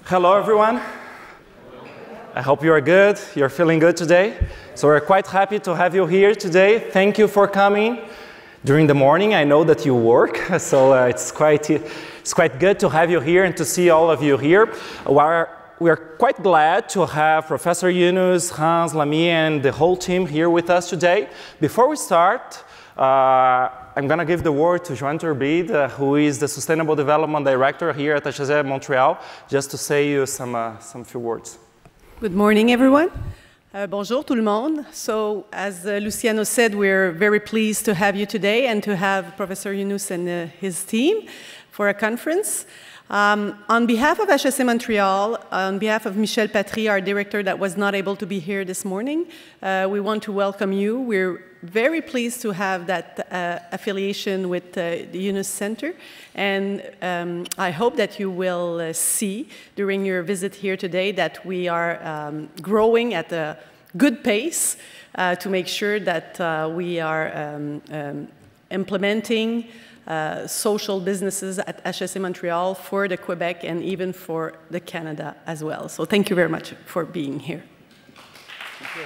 Hello, everyone. I hope you are good. You're feeling good today. So we're quite happy to have you here today. Thank you for coming during the morning. I know that you work, so it's quite good to have you here and to see all of you here. We're quite glad to have Professor Yunus, Hans, Lamiya, and the whole team here with us today. Before we start, I'm going to give the word to Joanne Turbide, who is the Sustainable Development Director here at HEC Montréal, just to say you some few words. Good morning, everyone. Bonjour tout le monde. So, as Luciano said, we're very pleased to have you today and to have Professor Yunus and his team for a conference. On behalf of HEC Montréal, on behalf of Michel Patry, our director that was not able to be here this morning, we want to welcome you. We're very pleased to have that affiliation with the Yunus Center, and I hope that you will see during your visit here today that we are growing at a good pace to make sure that we are implementing social businesses at HEC Montréal for the Quebec and even for the Canada as well. So thank you very much for being here. Thank you.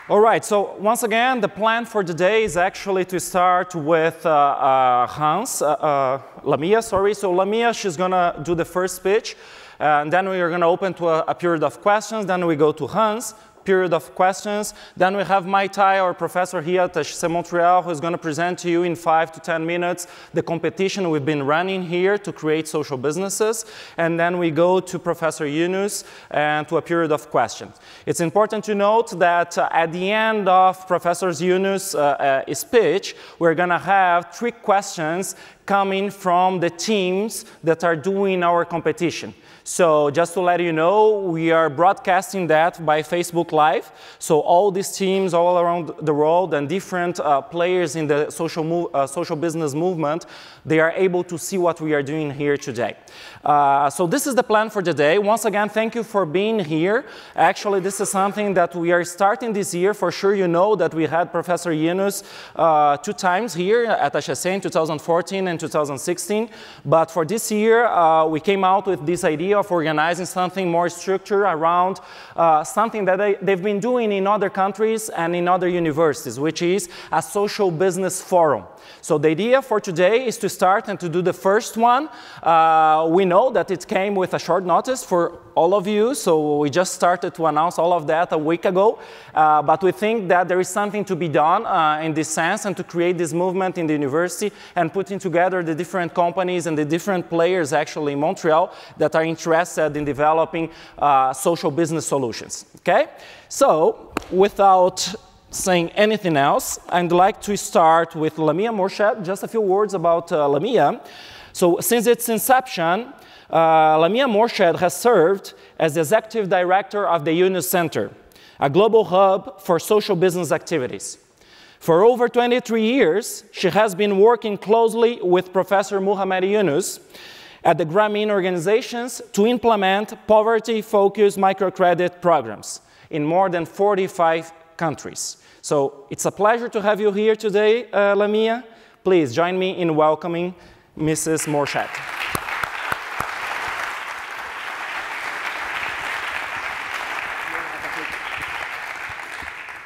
All right, so once again, the plan for today is actually to start with Lamiya, sorry. So Lamiya, she's gonna do the first speech, and then we are gonna open to a period of questions, then we go to Hans, period of questions. Then we have Mai Tai, our professor here at HEC Montréal, who is going to present to you in 5 to 10 minutes the competition we've been running here to create social businesses. And then we go to Professor Yunus and to a period of questions. It's important to note that at the end of Professor Yunus' speech, we're going to have 3 questions coming from the teams that are doing our competition. So just to let you know, we are broadcasting that by Facebook Live. So all these teams all around the world and different players in the social business movement, they are able to see what we are doing here today. So this is the plan for today. Once again, thank you for being here. Actually, this is something that we are starting this year. For sure, you know that we had Professor Yunus 2 times here at HEC in 2014 and 2016. But for this year, we came out with this idea of organizing something more structured around something that they've been doing in other countries and in other universities, which is a social business forum. So the idea for today is to start and to do the first one. We know that it came with a short notice for all of you, so we just started to announce all of that a week ago. But we think that there is something to be done in this sense and to create this movement in the university and putting together the different companies and the different players actually in Montreal that are interested in developing social business solutions. Okay? So without saying anything else, I'd like to start with Lamiya Morshed. Just a few words about Lamiya. So since its inception, Lamiya Morshed has served as the executive director of the Yunus Center, a global hub for social business activities. For over 23 years, she has been working closely with Professor Muhammad Yunus at the Grameen organizations to implement poverty-focused microcredit programs in more than 45 countries. So it's a pleasure to have you here today, Lamiya. Please join me in welcoming Mrs. Morshed.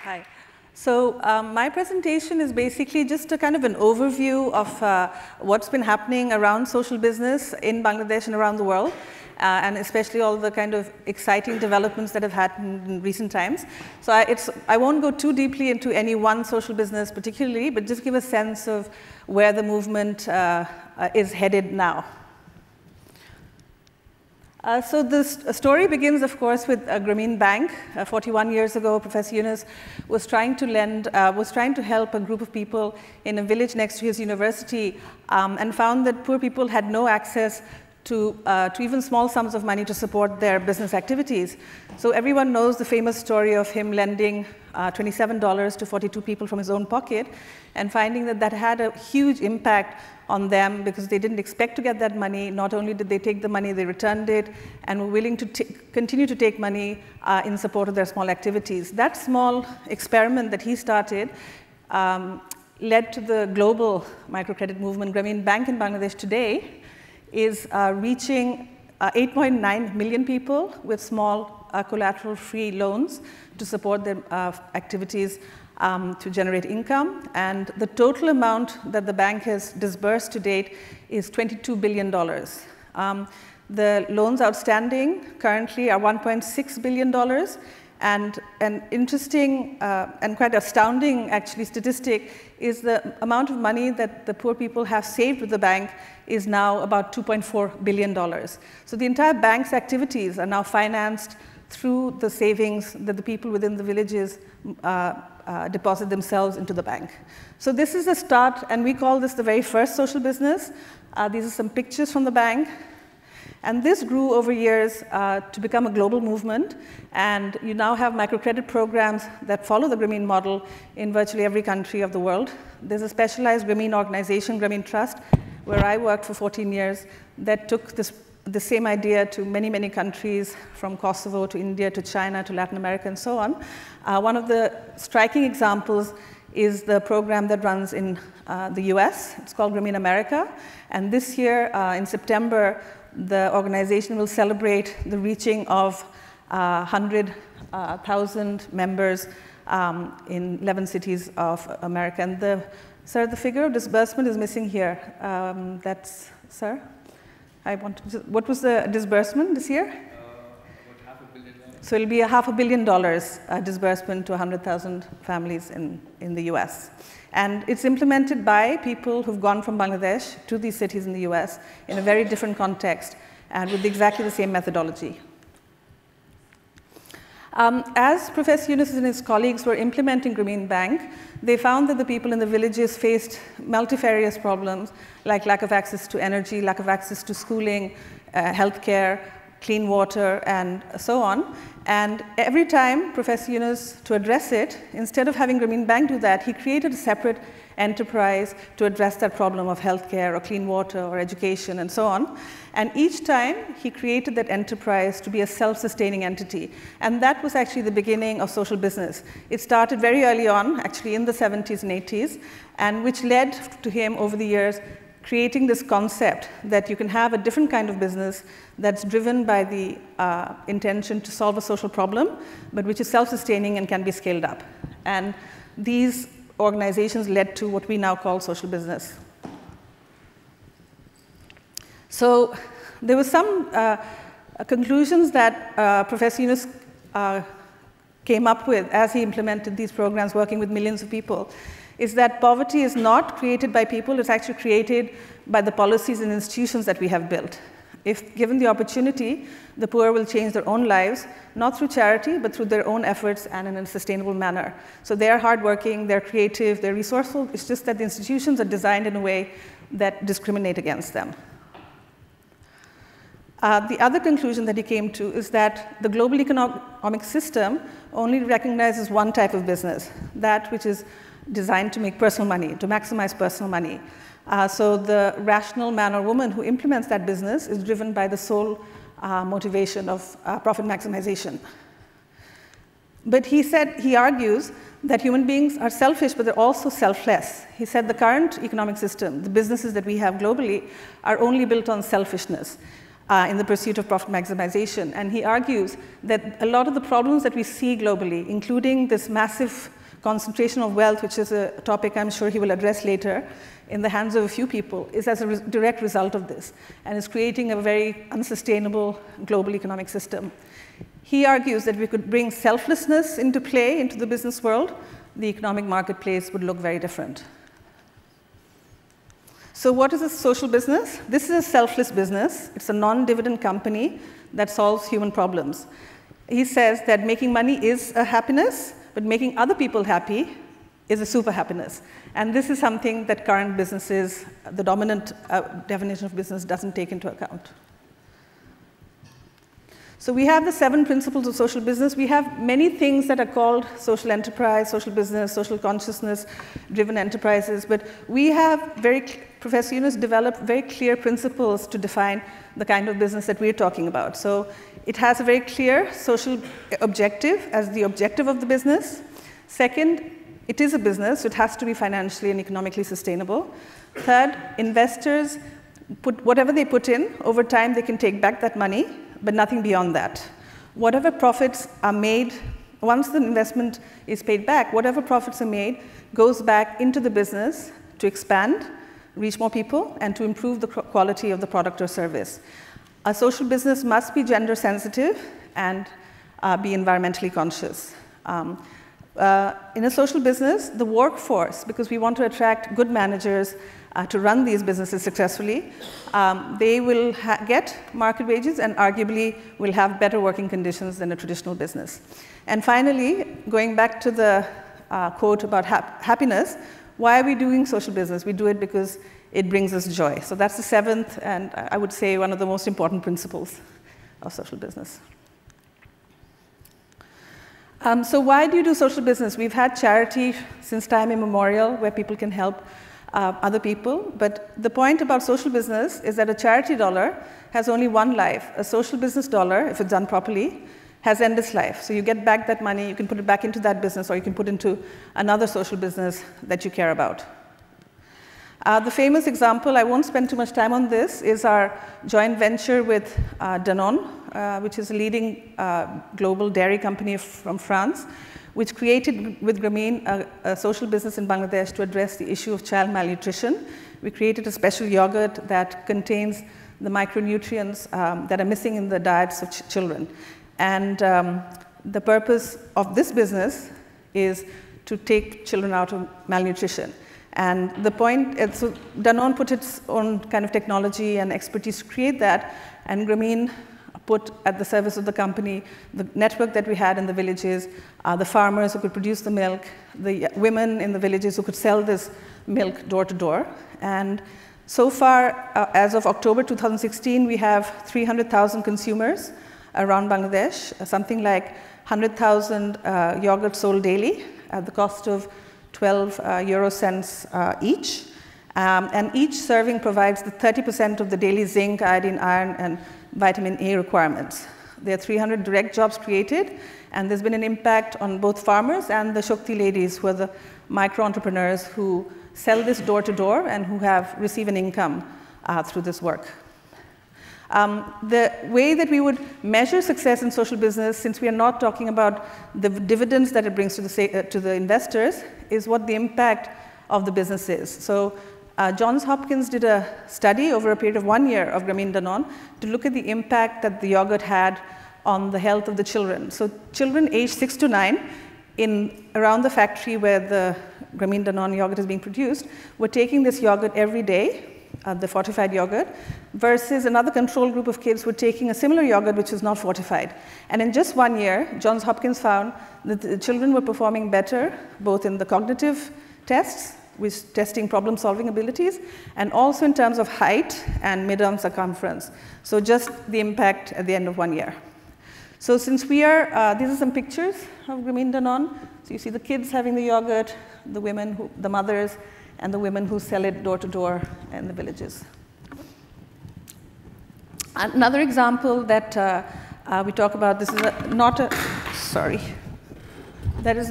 Hi. So my presentation is basically just a kind of an overview of what's been happening around social business in Bangladesh and around the world. And especially all the kind of exciting developments that have happened in recent times. So I won't go too deeply into any one social business particularly, but just give a sense of where the movement is headed now. So this story begins, of course, with Grameen Bank. 41 years ago, Professor Yunus was trying to help a group of people in a village next to his university and found that poor people had no access to even small sums of money to support their business activities. So everyone knows the famous story of him lending $27 to 42 people from his own pocket and finding that that had a huge impact on them because they didn't expect to get that money. Not only did they take the money, they returned it and were willing to continue to take money in support of their small activities. That small experiment that he started led to the global microcredit movement. Grameen Bank in Bangladesh today is reaching 8.9 million people with small collateral-free loans to support their activities to generate income. And the total amount that the bank has disbursed to date is $22 billion. The loans outstanding currently are $1.6 billion. And an interesting and quite astounding, actually, statistic is the amount of money that the poor people have saved with the bank is now about $2.4 billion. So the entire bank's activities are now financed through the savings that the people within the villages deposit themselves into the bank. So this is a start, and we call this the very first social business. These are some pictures from the bank. And this grew over years to become a global movement. And you now have microcredit programs that follow the Grameen model in virtually every country of the world. There's a specialized Grameen organization, Grameen Trust, where I worked for 14 years, that took the same idea to many, many countries, from Kosovo to India to China to Latin America and so on. One of the striking examples is the program that runs in the US. It's called Grameen America. And this year, in September, the organization will celebrate the reaching of 100,000 members in 11 cities of America. And the figure of disbursement is missing here. Sir? What was the disbursement this year? About $500 million. So it'll be a $500 million disbursement to 100,000 families in the US. And it's implemented by people who've gone from Bangladesh to these cities in the US in a very different context and with exactly the same methodology. As Professor Yunus and his colleagues were implementing Grameen Bank, they found that the people in the villages faced multifarious problems like lack of access to energy, lack of access to schooling, healthcare, clean water, and so on. And every time Professor Yunus, to address it, instead of having Grameen Bank do that, he created a separate enterprise to address that problem of healthcare or clean water or education and so on. And each time, he created that enterprise to be a self-sustaining entity. And that was actually the beginning of social business. It started very early on, actually in the 70s and 80s, and which led to him over the years creating this concept that you can have a different kind of business that's driven by the intention to solve a social problem, but which is self-sustaining and can be scaled up. And these organizations led to what we now call social business. So there were some conclusions that Professor Yunus came up with as he implemented these programs working with millions of people, is that poverty is not created by people, it's actually created by the policies and institutions that we have built. If given the opportunity, the poor will change their own lives, not through charity, but through their own efforts and in a sustainable manner. So they are hardworking, they're creative, they're resourceful. It's just that the institutions are designed in a way that discriminate against them. The other conclusion that he came to is that the global economic system only recognizes one type of business, that which is designed to make personal money, to maximize personal money. So the rational man or woman who implements that business is driven by the sole motivation of profit maximization. But he argues that human beings are selfish, but they're also selfless. He said the current economic system, the businesses that we have globally, are only built on selfishness in the pursuit of profit maximization. And he argues that a lot of the problems that we see globally, including this massive concentration of wealth, which is a topic I'm sure he will address later, in the hands of a few people, is as a direct result of this, and is creating a very unsustainable global economic system. He argues that we could bring selflessness into play into the business world, the economic marketplace would look very different. So what is a social business? This is a selfless business. It's a non-dividend company that solves human problems. He says that making money is a happiness, but making other people happy is a super happiness. And this is something that current businesses, the dominant definition of business, doesn't take into account. So we have the 7 principles of social business. We have many things that are called social enterprise, social business, social consciousness-driven enterprises, but we have Professor Yunus developed very clear principles to define the kind of business that we're talking about. So it has a very clear social objective as the objective of the business. Second, it is a business, so it has to be financially and economically sustainable. Third, investors put whatever they put in, over time they can take back that money, but nothing beyond that. Whatever profits are made, once the investment is paid back, whatever profits are made goes back into the business to expand, reach more people, and to improve the quality of the product or service. A social business must be gender sensitive and be environmentally conscious. In a social business, the workforce, because we want to attract good managers to run these businesses successfully, they will get market wages and arguably will have better working conditions than a traditional business. And finally, going back to the quote about happiness, why are we doing social business? We do it because it brings us joy. So that's the seventh, and I would say one of the most important principles of social business. So why do you do social business? We've had charity since time immemorial where people can help other people, but the point about social business is that a charity dollar has only one life. A social business dollar, if it's done properly, has endless life. So you get back that money, you can put it back into that business, or you can put into another social business that you care about. The famous example, I won't spend too much time on this, is our joint venture with Danone, which is a leading global dairy company from France, which created with Grameen a social business in Bangladesh to address the issue of child malnutrition. We created a special yogurt that contains the micronutrients that are missing in the diets of children. And the purpose of this business is to take children out of malnutrition. And the point, so Danone put its own kind of technology and expertise to create that, and Grameen put at the service of the company the network that we had in the villages, the farmers who could produce the milk, the women in the villages who could sell this milk door to door. And so far, as of October 2016, we have 300,000 consumers around Bangladesh, something like 100,000 yogurts sold daily at the cost of 12 euro cents each. And each serving provides the 30% of the daily zinc, iodine, iron, and vitamin A requirements. There are 300 direct jobs created, and there's been an impact on both farmers and the Shakti ladies, who are the micro-entrepreneurs who sell this door to door and who receive an income through this work. The way that we would measure success in social business, since we are not talking about the dividends that it brings to the investors, is what the impact of the business is. So Johns Hopkins did a study over a period of 1 year of Grameen Danone to look at the impact that the yogurt had on the health of the children. So children aged 6 to 9 around the factory where the Grameen Danone yogurt is being produced were taking this yogurt every day, the fortified yogurt, versus another control group of kids who were taking a similar yogurt which is not fortified. And in just 1 year, Johns Hopkins found that the children were performing better, both in the cognitive tests, with testing problem-solving abilities, and also in terms of height and mid-arm circumference. So just the impact at the end of 1 year. So since we are, these are some pictures of Grameen Danone. So you see the kids having the yogurt, the women, the mothers, and the women who sell it door to door in the villages. Another example that we talk about, this is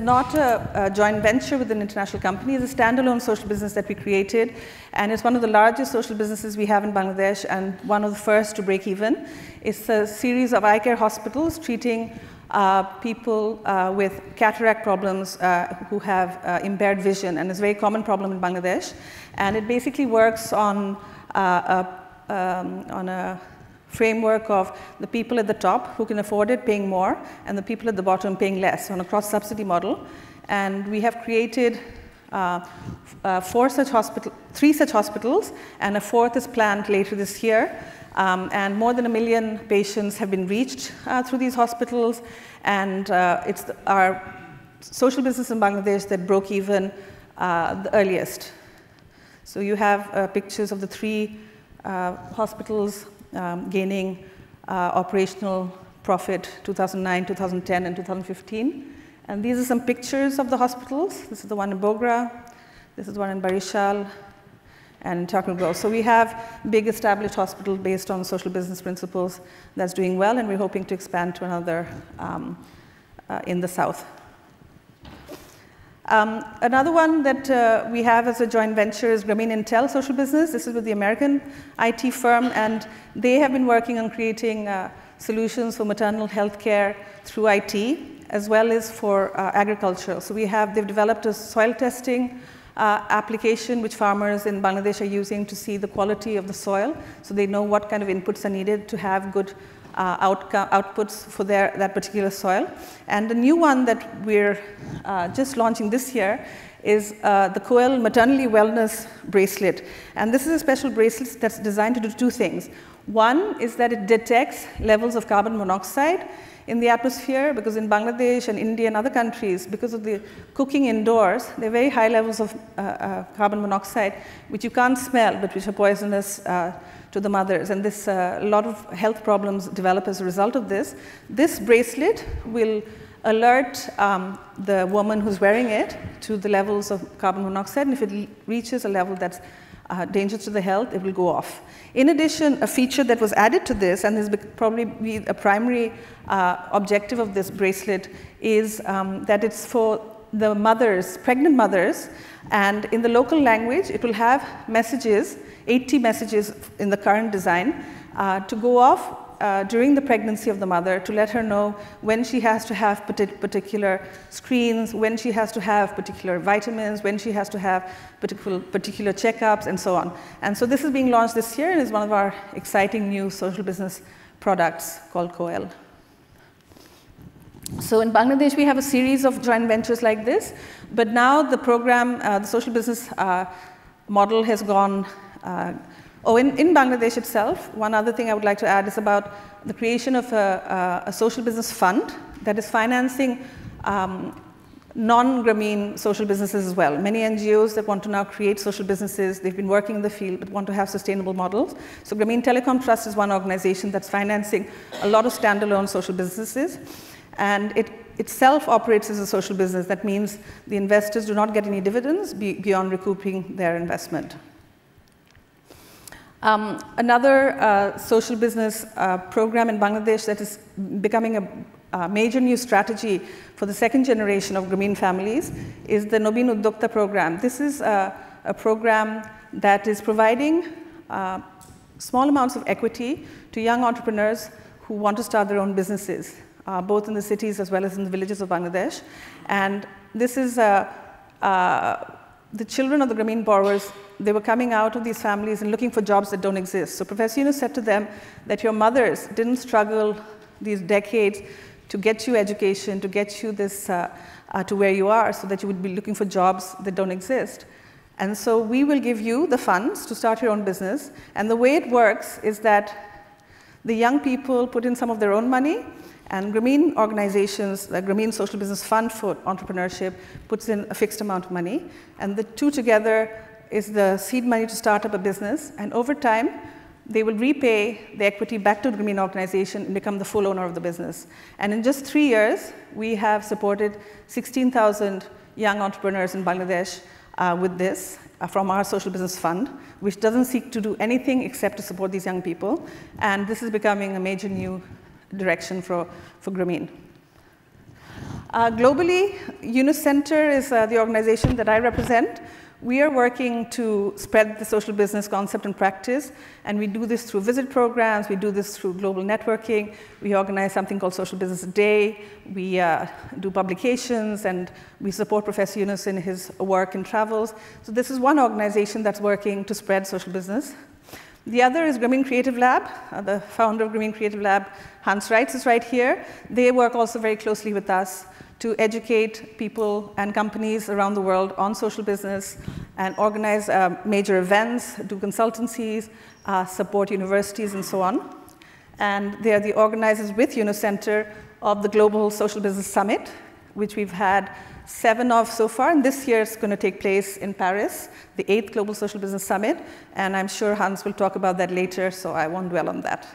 not a joint venture with an international company. It's a standalone social business that we created, and it's one of the largest social businesses we have in Bangladesh and one of the first to break even. It's a series of eye care hospitals treating people with cataract problems who have impaired vision, and it's a very common problem in Bangladesh. And it basically works on a framework of the people at the top who can afford it paying more, and the people at the bottom paying less, on a cross-subsidy model. And we have created 3 such hospitals, and a 4th is planned later this year. And more than 1 million patients have been reached through these hospitals, and it's our social business in Bangladesh that broke even the earliest. So you have pictures of the 3 hospitals gaining operational profit 2009, 2010, and 2015. And these are some pictures of the hospitals. This is the one in Bogra, this is the one in Barishal, and Taknugol. So we have big established hospital based on social business principles that's doing well, and we're hoping to expand to another in the south. Another one that we have as a joint venture is Grameen Intel Social Business. This is with the American IT firm, and they have been working on creating solutions for maternal health care through IT, as well as for agriculture. So they've developed a soil testing application which farmers in Bangladesh are using to see the quality of the soil, so they know what kind of inputs are needed to have good outputs for that particular soil. And the new one that we're just launching this year is the COEL Maternally Wellness Bracelet. And this is a special bracelet that's designed to do two things. One is that it detects levels of carbon monoxide in the atmosphere, because in Bangladesh and India and other countries, because of the cooking indoors, there are very high levels of carbon monoxide, which you can't smell, but which are poisonous to the mothers. And a lot of health problems develop as a result of this. This bracelet will alert the woman who's wearing it to the levels of carbon monoxide, and if it reaches a level that's dangerous to the health, it will go off. In addition, a feature that was added to this, and this will probably be a primary objective of this bracelet, is that it's for the mothers, pregnant mothers, and in the local language, it will have messages, 80 messages in the current design, to go off during the pregnancy of the mother to let her know when she has to have particular screens, when she has to have particular vitamins, when she has to have particular checkups, and so on. And so this is being launched this year and is one of our exciting new social business products called COEL. So in Bangladesh, we have a series of joint ventures like this, but now the program, the social business model has gone in Bangladesh itself, one other thing I would like to add is about the creation of a social business fund that is financing non-Grameen social businesses as well. Many NGOs that want to now create social businesses, they've been working in the field but want to have sustainable models. So Grameen Telecom Trust is one organization that's financing a lot of standalone social businesses, and it itself operates as a social business. That means the investors do not get any dividends beyond recouping their investment. Another social business program in Bangladesh that is becoming a major new strategy for the second generation of Grameen families is the Nobeen Uddokta program. This is a program that is providing small amounts of equity to young entrepreneurs who want to start their own businesses, both in the cities as well as in the villages of Bangladesh. And this is the children of the Grameen borrowers. They were coming out of these families and looking for jobs that don't exist. So Professor Yunus said to them that your mothers didn't struggle these decades to get you education, to get you this to where you are, so that you would be looking for jobs that don't exist. And so we will give you the funds to start your own business. And the way it works is that the young people put in some of their own money, and Grameen organizations, the Grameen Social Business Fund for Entrepreneurship, puts in a fixed amount of money. And the two together is the seed money to start up a business. And over time, they will repay the equity back to the Grameen organization and become the full owner of the business. And in just 3 years, we have supported 16,000 young entrepreneurs in Bangladesh with this from our social business fund, which doesn't seek to do anything except to support these young people. And this is becoming a major new direction for Grameen. Globally, Yunus Center is the organization that I represent. We are working to spread the social business concept and practice, and we do this through visit programs, we do this through global networking, we organize something called Social Business Day, we do publications, and we support Professor Yunus in his work and travels. So this is one organization that's working to spread social business. The other is Grameen Creative Lab. The founder of Grameen Creative Lab, Hans Reitz, is right here. They work also very closely with us to educate people and companies around the world on social business and organize major events, do consultancies, support universities, and so on. And they are the organizers with Yunus Center of the Global Social Business Summit, which we've had 7 of so far, and this year it's going to take place in Paris, the 8th Global Social Business Summit, and I'm sure Hans will talk about that later, so I won't dwell on that.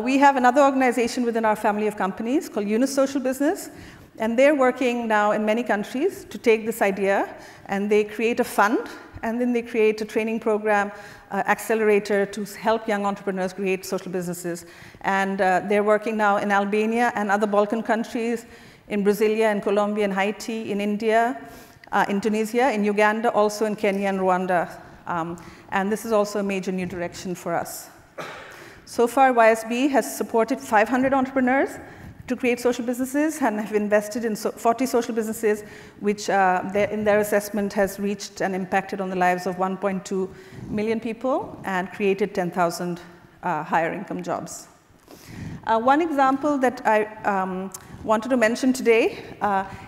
We have another organization within our family of companies called Yunus Social Business, and they're working now in many countries to take this idea, and they create a fund, and then they create a training program, accelerator to help young entrepreneurs create social businesses. And they're working now in Albania and other Balkan countries, in Brasilia, in Colombia, in Haiti, in India, in Tunisia, in Uganda, also in Kenya and Rwanda. And this is also a major new direction for us. So far, YSB has supported 500 entrepreneurs to create social businesses and have invested in 40 social businesses, which in their assessment has reached and impacted on the lives of 1.2 million people and created 10,000 higher income jobs. One example that I wanted to mention today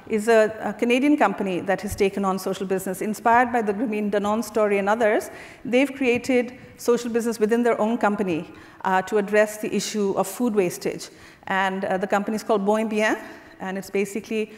is a Canadian company that has taken on social business. Inspired by the Danone story and others, they've created social business within their own company to address the issue of food wastage. And the company is called Bon et Bien, and it's basically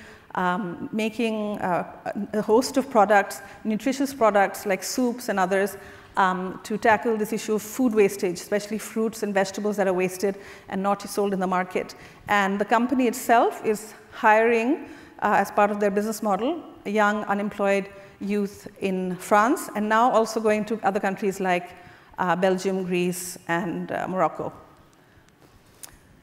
making a host of products, nutritious products like soups and others, to tackle this issue of food wastage, especially fruits and vegetables that are wasted and not sold in the market. And the company itself is hiring, as part of their business model, young unemployed youth in France, and now also going to other countries like Belgium, Greece, and Morocco.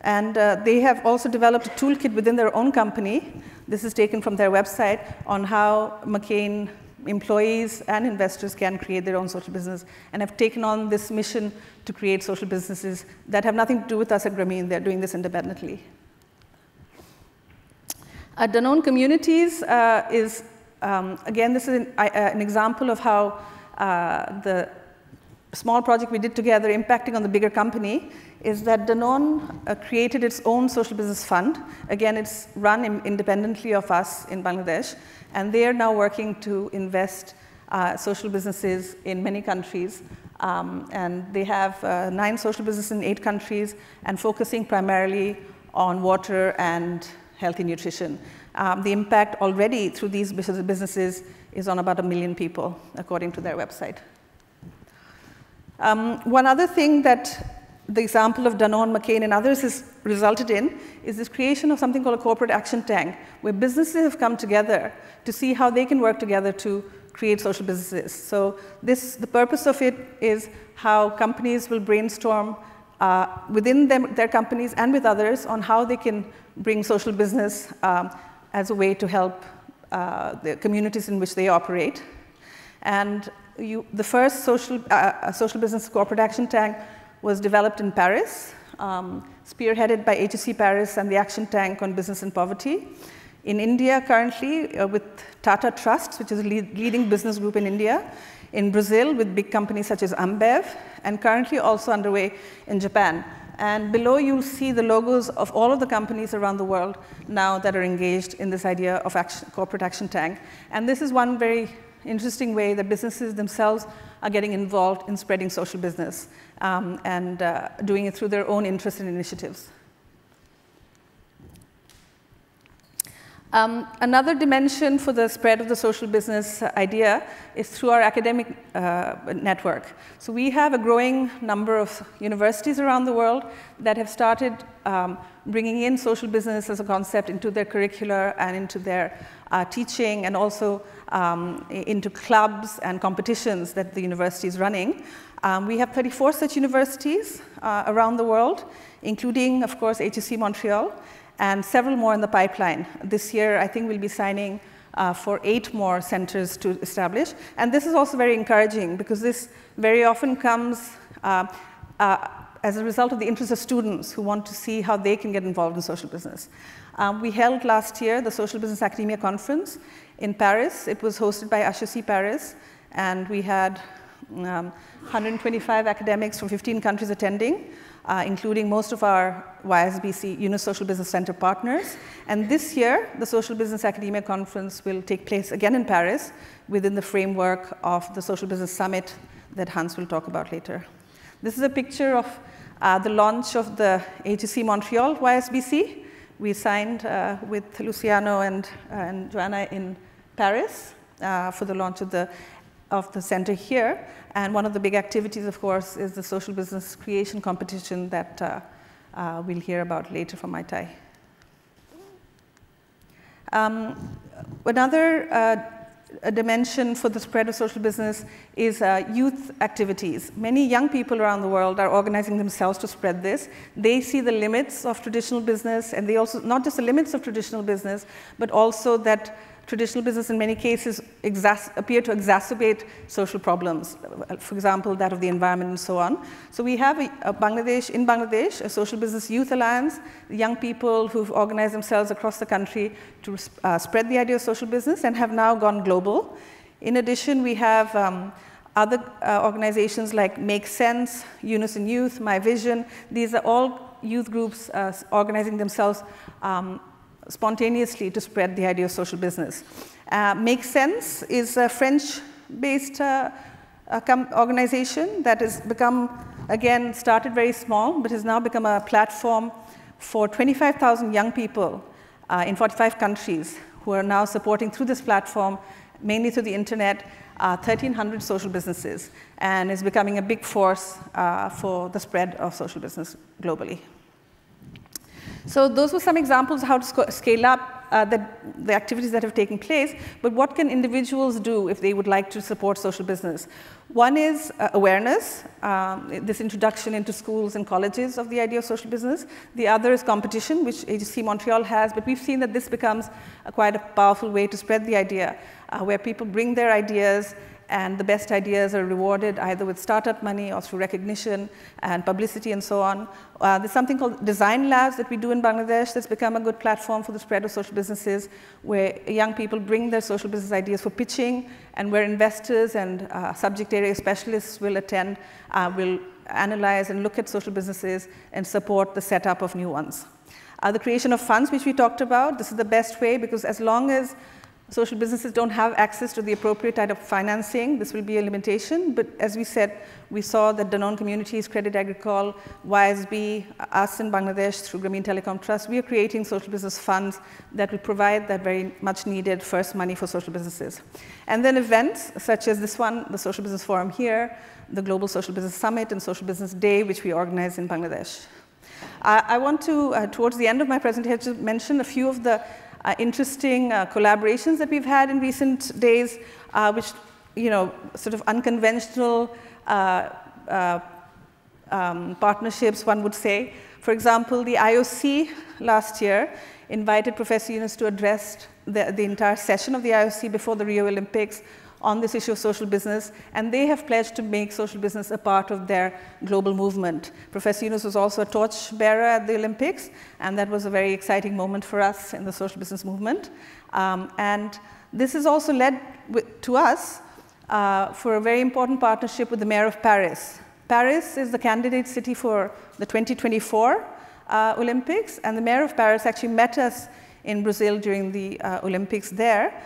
And they have also developed a toolkit within their own company. This is taken from their website on how McCain employees and investors can create their own social business, and have taken on this mission to create social businesses that have nothing to do with us at Grameen. They're doing this independently. Danone Communities is, again, this is an example of how the small project we did together impacting on the bigger company is that Danone created its own social business fund. Again, it's run independently of us in Bangladesh, and they are now working to invest social businesses in many countries. And they have 9 social businesses in 8 countries and focusing primarily on water and healthy nutrition. The impact already through these businesses is on about 1 million people, according to their website. One other thing that the example of Danone, McCain, and others has resulted in is this creation of something called a corporate action tank, where businesses have come together to see how they can work together to create social businesses. So the purpose of it is how companies will brainstorm within their companies and with others on how they can bring social business as a way to help the communities in which they operate. And the first social business corporate action tank was developed in Paris, spearheaded by HEC Paris and the Action Tank on Business and Poverty. In India currently with Tata Trusts, which is a leading business group in India. In Brazil with big companies such as Ambev, and currently also underway in Japan. And below you'll see the logos of all of the companies around the world now that are engaged in this idea of corporate action tank. And this is one very interesting way that businesses themselves are getting involved in spreading social business and doing it through their own interests and initiatives. Another dimension for the spread of the social business idea is through our academic network. So we have a growing number of universities around the world that have started bringing in social business as a concept into their curricula and into their teaching, and also into clubs and competitions that the university is running. We have 34 such universities around the world, including, of course, HEC Montréal, and several more in the pipeline. This year, I think we'll be signing for 8 more centers to establish. And this is also very encouraging, because this very often comes as a result of the interest of students who want to see how they can get involved in social business. We held last year the Social Business Academia Conference in Paris. It was hosted by HEC Paris, and we had 125 academics from 15 countries attending, including most of our YSBC Yunus Social Business Center partners. And this year, the Social Business Academia Conference will take place again in Paris within the framework of the Social Business Summit that Hans will talk about later. This is a picture of the launch of the HEC Montréal YSBC. We signed with Luciano and Joanna in Paris for the launch of the center here. And one of the big activities, of course, is the social business creation competition that we'll hear about later from Mai Tai. Another a dimension for the spread of social business is youth activities. Many young people around the world are organizing themselves to spread this. They see the limits of traditional business, and they also, not just the limits of traditional business, but also that traditional business in many cases appear to exacerbate social problems, for example, that of the environment and so on. So we have in Bangladesh, a social business youth alliance, young people who've organized themselves across the country to spread the idea of social business and have now gone global. In addition, we have other organizations like Make Sense, Yunus in Youth, My Vision. These are all youth groups organizing themselves spontaneously to spread the idea of social business. Make Sense is a French-based organization that has become, again, started very small, but has now become a platform for 25,000 young people in 45 countries who are now supporting through this platform, mainly through the internet, 1,300 social businesses, and is becoming a big force for the spread of social business globally. So those were some examples of how to scale up the activities that have taken place, but what can individuals do if they would like to support social business? One is awareness, this introduction into schools and colleges of the idea of social business. The other is competition, which HEC Montréal has, but we've seen that this becomes quite a powerful way to spread the idea, where people bring their ideas, and the best ideas are rewarded either with startup money or through recognition and publicity and so on. There's something called design labs that we do in Bangladesh that's become a good platform for the spread of social businesses, where young people bring their social business ideas for pitching, and where investors and subject area specialists will attend, will analyze and look at social businesses and support the setup of new ones. The creation of funds, which we talked about, this is the best way, because as long as social businesses don't have access to the appropriate type of financing, this will be a limitation. But as we said, we saw that Danone Communities, Credit Agricole, YSB, us in Bangladesh through Grameen Telecom Trust, we are creating social business funds that will provide that very much needed first money for social businesses. And then events such as this one, the Social Business Forum here, the Global Social Business Summit and Social Business Day, which we organize in Bangladesh. I want to, towards the end of my presentation, mention a few of the interesting collaborations that we've had in recent days, which, sort of unconventional partnerships, one would say. For example, the IOC last year invited Professor Yunus to address the entire session of the IOC before the Rio Olympics on this issue of social business, and they have pledged to make social business a part of their global movement. Professor Yunus was also a torchbearer at the Olympics, and that was a very exciting moment for us in the social business movement. And this has also led to us for a very important partnership with the Mayor of Paris. Paris is the candidate city for the 2024 Olympics, and the Mayor of Paris actually met us in Brazil during the Olympics there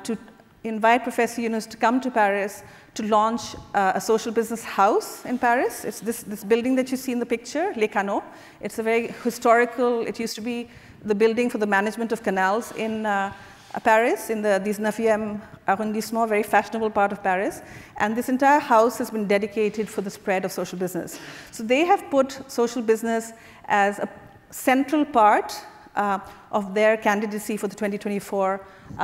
to invite Professor Yunus to come to Paris to launch a social business house in Paris. It's this building that you see in the picture, Les Canaux. It's a very historical, it used to be the building for the management of canals in Paris, in the 19e arrondissement, very fashionable part of Paris. And this entire house has been dedicated for the spread of social business. So they have put social business as a central part of their candidacy for the 2024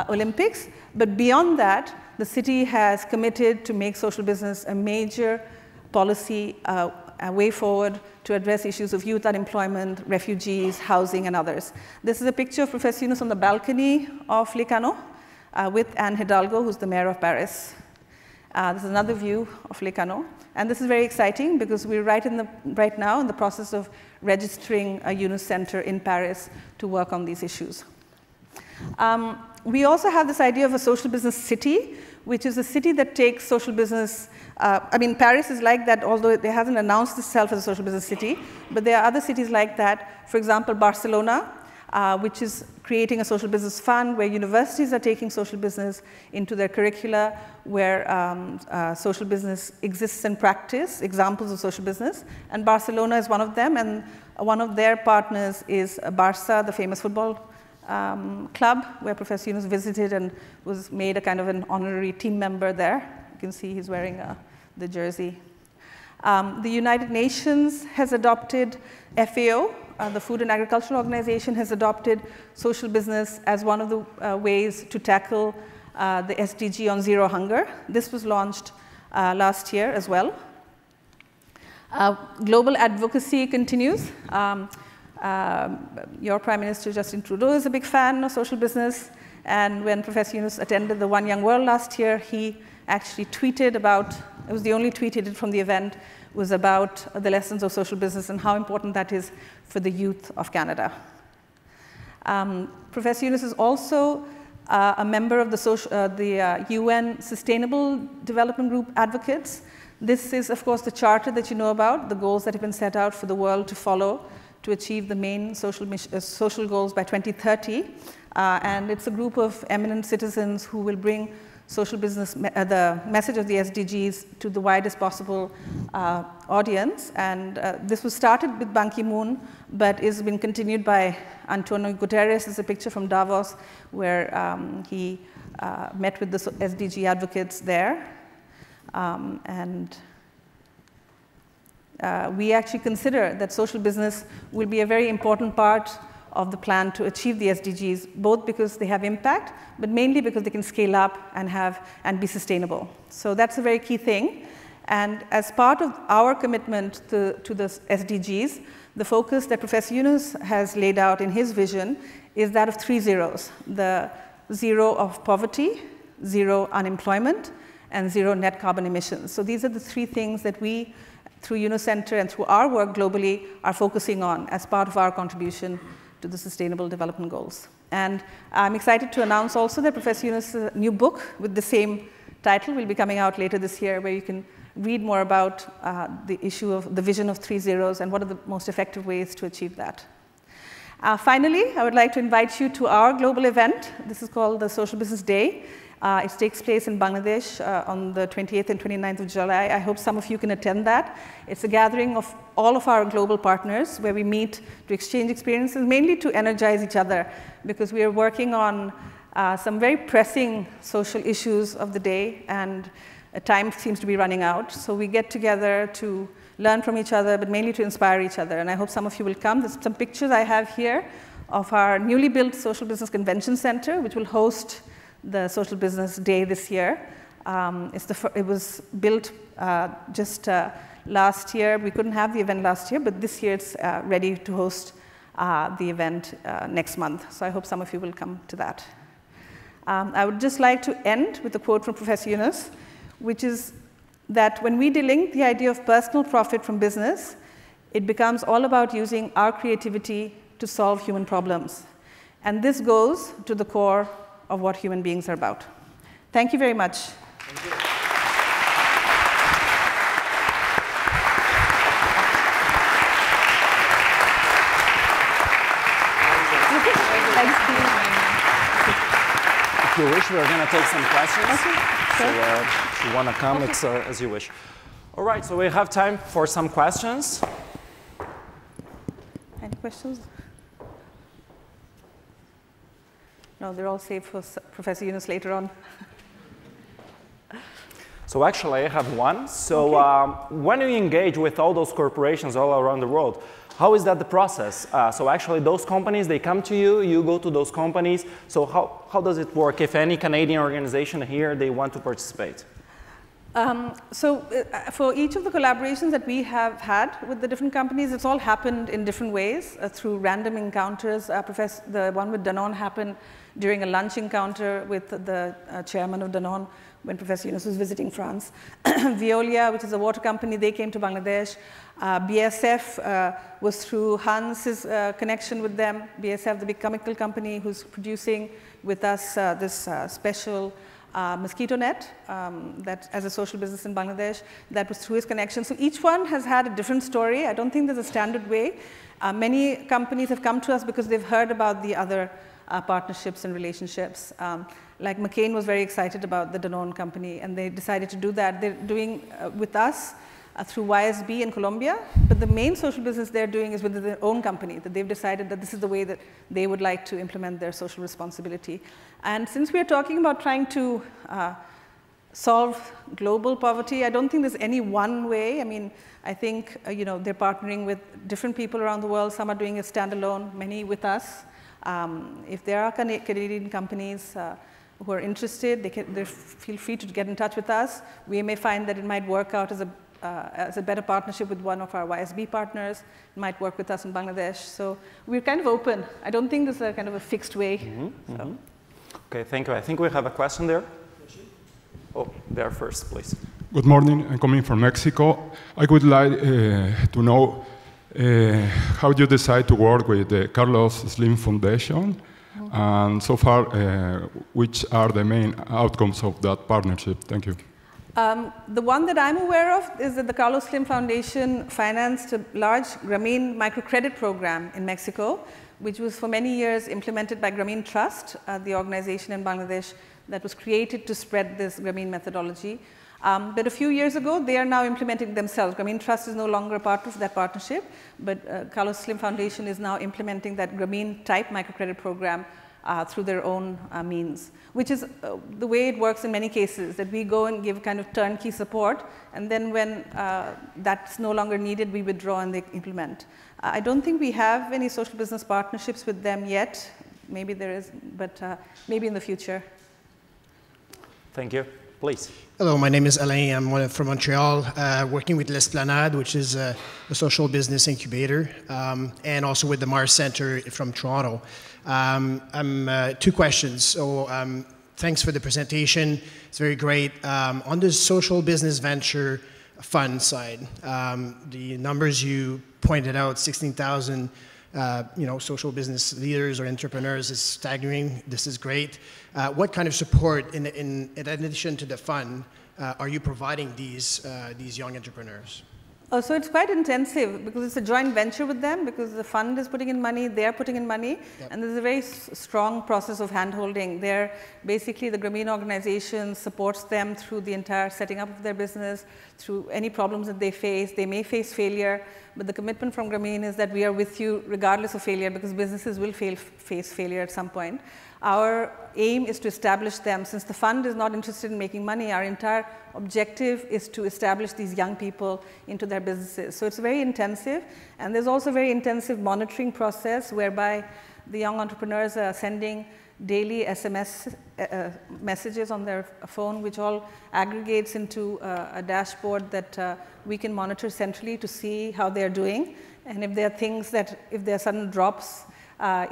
Olympics. But beyond that, the city has committed to make social business a major policy way forward to address issues of youth unemployment, refugees, housing, and others. This is a picture of Professor Yunus on the balcony of Les Canaux with Anne Hidalgo, who's the mayor of Paris. This is another view of Les Canaux. And this is very exciting because we're right now in the process of registering a Yunus Center in Paris to work on these issues. We also have this idea of a social business city, which is a city that takes social business. Paris is like that, although it hasn't announced itself as a social business city, but there are other cities like that. For example, Barcelona, which is creating a social business fund where universities are taking social business into their curricula, where social business exists in practice, examples of social business. And Barcelona is one of them, and one of their partners is Barça, the famous football club, where Professor Yunus visited and was made a kind of an honorary team member there. You can see he's wearing the jersey. The United Nations has adopted FAO, the Food and Agriculture Organization has adopted social business as one of the ways to tackle the SDG on zero hunger. This was launched last year as well. Global advocacy continues. Your Prime Minister, Justin Trudeau, is a big fan of social business. And when Professor Yunus attended the One Young World last year, he actually tweeted about, it was the only tweet he did from the event, was about the lessons of social business and how important that is for the youth of Canada. Professor Yunus is also a member of the UN Sustainable Development Group Advocates. This is, of course, the charter that you know about, the goals that have been set out for the world to follow to achieve the main social goals by 2030. And it's a group of eminent citizens who will bring social business, the message of the SDGs to the widest possible audience. And this was started with Ban Ki-moon, but has been continued by Antonio Guterres. This is a picture from Davos where he met with the SDG advocates there. We actually consider that social business will be a very important part of the plan to achieve the SDGs, both because they have impact, but mainly because they can scale up and be sustainable. So that's a very key thing. And as part of our commitment to the SDGs, the focus that Professor Yunus has laid out in his vision is that of 3 zeros: the zero of poverty, zero unemployment, and zero net carbon emissions. So these are the 3 things that we, through Yunus Center and through our work globally, are focusing on as part of our contribution to the Sustainable Development Goals. And I'm excited to announce also that Professor Yunus' new book with the same title will be coming out later this year, where you can read more about the issue of the vision of 3 zeros and what are the most effective ways to achieve that. Finally, I would like to invite you to our global event. This is called the Social Business Day. It takes place in Bangladesh on the 28th and 29th of July. I hope some of you can attend that. It's a gathering of all of our global partners where we meet to exchange experiences, mainly to energize each other, because we are working on some very pressing social issues of the day, and time seems to be running out. So we get together to learn from each other, but mainly to inspire each other. And I hope some of you will come. There's some pictures I have here of our newly built Social Business Convention Center, which will host the Social Business Day this year. It was built just last year. We couldn't have the event last year, but this year it's ready to host the event next month. So I hope some of you will come to that. I would just like to end with a quote from Professor Yunus, which is that when we delink the idea of personal profit from business, it becomes all about using our creativity to solve human problems. And this goes to the core of what human beings are about. Thank you very much. Thank you. If you wish, we're going to take some questions. Okay. So if you want to come, it's as you wish. All right, so we have time for some questions. Any questions? No, they're all saved for Professor Yunus later on. So actually, I have one. So when you engage with all those corporations all around the world, how is that the process? So actually, those companies, they come to you, you go to those companies. So how does it work if any Canadian organization here, they want to participate? For each of the collaborations that we have had with the different companies, it's all happened in different ways through random encounters. The one with Danone happened during a lunch encounter with the chairman of Danone when Professor Yunus was visiting France. Veolia, which is a water company, they came to Bangladesh. BASF was through Hans's connection with them. BASF, the big chemical company who's producing with us this special mosquito net that as a social business in Bangladesh, that was through his connection. So each one has had a different story. I don't think there's a standard way. Many companies have come to us because they've heard about the other partnerships and relationships. Like McCain was very excited about the Danone company, and they decided to do that. They're doing with us through YSB in Colombia, but the main social business they're doing is with their own company, that they've decided that this is the way that they would like to implement their social responsibility. And since we're talking about trying to solve global poverty, I don't think there's any one way. I mean, I think they're partnering with different people around the world. Some are doing it standalone, many with us. If there are Canadian companies who are interested, they feel free to get in touch with us. We may find that it might work out as a better partnership with one of our YSB partners. It might work with us in Bangladesh. So we're kind of open. I don't think there's a kind of a fixed way. So. Okay, thank you. I think we have a question there. Oh, there first, please. Good morning. I'm coming from Mexico. I would like to know how you decide to work with the Carlos Slim Foundation, and so far, which are the main outcomes of that partnership? Thank you. The one that I'm aware of is that the Carlos Slim Foundation financed a large Grameen microcredit program in Mexico, which was for many years implemented by Grameen Trust, the organization in Bangladesh that was created to spread this Grameen methodology. But a few years ago, they are now implementing themselves. Grameen Trust is no longer a part of that partnership, but Carlos Slim Foundation is now implementing that Grameen-type microcredit program through their own means, which is the way it works in many cases, that we go and give kind of turnkey support, and then when that's no longer needed, we withdraw and they implement. I don't think we have any social business partnerships with them yet. Maybe there is, but maybe in the future. Thank you. Please. Hello, my name is Alain. I'm from Montreal, working with L'Esplanade, which is a social business incubator, and also with the Mars Center from Toronto. Two questions. So thanks for the presentation. It's very great. On the social business venture fund side, the numbers you pointed out, 16,000 social business leaders or entrepreneurs is staggering. This is great. What kind of support, in addition to the fund, are you providing these young entrepreneurs? Oh, so it's quite intensive because it's a joint venture with them, because the fund is putting in money, they're putting in money, yep. And there's a very strong process of hand-holding. Basically, the Grameen organization supports them through the entire setting up of their business, through any problems that they face. They may face failure, but the commitment from Grameen is that we are with you regardless of failure, because businesses will face failure at some point. Our aim is to establish them. Since the fund is not interested in making money, our entire objective is to establish these young people into their businesses. So it's very intensive, and there's also a very intensive monitoring process whereby the young entrepreneurs are sending daily SMS messages on their phone, which all aggregates into a dashboard that we can monitor centrally to see how they're doing. And if there are things if there are sudden drops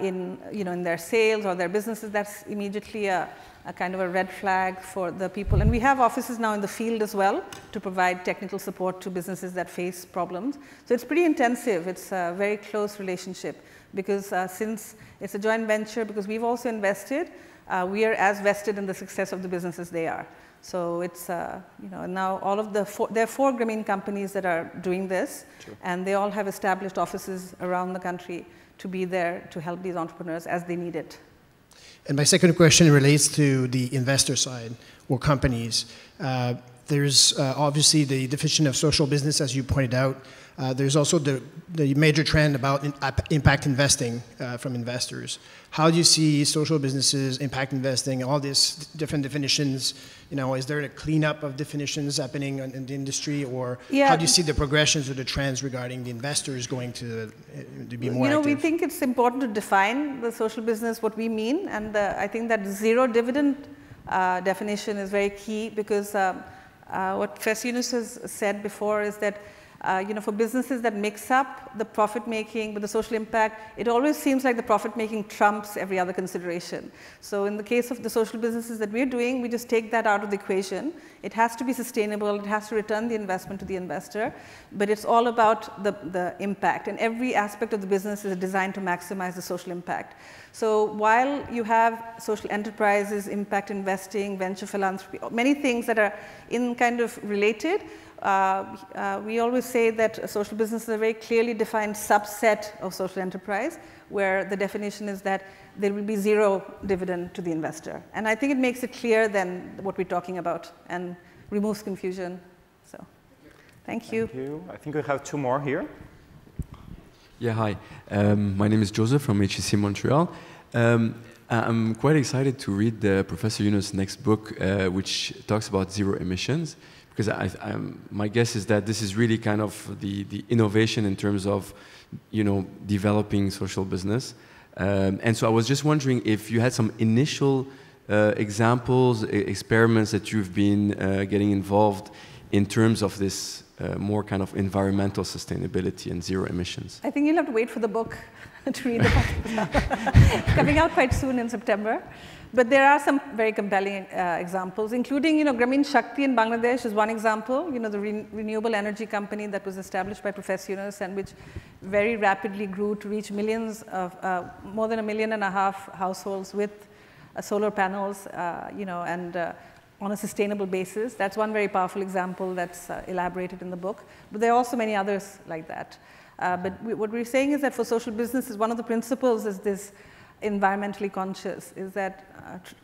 in their sales or their businesses, that's immediately a kind of a red flag for the people. And we have offices now in the field as well to provide technical support to businesses that face problems. So it's pretty intensive. It's a very close relationship, because since it's a joint venture, because we've also invested, we are as vested in the success of the business as they are. So it's, now all of there are 4 Grameen companies that are doing this, sure. And they all have established offices around the country to be there to help these entrepreneurs as they need it. And my second question relates to the investor side, or companies. There's obviously the definition of social business, as you pointed out. There's also the major trend about impact investing from investors. How do you see social businesses, impact investing, all these different definitions? Is there a cleanup of definitions happening in the industry, or how do you see the progressions or the trends regarding the investors going to be more active? We think it's important to define the social business, what we mean, and I think that zero dividend definition is very key, because what Professor Yunus has said before is that for businesses that mix up the profit making with the social impact, it always seems like the profit making trumps every other consideration. So in the case of the social businesses that we're doing, we just take that out of the equation. It has to be sustainable, it has to return the investment to the investor, but it's all about the impact, and every aspect of the business is designed to maximize the social impact. So while you have social enterprises, impact investing, venture philanthropy, many things that are kind of related, we always say that a social business is a very clearly defined subset of social enterprise, where the definition is that there will be zero dividend to the investor. And I think it makes it clear then what we're talking about and removes confusion. So, thank you. Thank you. I think we have 2 more here. Yeah, hi. My name is Joseph from HEC Montréal. I'm quite excited to read Professor Yunus' next book, which talks about zero emissions. Because my guess is that this is really kind of the innovation in terms of, developing social business. And so I was just wondering if you had some initial examples, experiments that you've been getting involved in terms of this more kind of environmental sustainability and zero emissions? I think you'll have to wait for the book to read the book. Coming out quite soon in September. But there are some very compelling examples, including, Grameen Shakti in Bangladesh is one example, the renewable energy company that was established by Professor Yunus and which very rapidly grew to reach millions of, more than 1.5 million households with solar panels, and on a sustainable basis. That's one very powerful example that's elaborated in the book. But there are also many others like that. What we're saying is that for social businesses, one of the principles is this environmentally conscious, is that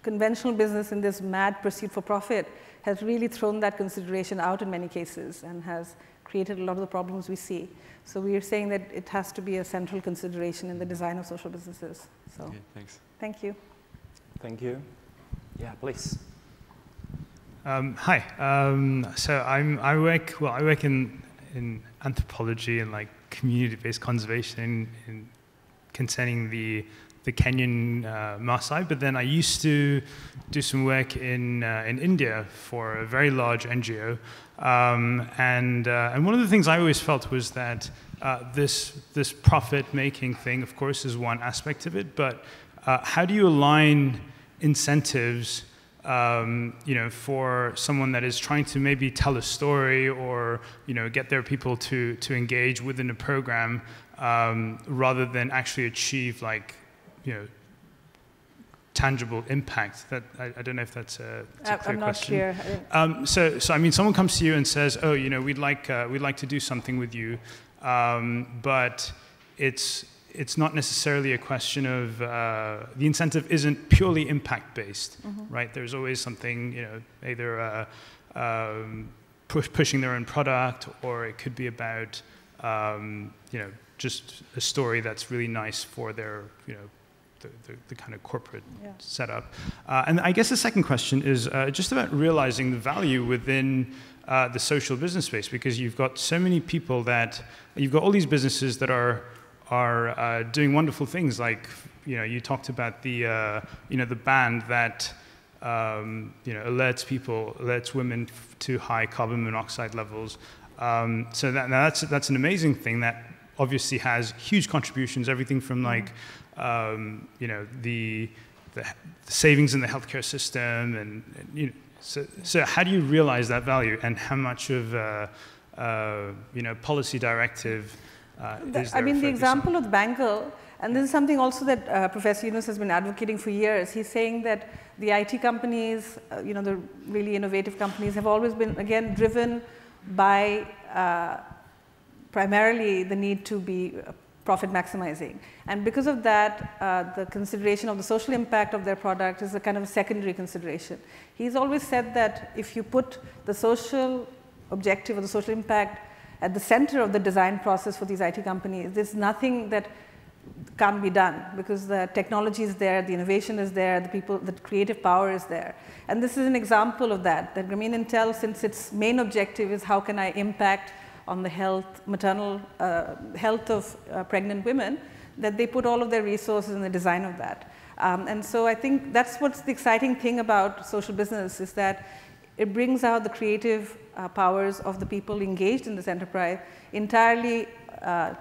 conventional business in this mad pursuit for profit has really thrown that consideration out in many cases and has created a lot of the problems we see. So we are saying that it has to be a central consideration in the design of social businesses. So, okay, thanks. Thank you. Thank you. Yeah, please. Hi. So I work in anthropology and like community-based conservation in concerning the Kenyan Maasai, but then I used to do some work in India for a very large NGO, and one of the things I always felt was that this profit-making thing, of course, is one aspect of it, but how do you align incentives, for someone that is trying to maybe tell a story or get their people to engage within a program, rather than actually achieve like tangible impact? That I don't know if that's a clear question. I'm not clear. So I mean, someone comes to you and says, "Oh, we'd like to do something with you," but it's not necessarily a question of the incentive isn't purely impact based, right? There's always something, either pushing their own product, or it could be about just a story that's really nice for their the kind of corporate setup. And I guess the second question is just about realizing the value within the social business space, because you've got so many people that you've got all these businesses that are doing wonderful things, like you talked about the the band that alerts women to high carbon monoxide levels. So that's an amazing thing that obviously has huge contributions, everything from like the savings in the healthcare system, and so how do you realize that value, and how much of policy directive is there? I mean, the example of Bangle, and this is something also that Professor Yunus has been advocating for years. He's saying that the IT companies, the really innovative companies, have always been, again, driven by primarily the need to be profit maximizing. And because of that, the consideration of the social impact of their product is a kind of a secondary consideration. He's always said that if you put the social objective or the social impact at the center of the design process for these IT companies, there's nothing that can't be done, because the technology is there, the innovation is there, the creative power is there. And this is an example of that Grameen Intel, since its main objective is how can I impact on the maternal health of pregnant women, that they put all of their resources in the design of that. And so I think that's what's the exciting thing about social business, is that it brings out the creative powers of the people engaged in this enterprise entirely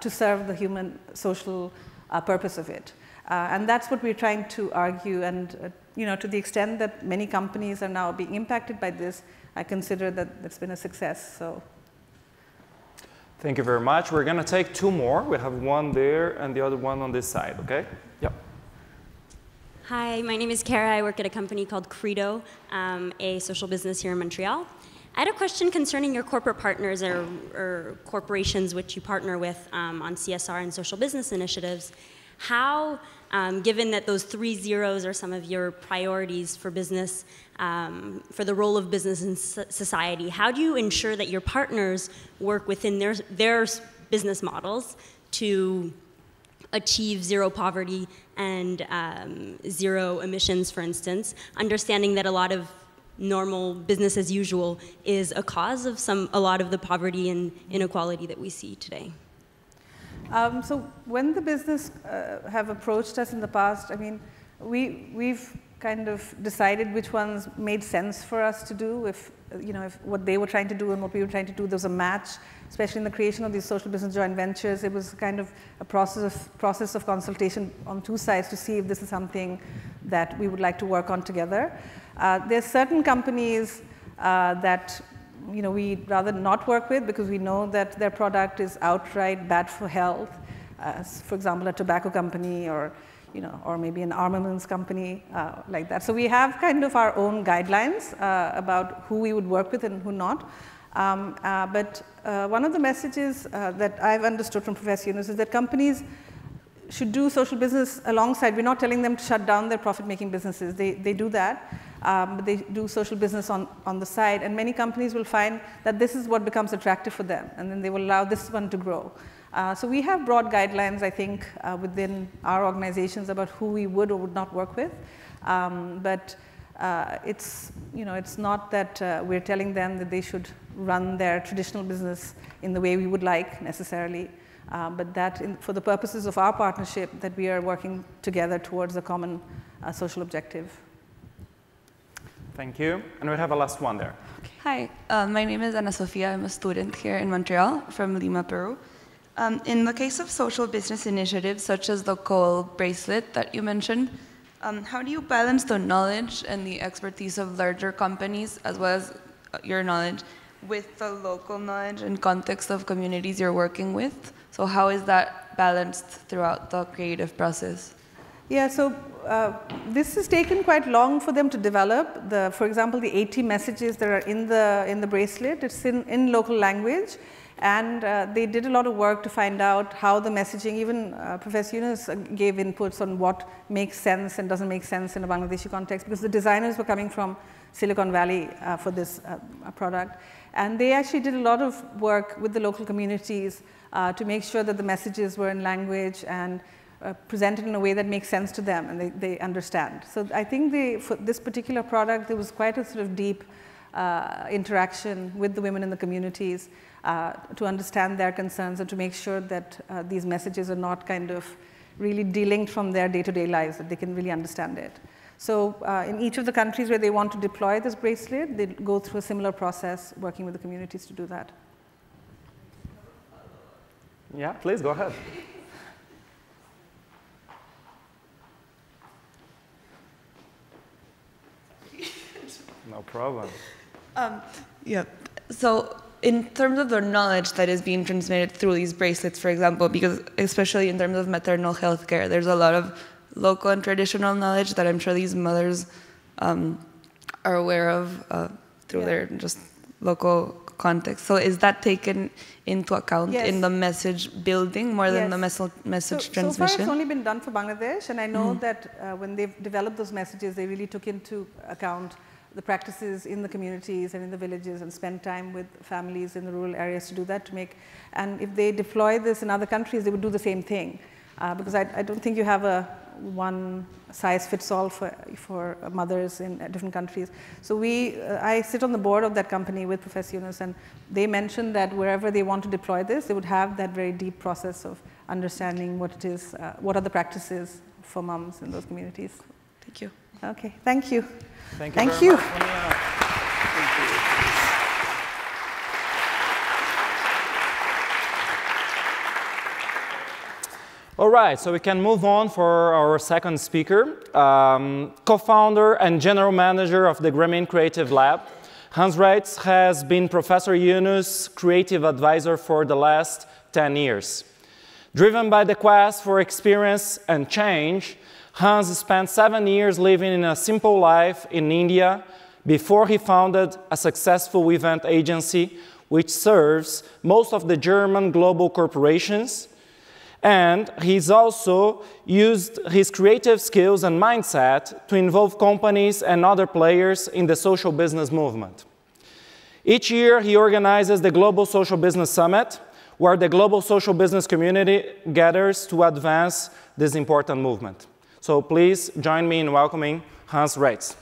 to serve the human social purpose of it. And that's what we're trying to argue. And to the extent that many companies are now being impacted by this, I consider that that's been a success. So. Thank you very much. We're going to take two more. We have one there and the other one on this side, okay? Yep. Hi, my name is Kara. I work at a company called Credo, a social business here in Montreal. I had a question concerning your corporate partners or corporations which you partner with on CSR and social business initiatives. How, given that those 3 zeros are some of your priorities for business, for the role of business in society, how do you ensure that your partners work within their business models to achieve zero poverty and zero emissions, for instance, understanding that a lot of normal business as usual is a cause of a lot of the poverty and inequality that we see today? So when the business have approached us in the past, I mean, we've kind of decided which ones made sense for us to do, if what they were trying to do and what we were trying to do, there was a match, especially in the creation of these social business joint ventures. It was kind of a process of consultation on two sides to see if this is something that we would like to work on together. There's certain companies that we'd rather not work with because we know that their product is outright bad for health. For example, a tobacco company or maybe an armaments company like that. So we have kind of our own guidelines about who we would work with and who not. But one of the messages that I've understood from Professor Yunus is that companies should do social business alongside. We're not telling them to shut down their profit-making businesses. They do that, but they do social business on the side. And many companies will find that this is what becomes attractive for them, and then they will allow this one to grow. So we have broad guidelines, I think, within our organizations about who we would or would not work with. But it's not that we're telling them that they should run their traditional business in the way we would like necessarily, but that for the purposes of our partnership, that we are working together towards a common social objective. Thank you. And we have a last one there. Hi, my name is Ana Sofia. I'm a student here in Montreal from Lima, Peru. In the case of social business initiatives, such as the COEL bracelet that you mentioned, how do you balance the knowledge and the expertise of larger companies, as well as your knowledge, with the local knowledge and context of communities you're working with? So how is that balanced throughout the creative process? Yeah, so this has taken quite long for them to develop. For example, the 80 messages that are in the bracelet, it's in local language. And they did a lot of work to find out how the messaging, even Professor Yunus gave inputs on what makes sense and doesn't make sense in a Bangladeshi context, because the designers were coming from Silicon Valley for this product. And they actually did a lot of work with the local communities to make sure that the messages were in language and presented in a way that makes sense to them and they understand. So I think for this particular product, there was quite a sort of deep interaction with the women in the communities to understand their concerns and to make sure that these messages are not kind of really delinked from their day-to-day lives, that they can really understand it. So in each of the countries where they want to deploy this bracelet, they go through a similar process working with the communities to do that. Yeah, please go ahead. No problem. Yeah. So in terms of the knowledge that is being transmitted through these bracelets, for example, because especially in terms of maternal health care, there's a lot of local and traditional knowledge that I'm sure these mothers are aware of through their just local context. So is that taken into account in the message building more than the message transmission? So far it's only been done for Bangladesh, and I know that when they've developed those messages, they really took into account the practices in the communities and in the villages and spend time with families in the rural areas to do that, and if they deploy this in other countries, they would do the same thing. Because I don't think you have a one-size-fits-all for mothers in different countries. So I sit on the board of that company with Professor Yunus, and they mentioned that wherever they want to deploy this, they would have that very deep process of understanding what it is, what are the practices for moms in those communities. Thank you. Okay, thank you. Thank you very much. All right, so we can move on for our second speaker, co-founder and general manager of the Grameen Creative Lab. Hans Reitz has been Professor Yunus' creative advisor for the last 10 years. Driven by the quest for experience and change, Hans spent 7 years living in a simple life in India before he founded a successful event agency which serves most of the German global corporations. And he's also used his creative skills and mindset to involve companies and other players in the social business movement. Each year, he organizes the Global Social Business Summit, where the global social business community gathers to advance this important movement. So please join me in welcoming Hans Reitz.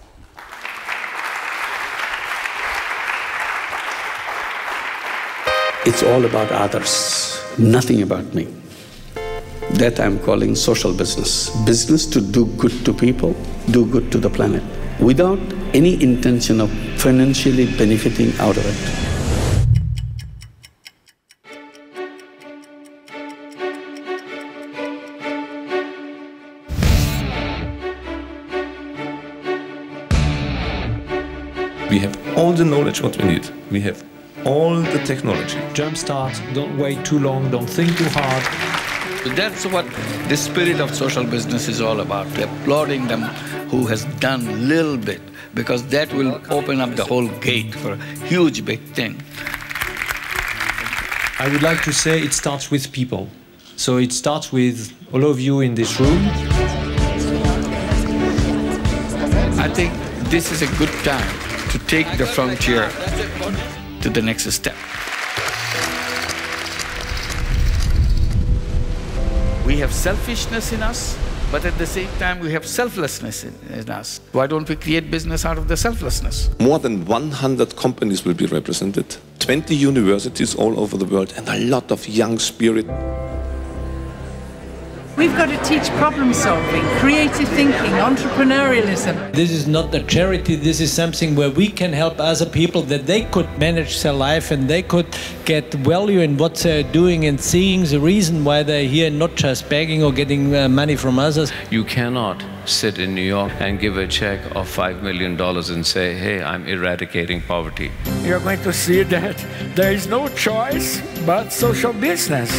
It's all about others, nothing about me. That I'm calling social business. Business to do good to people, do good to the planet, without any intention of financially benefiting out of it. We have all the knowledge what we need. We have all the technology. Jumpstart, don't wait too long, don't think too hard. That's what the spirit of social business is all about. Applauding them who has done little bit, because that will open up the whole gate for a huge big thing. I would like to say it starts with people. So it starts with all of you in this room. I think this is a good time to take the frontier to the next step. We have selfishness in us, but at the same time we have selflessness in us. Why don't we create business out of the selflessness? More than 100 companies will be represented, 20 universities all over the world, and a lot of young spirit. We've got to teach problem solving, creative thinking, entrepreneurialism. This is not a charity, this is something where we can help other people that they could manage their life and they could get value in what they're doing and seeing the reason why they're here, not just begging or getting money from others. You cannot sit in New York and give a check of $5 million and say, hey, I'm eradicating poverty. You're going to see that there is no choice but social business.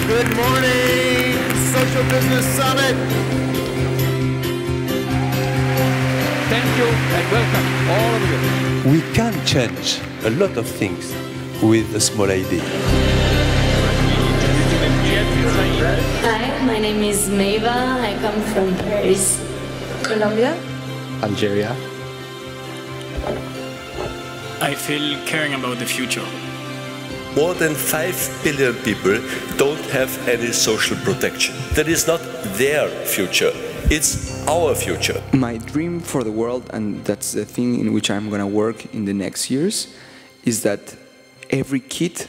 Good morning, Social Business Summit. Thank you and welcome, all of you. We can change a lot of things with a small idea. Hi, my name is Meva. I come from Paris, Colombia, Algeria. I feel caring about the future. More than 5 billion people don't have any social protection. That is not their future, it's our future. My dream for the world, and that's the thing in which I'm going to work in the next years, is that every kid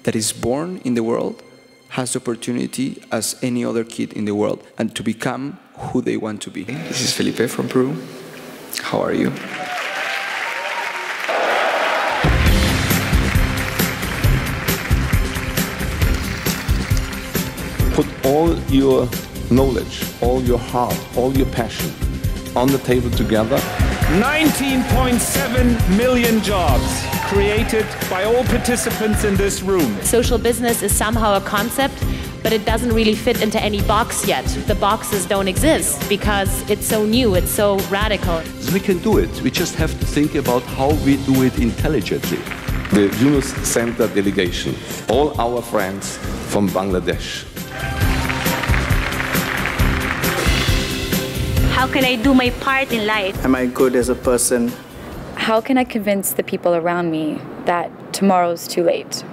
that is born in the world has the opportunity as any other kid in the world and to become who they want to be. This is Felipe from Peru. How are you? Put all your knowledge, all your heart, all your passion on the table together. 19.7 million jobs created by all participants in this room. Social business is somehow a concept, but it doesn't really fit into any box yet. The boxes don't exist because it's so new, it's so radical. We can do it. We just have to think about how we do it intelligently. The Yunus Center delegation, all our friends from Bangladesh. How can I do my part in life? Am I good as a person? How can I convince the people around me that tomorrow's too late?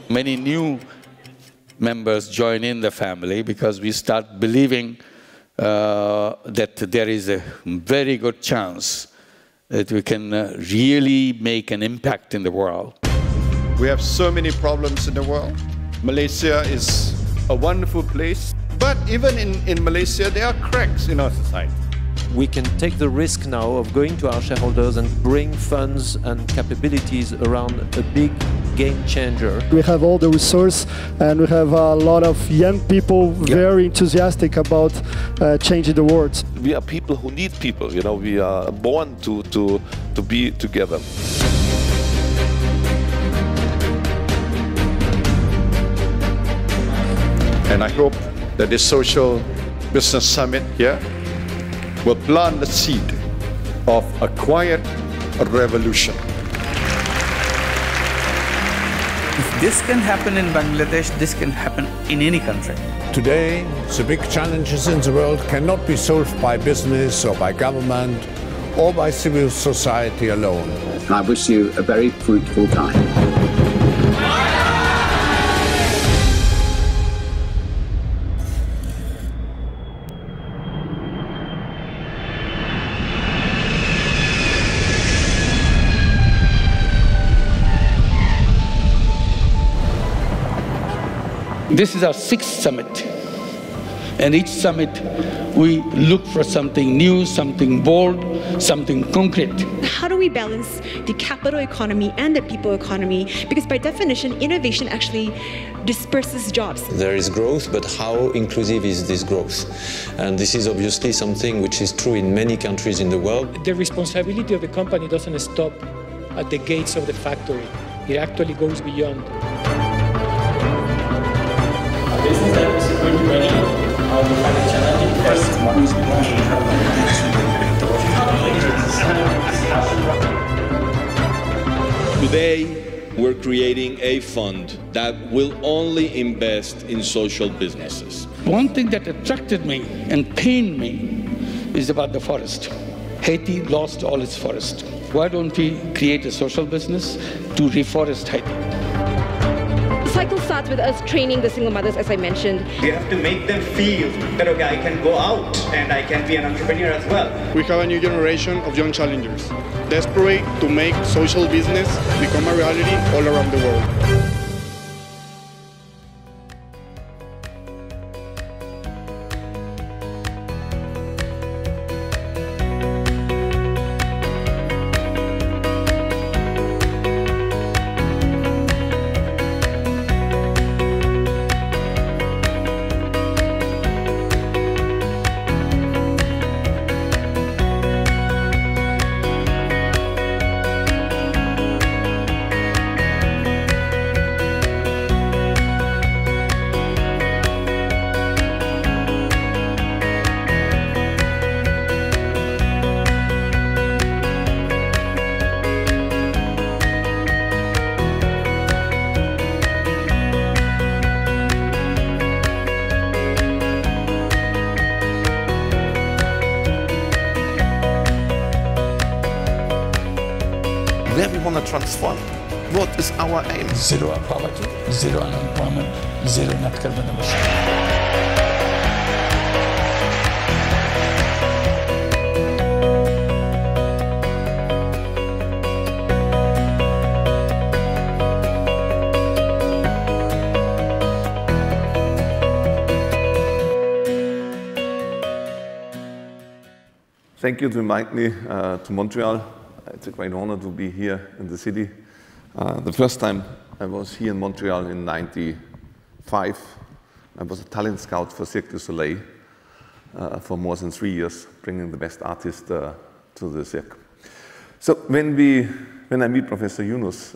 Many new members join in the family because we start believing that there is a very good chance that we can really make an impact in the world. We have so many problems in the world. Malaysia is a wonderful place, but even in Malaysia, there are cracks in our society. We can take the risk now of going to our shareholders and bring funds and capabilities around a big game changer. We have all the resource and we have a lot of young people very enthusiastic about changing the world. We are people who need people, you know, we are born to be together. And I hope that this Social Business Summit here will plant the seed of a quiet revolution. If this can happen in Bangladesh, this can happen in any country. Today, the big challenges in the world cannot be solved by business or by government or by civil society alone. I wish you a very fruitful time. This is our 6th summit. And each summit, we look for something new, something bold, something concrete. How do we balance the capital economy and the people economy? Because by definition, innovation actually disperses jobs. There is growth, but how inclusive is this growth? And this is obviously something which is true in many countries in the world. The responsibility of the company doesn't stop at the gates of the factory. It actually goes beyond. A business that is going to many will find it challenging first. Today, we're creating a fund that will only invest in social businesses. One thing that attracted me and pained me is about the forest. Haiti lost all its forest. Why don't we create a social business to reforest Haiti? The cycle starts with us training the single mothers, as I mentioned. We have to make them feel that, okay, I can go out and I can be an entrepreneur as well. We have a new generation of young challengers, desperate to make social business become a reality all around the world. Where we want to transform. What is our aim? Zero poverty, zero unemployment, zero net carbon emission. Thank you to invite me to Montreal. It's a great honor to be here in the city. The first time I was here in Montreal in '95, I was a talent scout for Cirque du Soleil for more than 3 years, bringing the best artists to the Cirque. So when I meet Professor Yunus,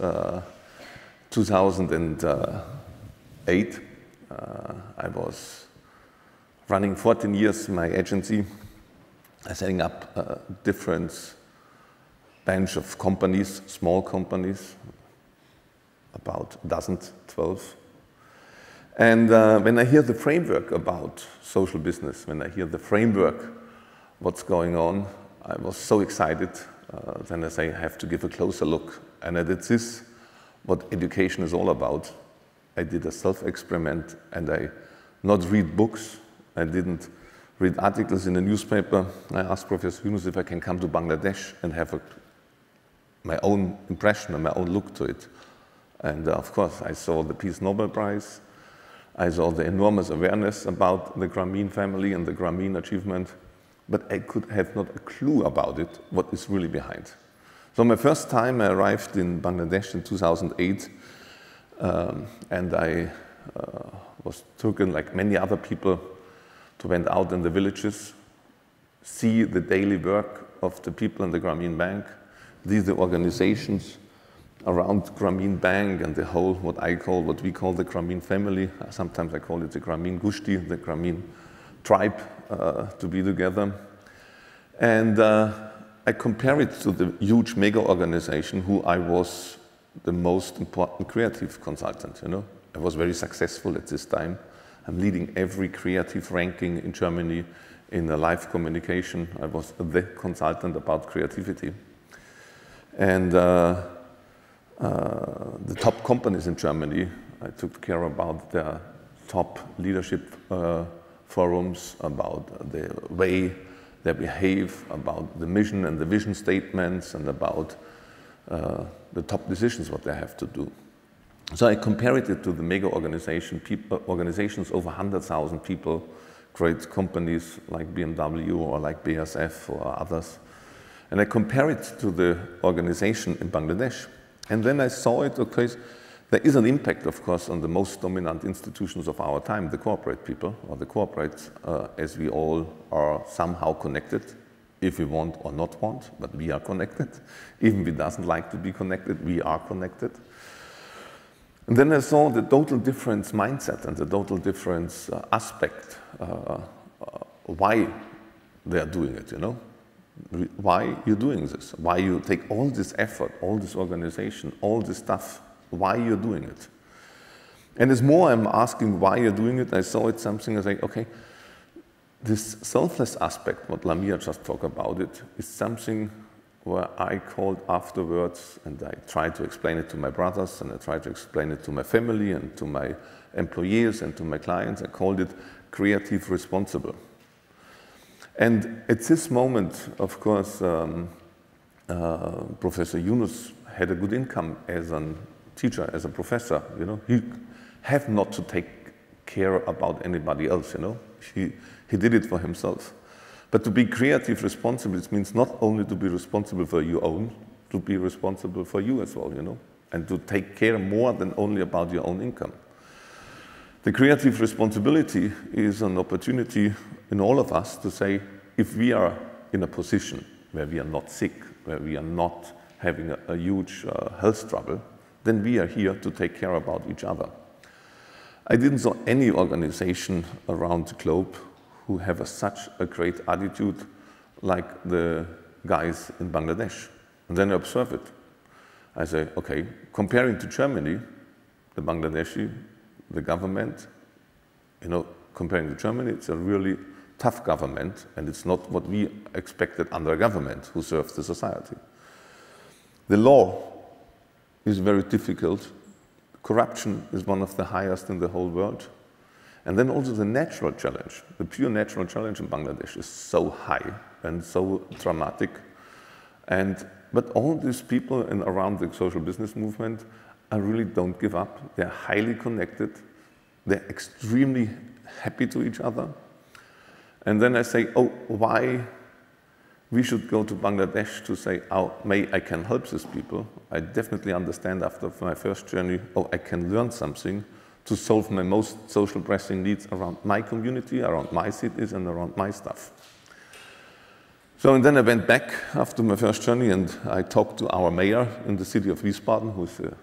2008, I was running 14 years my agency, setting up different bench of companies, small companies, about a dozen, 12. And when I hear the framework about social business, when I hear the framework, what's going on, I was so excited. Then I say, I have to give a closer look. And I did this, what education is all about. I did a self-experiment, and I not read books. I didn't read articles in the newspaper. I asked Professor Yunus if I can come to Bangladesh and have my own impression and my own look to it. And of course, I saw the Peace Nobel Prize. I saw the enormous awareness about the Grameen family and the Grameen achievement, but I could have not a clue about it, what is really behind. So my first time I arrived in Bangladesh in 2008, and I was taken, like many other people, to went out in the villages, see the daily work of the people in the Grameen Bank, these are the organizations around Grameen Bank and the whole, what we call the Grameen family. Sometimes I call it the Grameen Gushti, the Grameen tribe, to be together. And I compare it to the huge mega organization who I was the most important creative consultant, you know. I was very successful at this time. I'm leading every creative ranking in Germany in live communication. I was the consultant about creativity. And the top companies in Germany, I took care about their top leadership forums, about the way they behave, about the mission and the vision statements, and about the top decisions, what they have to do. So I compared it to the mega organizations over 100,000 people, great companies like BMW or like BASF or others. And I compare it to the organization in Bangladesh. And then I saw it, okay, there is an impact, of course, on the most dominant institutions of our time, the corporate people, or the corporates, as we all are somehow connected, if we want or not want, but we are connected. Even if we doesn't like to be connected, we are connected. And then I saw the total difference mindset and the total difference aspect, why they are doing it, you know? Why you're doing this, why you take all this effort, all this organization, all this stuff, why you're doing it. And as more I'm asking why you're doing it, I saw it something, I say, okay, this selfless aspect, what Lamiya just talked about it, is something where I called afterwards, and I tried to explain it to my brothers, and I tried to explain it to my family, and to my employees, and to my clients. I called it creative responsible. And at this moment, of course, Professor Yunus had a good income as a teacher, as a professor, you know. He have not to take care about anybody else, you know. He did it for himself. But to be creative responsible, it means not only to be responsible for your own, to be responsible for you as well, you know, and to take care more than only about your own income. The creative responsibility is an opportunity in all of us to say, if we are in a position where we are not sick, where we are not having a huge health trouble, then we are here to take care about each other. I didn't saw any organization around the globe who have such a great attitude like the guys in Bangladesh. And then I observe it. I say, okay, comparing to Germany, the Bangladeshi, the government, you know, comparing to Germany, it's a really tough government, and it's not what we expected under a government who serves the society. The law is very difficult. Corruption is one of the highest in the whole world. And then also the natural challenge, the pure natural challenge in Bangladesh is so high and so dramatic. But all these people around the social business movement, I really don't give up. They're highly connected. They're extremely happy to each other. And then I say, oh, why we should go to Bangladesh to say, oh, may I can help these people. I definitely understand after my first journey, oh, I can learn something to solve my most social pressing needs around my community, around my cities, and around my stuff. So, and then I went back after my first journey, and I talked to our mayor in the city of Wiesbaden, who's the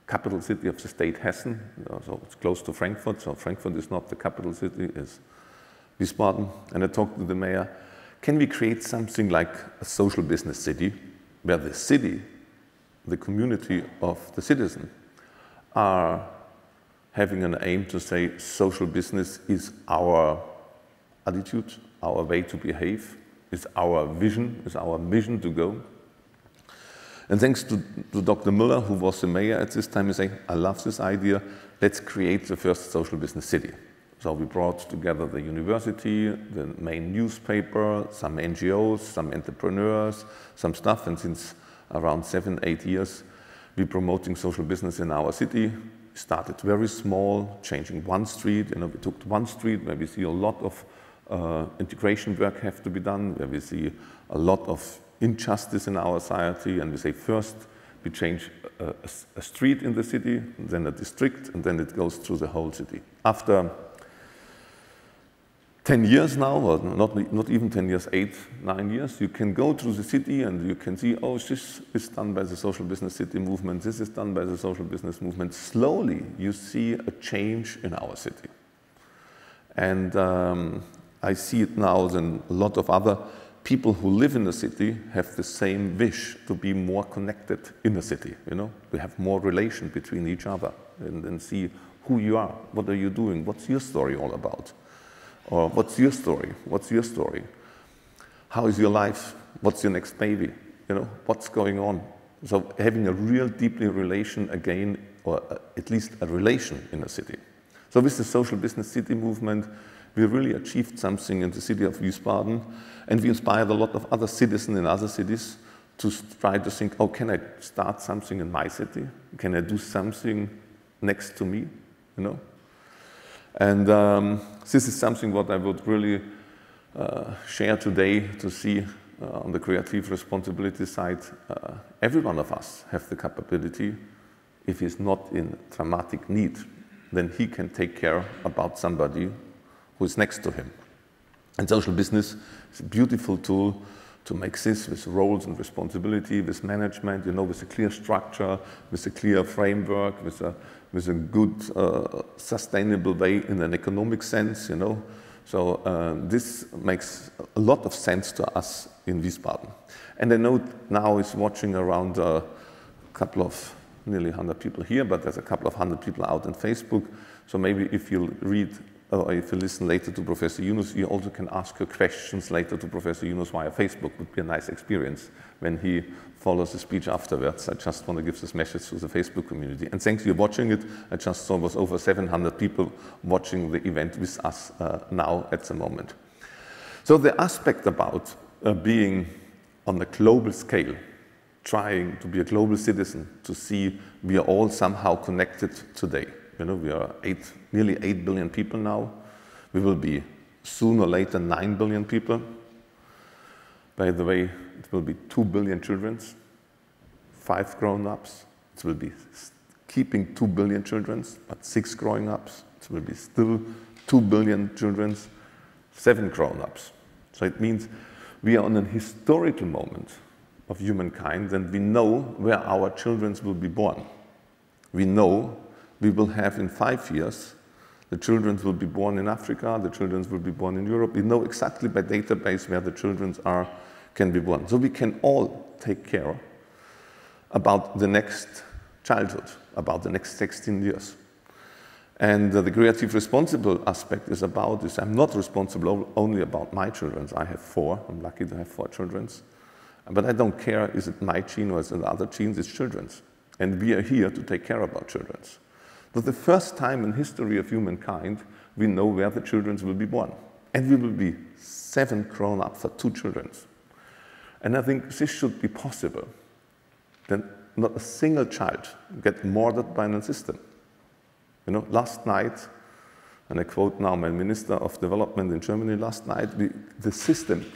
capital city of the state Hessen. So it's close to Frankfurt, so Frankfurt is not the capital city, it's Wiesbaden. And I talked to the mayor, can we create something like a social business city, where the city, the community of the citizen, are having an aim to say social business is our attitude, our way to behave, is our vision, is our mission to go. And thanks to Dr. Müller, who was the mayor at this time, he said, I love this idea, let's create the first social business city. So we brought together the university, the main newspaper, some NGOs, some entrepreneurs, some stuff, and since around 7-8 years, we're promoting social business in our city. We started very small, changing one street. You know, we took one street where we see a lot of integration work have to be done, where we see a lot of injustice in our society, and we say first we change a street in the city, then a district, and then it goes through the whole city. After 10 years now, or not even 10 years, 8-9 years, you can go through the city and you can see, oh, this is done by the social business city movement, this is done by the social business movement. Slowly, you see a change in our city. And I see it now than a lot of other people who live in the city have the same wish to be more connected in the city, you know? We have more relation between each other and see who you are, what are you doing, what's your story all about? Or what's your story? What's your story? How is your life? What's your next baby? You know, what's going on? So having a real deeply relation again, or at least a relation in a city. So with the social business city movement, we really achieved something in the city of Wiesbaden, and we inspired a lot of other citizens in other cities to try to think, oh, can I start something in my city? Can I do something next to me, you know? And this is something what I would really share today, to see on the creative responsibility side. Every one of us have the capability, if he's not in dramatic need, then he can take care about somebody who is next to him. And social business is a beautiful tool to make this with roles and responsibility, with management, you know, with a clear structure, with a clear framework, with a good, sustainable way in an economic sense, you know. So this makes a lot of sense to us in Wiesbaden. And I know now is watching around a couple of, nearly 100 people here, but there's a couple of 100 people out on Facebook. So maybe if you read, or if you listen later to Professor Yunus, you also can ask your questions later to Professor Yunus via Facebook. Would be a nice experience when he follows the speech afterwards. I just want to give this message to the Facebook community. And thanks for watching it. I just saw it was over 700 people watching the event with us now at the moment. So the aspect about being on a global scale, trying to be a global citizen, to see we are all somehow connected today. You know, we are nearly 8 billion people now. We will be sooner or later 9 billion people. By the way, it will be 2 billion children, 5 grown-ups. It will be keeping 2 billion children, but 6 growing-ups. It will be still 2 billion children, 7 grown-ups. So it means we are on a historical moment of humankind, and we know where our children will be born. We know we will have in 5 years, the children will be born in Africa, the children will be born in Europe. We know exactly by database where the children can be born. So we can all take care about the next childhood, about the next 16 years. And the creative responsible aspect is about this. I'm not responsible only about my children. I have 4. I'm lucky to have 4 children. But I don't care, is it my gene or is it other genes? It's children's. And we are here to take care about children's. For the first time in history of humankind, we know where the children will be born. And we will be 7 grown up for 2 children. And I think this should be possible. Then not a single child gets murdered by a system. You know, last night, and I quote now my Minister of Development in Germany, last night, the system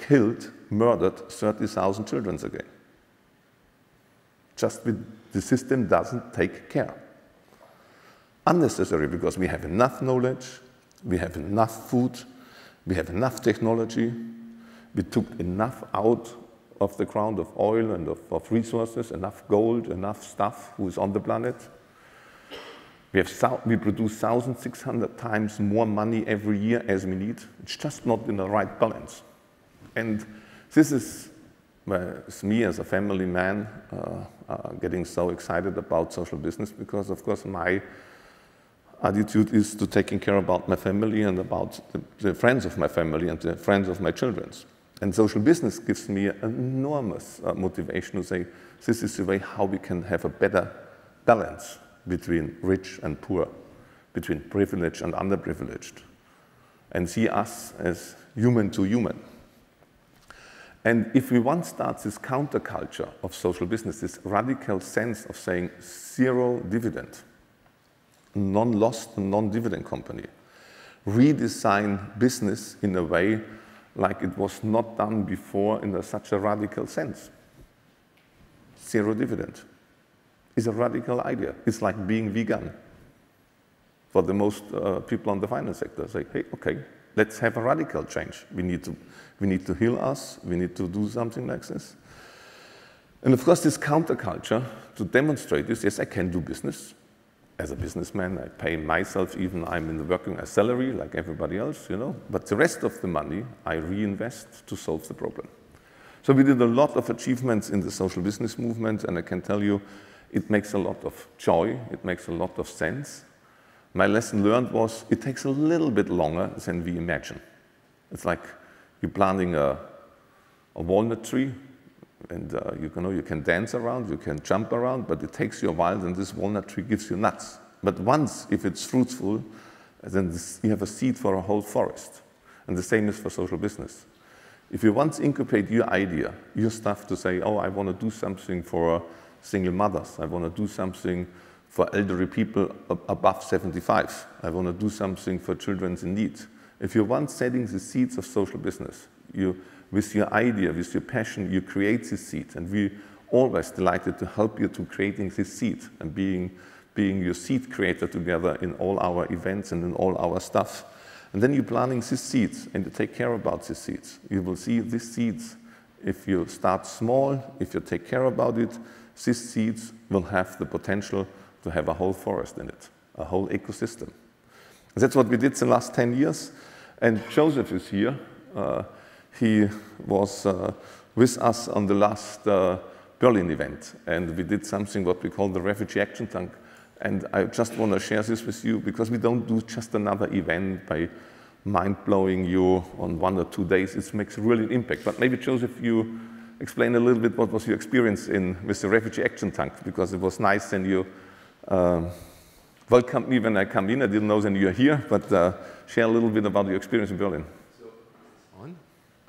murdered 30,000 children again. Just the system doesn't take care. Unnecessary, because we have enough knowledge, we have enough food, we have enough technology, we took enough out of the ground of oil and of resources, enough gold, enough stuff who is on the planet. We produce 1,600 times more money every year as we need. It's just not in the right balance. And this is me as a family man getting so excited about social business, because of course my attitude is to taking care about my family and about the friends of my family and the friends of my children. And social business gives me an enormous motivation to say, this is the way how we can have a better balance between rich and poor, between privileged and underprivileged, and see us as human to human. And if we once start this counterculture of social business, this radical sense of saying 0 dividend, non-loss and non-dividend company, redesign business in a way like it was not done before in such a radical sense. 0 dividend is a radical idea. It's like being vegan. For the most people on the finance sector, say, hey, okay, let's have a radical change. We need to heal us. We need to do something like this. And of course, this counterculture, to demonstrate this, yes, I can do business. As a businessman, I pay myself, even I'm working as salary like everybody else, you know. But the rest of the money, I reinvest to solve the problem. So we did a lot of achievements in the social business movement, and I can tell you, it makes a lot of joy. It makes a lot of sense. My lesson learned was it takes a little bit longer than we imagine. It's like you're planting a walnut tree, and you can dance around, you can jump around, but it takes you a while, and this walnut tree gives you nuts. But once, if it's fruitful, then you have a seed for a whole forest. And the same is for social business. If you once incubate your idea, your stuff to say, oh, I want to do something for single mothers, I want to do something for elderly people above 75, I want to do something for children in need. If you're once setting the seeds of social business, with your idea, with your passion, you create this seed, and we always delighted to help you to creating this seed and being your seed creator together in all our events and in all our stuff. And then you're planting these seeds and you take care about these seeds. You will see these seeds, if you start small, if you take care about it, these seeds will have the potential to have a whole forest in it, a whole ecosystem. And that's what we did the last 10 years. And Joseph is here. He was with us on the last Berlin event, and we did something what we call the Refugee Action Tank. And I just want to share this with you, because we don't do just another event by mind-blowing you on 1 or 2 days. It makes really an impact. But maybe, Joseph, you explain a little bit what was your experience with the Refugee Action Tank, because it was nice and you welcomed me when I come in. I didn't know then you're here, but share a little bit about your experience in Berlin. So, on?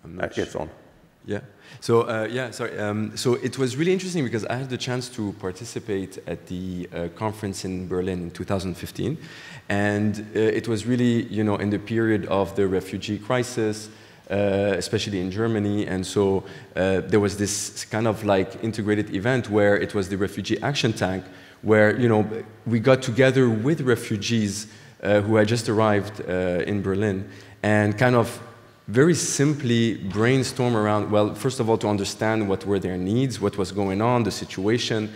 I'm not It's on. Yeah. So so it was really interesting because I had the chance to participate at the conference in Berlin in 2015, and it was really, you know, in the period of the refugee crisis, especially in Germany, and so there was this kind of like integrated event where it was the Refugee Action Tank, where, you know, we got together with refugees who had just arrived in Berlin, and kind of very simply brainstorm around, well, first of all, to understand what were their needs, what was going on, the situation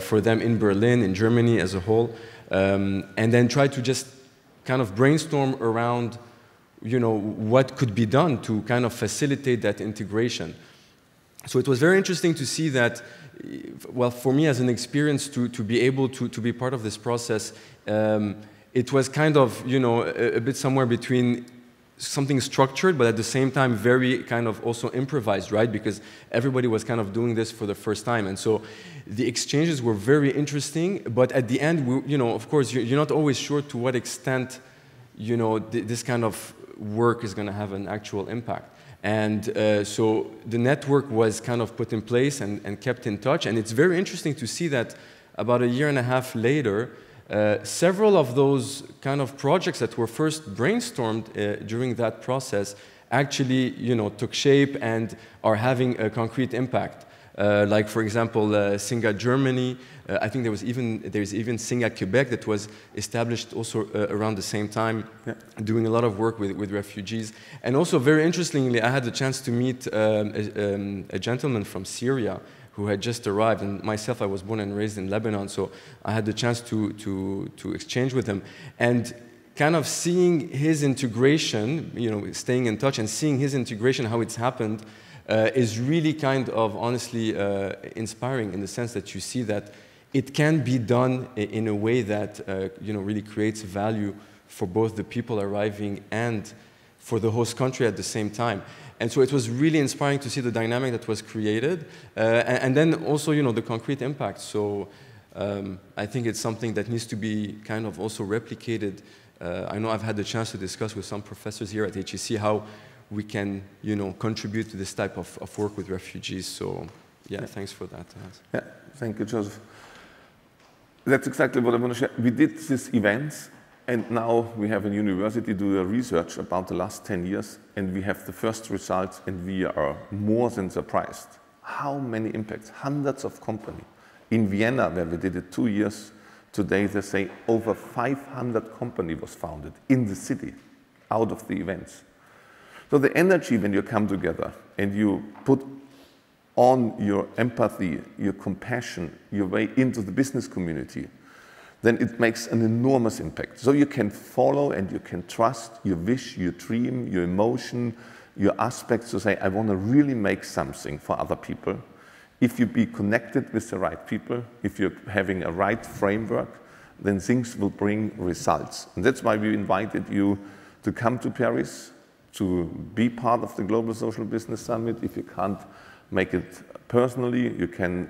for them in Berlin, in Germany as a whole, and then try to just kind of brainstorm around, you know, what could be done to kind of facilitate that integration. So it was very interesting to see that, well, for me as an experience to be able to be part of this process, it was kind of, you know, a bit somewhere between something structured, but at the same time very kind of also improvised, right? Because everybody was kind of doing this for the first time. And so the exchanges were very interesting, but at the end, you know, of course, you're not always sure to what extent, you know, this kind of work is going to have an actual impact. And so the network was kind of put in place and kept in touch. And it's very interesting to see that about a year and a half later, several of those kind of projects that were first brainstormed during that process actually, you know, took shape and are having a concrete impact. Like, for example, Singa Germany. I think there's even Singa Quebec that was established also around the same time, doing a lot of work with refugees. And also, very interestingly, I had the chance to meet a gentleman from Syria who had just arrived, and myself, I was born and raised in Lebanon, so I had the chance to exchange with him. And kind of seeing his integration, you know, staying in touch and seeing his integration, how it's happened, is really kind of honestly inspiring in the sense that you see that it can be done in a way that, you know, really creates value for both the people arriving and for the host country at the same time. And so it was really inspiring to see the dynamic that was created, and then also, you know, the concrete impact. So I think it's something that needs to be kind of also replicated. I know I've had the chance to discuss with some professors here at HEC how we can, you know, contribute to this type of work with refugees. So yeah, thanks for that. Yeah, thank you, Joseph. That's exactly what I want to share. We did these events, and now we have a university do a research about the last 10 years, and we have the first results, and we are more than surprised. How many impacts? Hundreds of companies. In Vienna, where we did it 2 years, today they say over 500 companies was founded in the city out of the events. So the energy when you come together and you put on your empathy, your compassion, your way into the business community, then it makes an enormous impact. So you can follow and you can trust your wish, your dream, your emotion, your aspects to say, I want to really make something for other people. If you be connected with the right people, if you're having a right framework, then things will bring results. And that's why we invited you to come to Paris, to be part of the Global Social Business Summit. If you can't make it personally,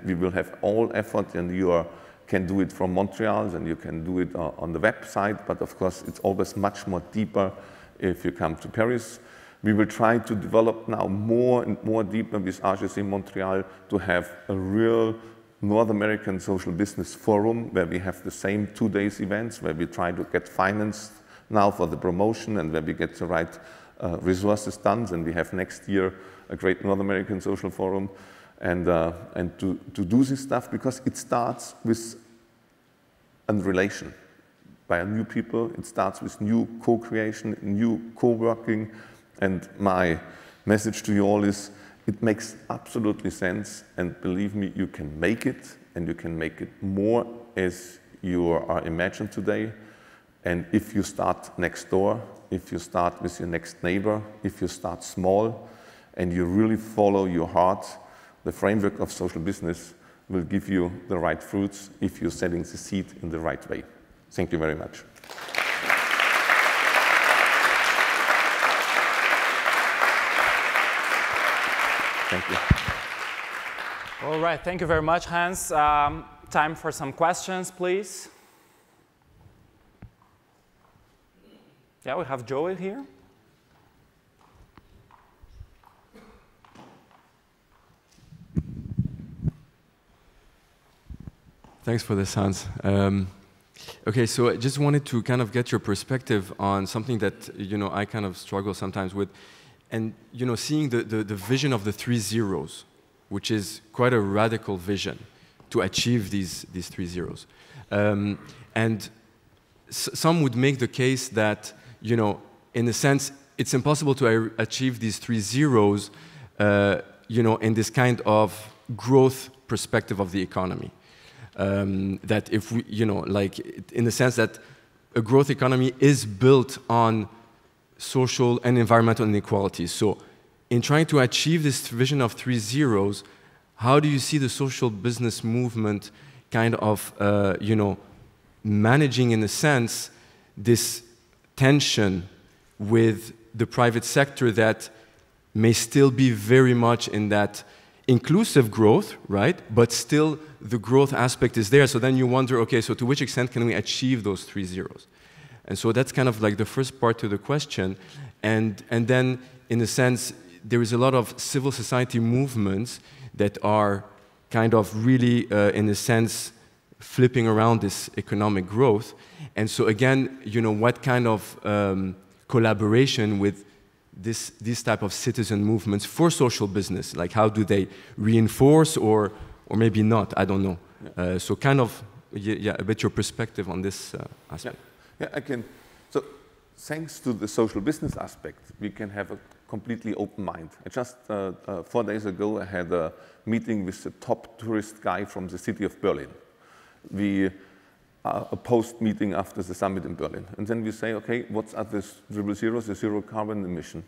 we will have all effort, and you can do it from Montreal, and you can do it on the website, but of course it's always much more deeper if you come to Paris. We will try to develop now more and more deeper with HEC Montréal to have a real North American social business forum where we have the same 2 days events, where we try to get financed now for the promotion and where we get the right resources done. And we have next year a great North American social forum. And to do this stuff, because it starts with a relation by new people. It starts with new co-creation, new co-working. And my message to you all is, it makes absolutely sense, and believe me, you can make it, and you can make it more as you are imagined today. And if you start next door, if you start with your next neighbor, if you start small, and you really follow your heart, the framework of social business will give you the right fruits if you're setting the seed in the right way. Thank you very much. Thank you. All right, thank you very much, Hans. Time for some questions, please. Yeah, we have Joey here. Thanks for this, Hans. Okay, so I just wanted to kind of get your perspective on something that, you know, I kind of struggle sometimes with. And, you know, seeing the vision of the 3 zeros, which is quite a radical vision to achieve these 3 zeros. And some would make the case that, you know, in a sense, it's impossible to achieve these 3 zeros, you know, in this kind of growth perspective of the economy. That if we, you know, like in the sense that a growth economy is built on social and environmental inequalities. So in trying to achieve this vision of 3 zeros, how do you see the social business movement kind of, you know, managing in a sense this tension with the private sector that may still be very much in that inclusive growth, right? But still the growth aspect is there. So then you wonder, okay, so to which extent can we achieve those 3 zeros? And so that's kind of like the first part to the question. And then, in a sense, there is a lot of civil society movements that are kind of really, in a sense, flipping around this economic growth. And so again, you know, what kind of collaboration with these type of citizen movements for social business? Like, how do they reinforce or maybe not? I don't know. Yeah. So kind of, yeah, a bit your perspective on this aspect. Yeah, I can. So thanks to the social business aspect, we can have a completely open mind. I just 4 days ago, I had a meeting with the top tourist guy from the city of Berlin. We a post-meeting after the summit in Berlin. And then we say, okay, what's at this 000, the zero carbon emission?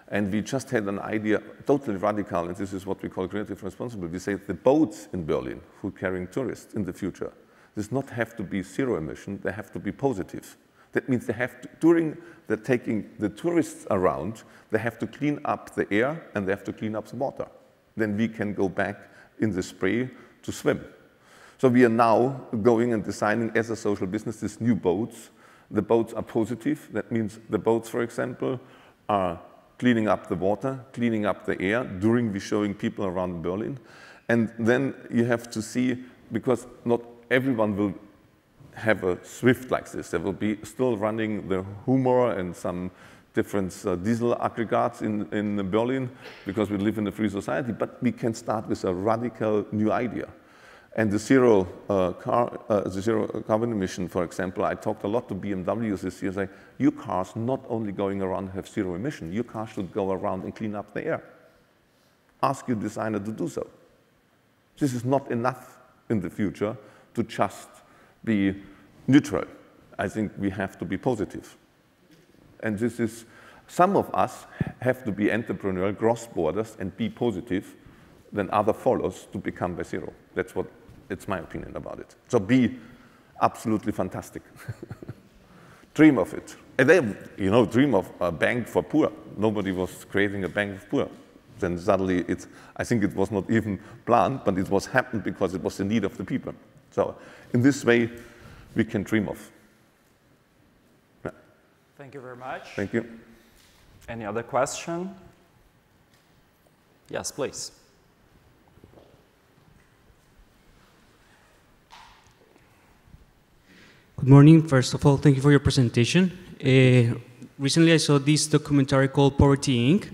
And we just had an idea, totally radical, and this is what we call creative responsibility. We say the boats in Berlin who are carrying tourists in the future does not have to be zero emission, they have to be positive. That means they have to, during the taking the tourists around, they have to clean up the air and they have to clean up the water. Then we can go back in the spray to swim. So we are now going and designing as a social business these new boats. The boats are positive. That means the boats, for example, are cleaning up the water, cleaning up the air during we showing people around Berlin. And then you have to see, because not everyone will have a Swift like this. There will be still running the Humor and some different diesel aggregates in Berlin because we live in a free society, but we can start with a radical new idea. And the zero carbon emission, for example, I talked a lot to BMW this year, saying, your cars not only going around have zero emission, your car should go around and clean up the air. Ask your designer to do so. This is not enough in the future to just be neutral. I think we have to be positive. And this is, some of us have to be entrepreneurial, cross borders, and be positive, then other follows to become by zero. That's what, it's my opinion about it. So be absolutely fantastic. Dream of it. And then, you know, dream of a bank for poor. Nobody was creating a bank for poor. Then suddenly it's, I think it was not even planned, but it was happened because it was the need of the people. So in this way, we can dream of. Yeah. Thank you very much. Thank you. Any other question? Yes, please. Good morning. First of all, thank you for your presentation. Recently, I saw this documentary called Poverty, Inc.,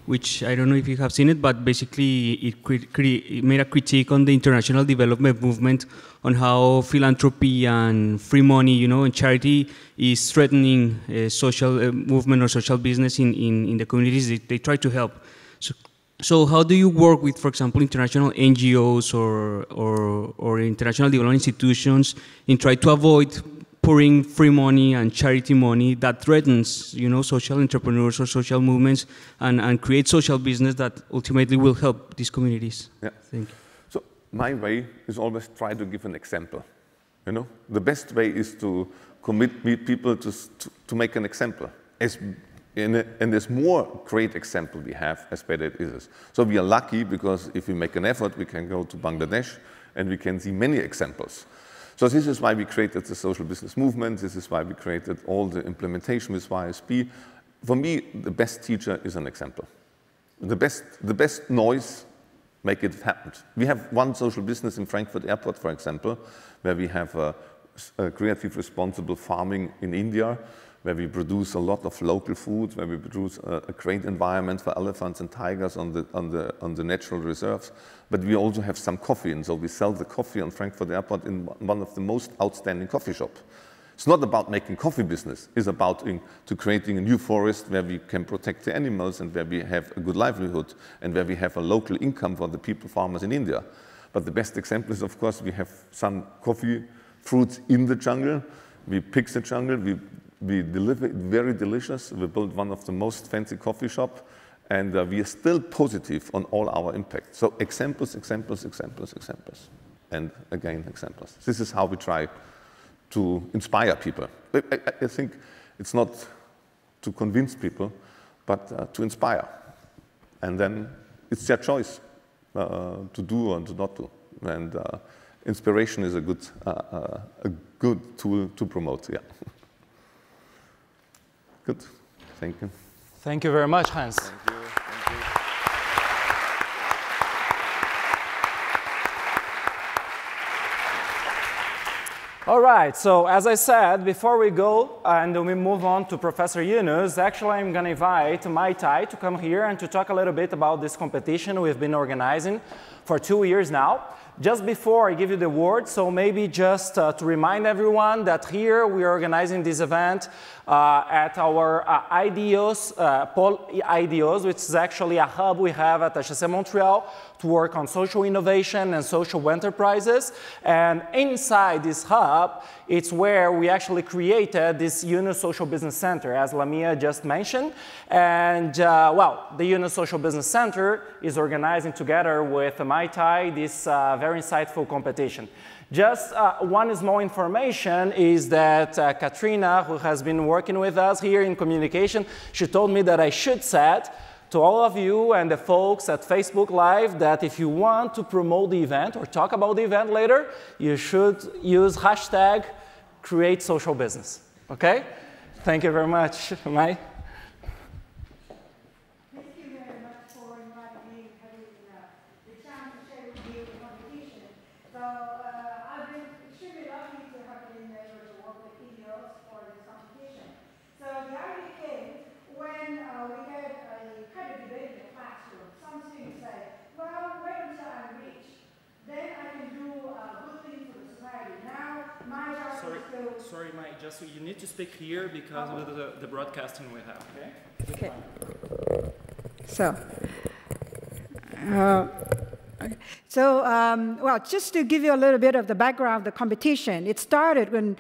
which I don't know if you have seen it, but basically it made a critique on the international development movement on how philanthropy and free money, you know, and charity is threatening social movement or social business in the communities they try to help. So how do you work with, for example, international NGOs or international development institutions in try to avoid pouring free money and charity money that threatens, you know, social entrepreneurs or social movements and create social business that ultimately will help these communities? Yeah. Thank you. So my way is always try to give an example. You know, the best way is to commit people to make an example. And there's more great example we have, as better it is. So we are lucky because if we make an effort, we can go to Bangladesh and we can see many examples. So this is why we created the social business movement. This is why we created all the implementation with YSB. For me, the best teacher is an example. The best noise make it happen. We have one social business in Frankfurt Airport, for example, where we have a creative responsible farming in India, where we produce a lot of local food, where we produce a great environment for elephants and tigers on the natural reserves. But we also have some coffee, and so we sell the coffee on Frankfurt Airport in one of the most outstanding coffee shops. It's not about making coffee business. It's about creating a new forest where we can protect the animals and where we have a good livelihood and where we have a local income for the people, farmers in India. But the best example is, of course, we have some coffee fruits in the jungle. We pick the jungle. We deliver it very delicious. We built one of the most fancy coffee shops, and we are still positive on all our impact. So examples, examples, examples, examples, and again examples. This is how we try to inspire people. I think it's not to convince people, but to inspire. And then it's their choice to do or to not do. And inspiration is a good tool to promote, yeah. Good. Thank you. Thank you very much, Hans. Thank you. Thank you. All right, so as I said, before we go and we move on to Professor Yunus, actually I'm going to invite Mai Tai to come here and to talk a little bit about this competition we've been organizing for 2 years now. Just before I give you the word, so maybe just to remind everyone that here we are organizing this event at our IDEOS, Pôle IDEOS, which is actually a hub we have at HEC Montréal to work on social innovation and social enterprises. And inside this hub, it's where we actually created this Yunus Social Business Center, as Lamiya just mentioned. And well, the Yunus Social Business Center is organizing together with Mai Tai this very insightful competition. Just one small information is that Katrina, who has been working with us here in communication, she told me that I should say to all of you and the folks at Facebook Live that if you want to promote the event or talk about the event later, you should use hashtag #CreateSocialBusiness. Okay? Thank you very much, Mai. Sorry, Mike, just you need to speak here because of the broadcasting we have, okay? Okay. Well, just to give you a little bit of the background of the competition, it started when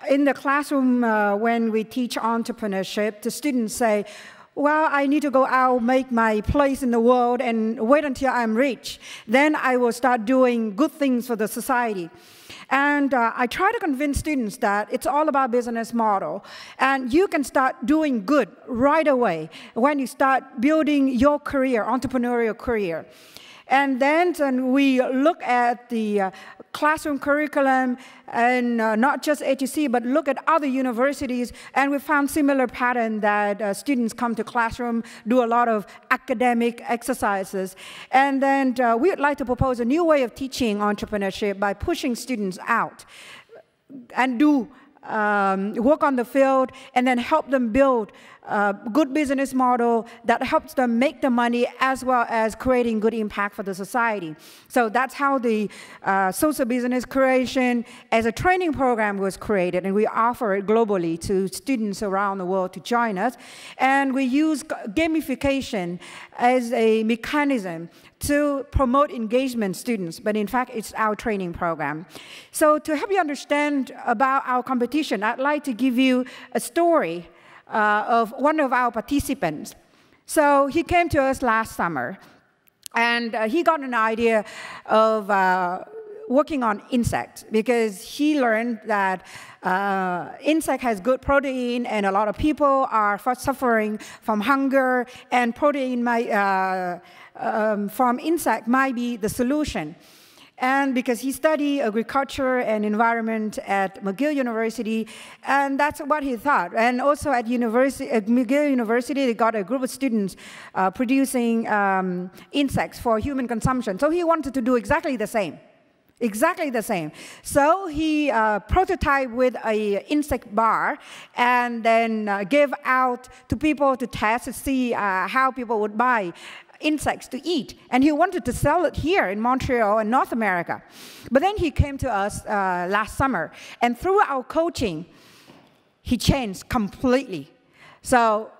in the classroom when we teach entrepreneurship, the students say, well, I need to go out, make my place in the world, and wait until I'm rich. Then I will start doing good things for the society. And I try to convince students that it's all about business model. And you can start doing good right away when you start building your career, entrepreneurial career. And then we look at the classroom curriculum, and not just HEC, but look at other universities, and we found similar pattern that students come to classroom, do a lot of academic exercises. And then we would like to propose a new way of teaching entrepreneurship by pushing students out and do work on the field, and then help them build a good business model that helps them make the money as well as creating good impact for the society. So that's how the social business creation as a training program was created, and we offer it globally to students around the world to join us. And we use gamification as a mechanism to promote engagement students, but in fact, it's our training program. So to help you understand about our competition, I'd like to give you a story of one of our participants. So he came to us last summer, and he got an idea of working on insects, because he learned that insect has good protein, and a lot of people are suffering from hunger, and protein might, from insect might be the solution. And because he studied agriculture and environment at McGill University, and that's what he thought. And also at McGill University, they got a group of students producing insects for human consumption. So he wanted to do exactly the same. Exactly the same. So he prototyped with an insect bar, and then gave out to people to test to see how people would buy insects to eat. And he wanted to sell it here in Montreal and North America. But then he came to us last summer, and through our coaching, he changed completely. So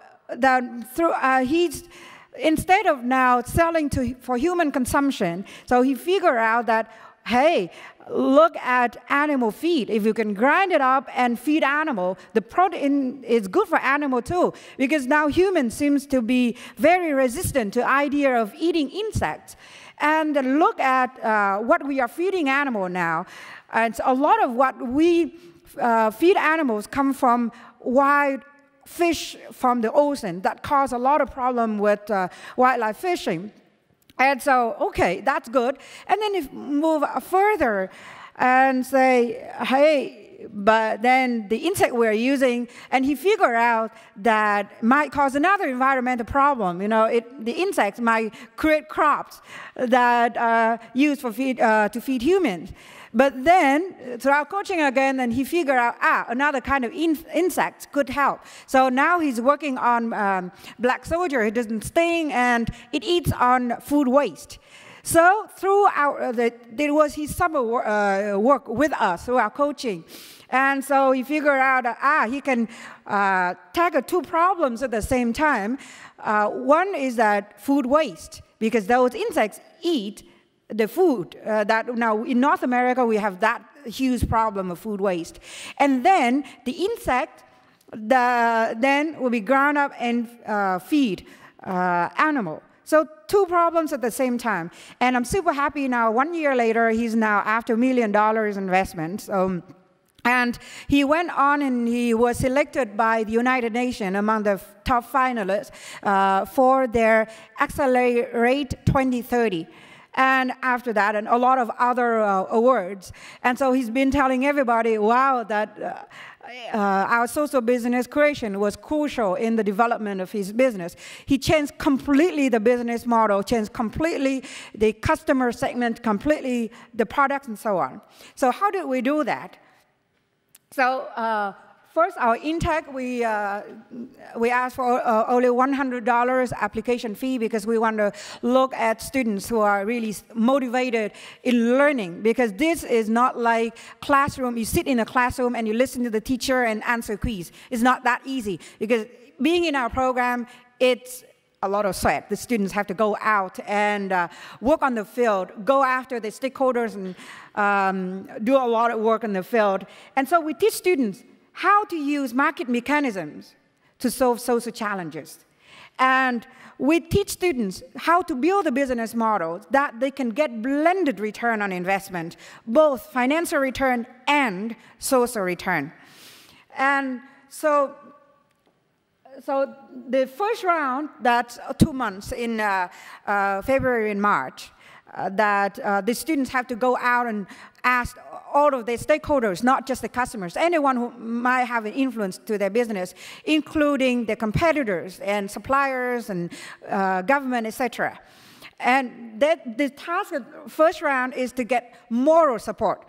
instead of now selling for human consumption, so he figured out that, hey, look at animal feed. If you can grind it up and feed animal, the protein is good for animal too, because now humans seems to be very resistant to the idea of eating insects. And look at what we are feeding animal now. And a lot of what we feed animals come from wild fish from the ocean that cause a lot of problem with wildlife fishing. And so, okay, that's good. And then if move further and say, hey, but then the insect we're using, and he figured out that might cause another environmental problem. You know, the insects might create crops that are used for to feed humans. But then, through our coaching again, and he figured out, another kind of insect could help. So now he's working on black soldier. It doesn't sting, and it eats on food waste. So through there was his summer work with us, through our coaching. And so he figured out he can tackle two problems at the same time. One is that food waste, because those insects eat the food that now in North America we have that huge problem of food waste. And then the insect then will be ground up and feed animal. So two problems at the same time. And I'm super happy now, 1 year later, he's now after $1 million investment. And he went on and he was selected by the United Nations among the top finalists for their Accelerate 2030. And after that, and a lot of other awards. And so he's been telling everybody, wow, that our social business creation was crucial in the development of his business. He changed completely the business model, changed completely the customer segment, completely the products and so on. So how did we do that? So first, our intake, we asked for only $100 application fee, because we want to look at students who are really motivated in learning, because this is not like classroom. You sit in a classroom and you listen to the teacher and answer quiz. It's not that easy, because being in our program, it's a lot of sweat. The students have to go out and work on the field, go after the stakeholders and do a lot of work in the field. And so we teach students how to use market mechanisms to solve social challenges. And we teach students how to build a business model that they can get blended return on investment, both financial return and social return. And so the first round, that's 2 months in February and March, that the students have to go out and ask all of their stakeholders, not just the customers, anyone who might have an influence to their business, including the competitors and suppliers and government, etc. And the task of the first round is to get moral support.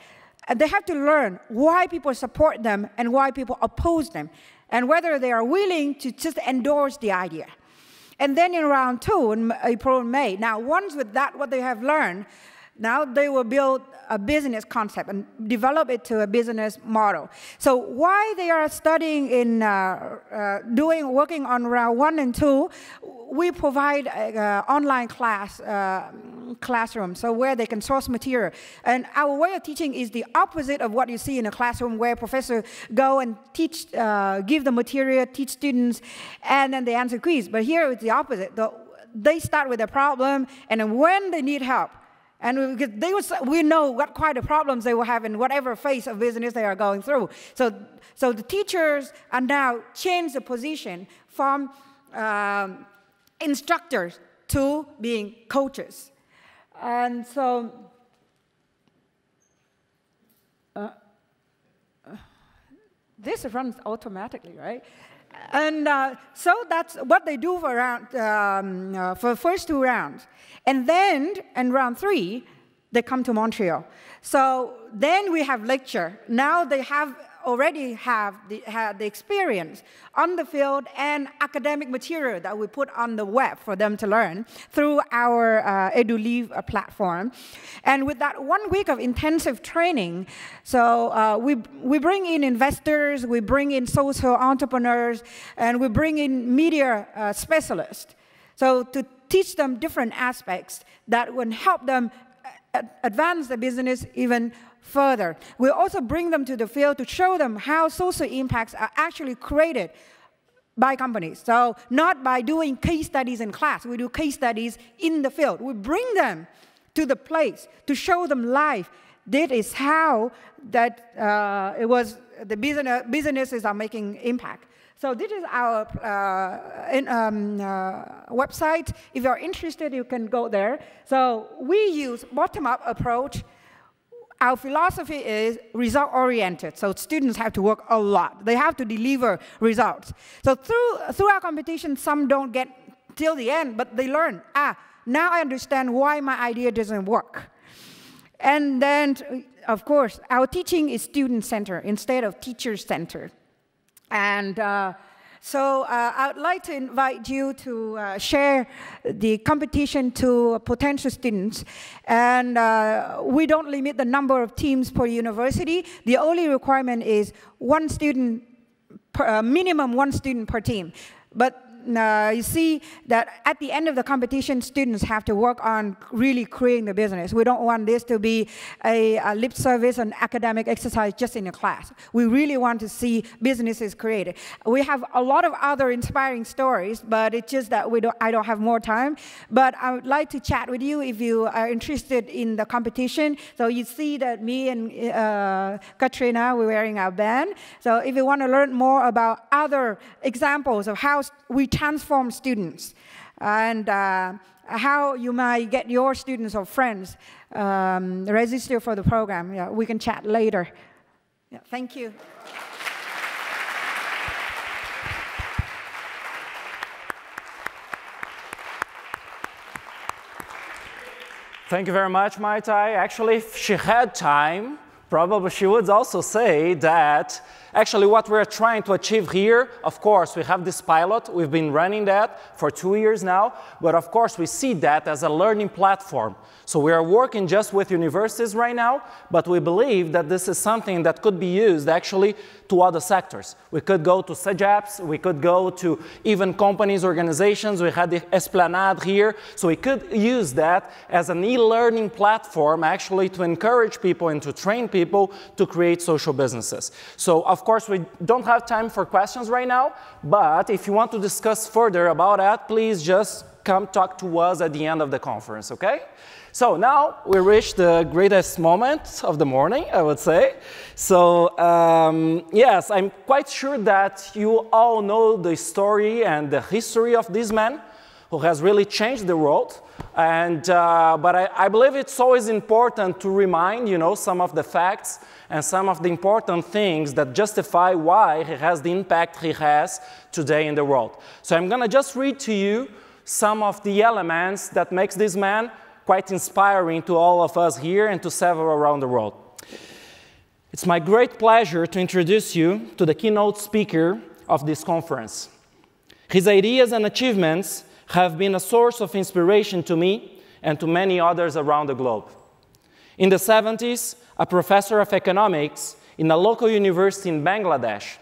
And they have to learn why people support them and why people oppose them, and whether they are willing to just endorse the idea. And then in round 2, in April and May, now once with that, what they have learned, now they will build a business concept and develop it to a business model. So while they are studying in working on round 1 and 2, we provide online classroom, so where they can source material. And our way of teaching is the opposite of what you see in a classroom, where professors go and teach, give the material, teach students, and then they answer quiz. But here it's the opposite. They start with a problem, and then when they need help, and we know what kind of problems they will have in whatever phase of business they are going through. So the teachers are now changed the position from instructors to being coaches. And so this runs automatically, right? And so that's what they do for the first 2 rounds. And then in round 3, they come to Montreal. So then we have lecture. Now they already have the experience on the field and academic material that we put on the web for them to learn through our EduLive platform. And with that 1 week of intensive training, so we bring in investors, we bring in social entrepreneurs, and we bring in media specialists. So to teach them different aspects that will help them advance the business even further. We also bring them to the field to show them how social impacts are actually created by companies. So not by doing case studies in class, we do case studies in the field. We bring them to the place to show them live. This is how that the businesses are making impact. So this is our website. If you're interested, you can go there. So we use bottom-up approach. Our philosophy is result-oriented. So students have to work a lot. They have to deliver results. So through our competition, some don't get till the end, but they learn, now I understand why my idea doesn't work. And then, of course, our teaching is student-centered instead of teacher-centered. And so I would like to invite you to share the competition to potential students. And we don't limit the number of teams per university. The only requirement is minimum 1 student per team. But you see that at the end of the competition, students have to work on really creating the business. We don't want this to be a lip service and academic exercise just in a class. We really want to see businesses created. We have a lot of other inspiring stories, but it's just that I don't have more time. But I would like to chat with you if you are interested in the competition. So you see that me and Katrina, we're wearing our band. So if you want to learn more about other examples of how we transform students and how you might get your students or friends register for the program, we can chat later. Thank you. Thank you very much, Mai Tai. Actually, if she had time, probably she would also say that actually what we're trying to achieve here, of course, we have this pilot. We've been running that for 2 years now. But of course, we see that as a learning platform. So we are working just with universities right now, but we believe that this is something that could be used actually to other sectors. We could go to CEGEPs, we could go to even companies, organizations. We had the Esplanade here. So we could use that as an e-learning platform actually to encourage people and to train people to create social businesses. So of course, we don't have time for questions right now, but if you want to discuss further about that, please just come talk to us at the end of the conference, okay? So now we reached the greatest moment of the morning, I would say. So yes, I'm quite sure that you all know the story and the history of this man who has really changed the world. But I believe it's always important to remind, some of the facts and some of the important things that justify why he has the impact he has today in the world. So I'm going to just read to you some of the elements that makes this man quite inspiring to all of us here and to several around the world. It's my great pleasure to introduce you to the keynote speaker of this conference. His ideas and achievements have been a source of inspiration to me and to many others around the globe. In the 70s, a professor of economics in a local university in Bangladesh,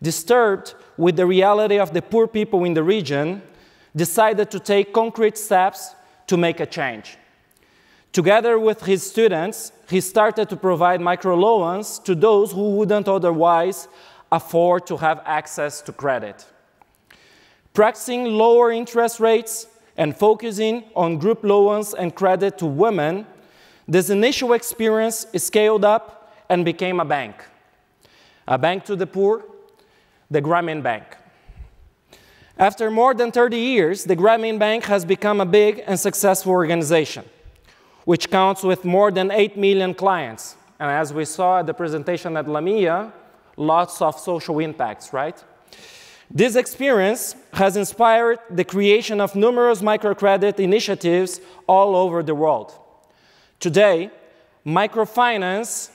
disturbed with the reality of the poor people in the region, decided to take concrete steps to make a change. Together with his students, he started to provide microloans to those who wouldn't otherwise afford to have access to credit. Practicing lower interest rates and focusing on group loans and credit to women, this initial experience scaled up and became a bank to the poor, the Grameen Bank. After more than 30 years, the Grameen Bank has become a big and successful organization, which counts with more than 8 million clients. And as we saw at the presentation at Lamiya, lots of social impacts, right? This experience has inspired the creation of numerous microcredit initiatives all over the world. Today, microfinance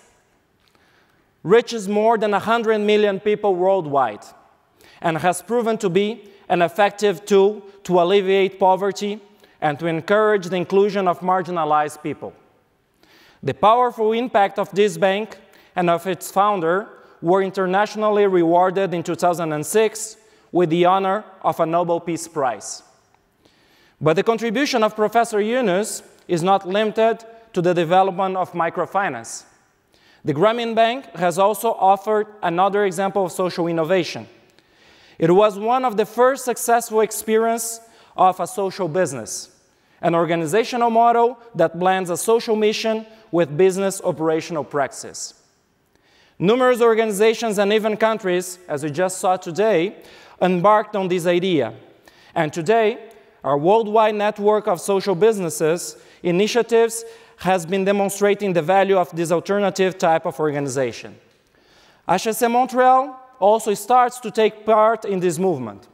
reaches more than 100 million people worldwide and has proven to be an effective tool to alleviate poverty and to encourage the inclusion of marginalized people. The powerful impact of this bank and of its founder were internationally rewarded in 2006 with the honor of a Nobel Peace Prize. But the contribution of Professor Yunus is not limited to the development of microfinance. The Grameen Bank has also offered another example of social innovation. It was one of the first successful experiences of a social business, an organizational model that blends a social mission with business operational practices. Numerous organizations and even countries, as we just saw today, embarked on this idea. And today, our worldwide network of social businesses initiatives has been demonstrating the value of this alternative type of organization. HEC Montréal also starts to take part in this movement.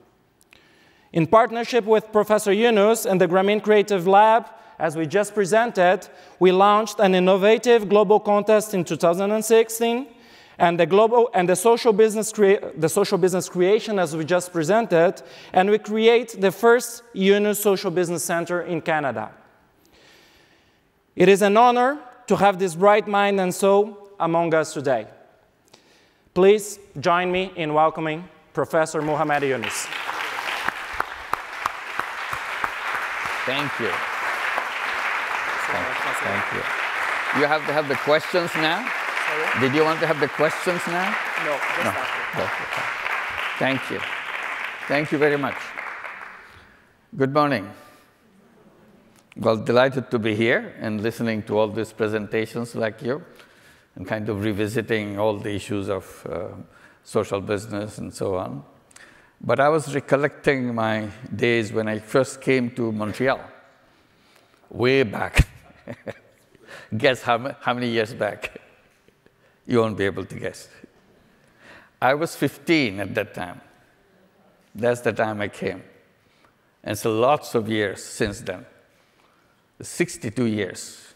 In partnership with Professor Yunus and the Grameen Creative Lab, as we just presented, we launched an innovative global contest in 2016, and the social business creation, as we just presented, and we create the first Yunus Social Business Center in Canada. It is an honor to have this bright mind and soul among us today. Please join me in welcoming Professor Mohamed Yunus. Thank you. Thank you. You have to have the questions now? Sorry? Did you want to have the questions now? No, just after. Thank you. Thank you very much. Good morning. Well, delighted to be here and listening to all these presentations like you and kind of revisiting all the issues of social business and so on. But I was recollecting my days when I first came to Montreal, way back. Guess how many years back? You won't be able to guess. I was 15 at that time. That's the time I came. And so lots of years since then. 62 years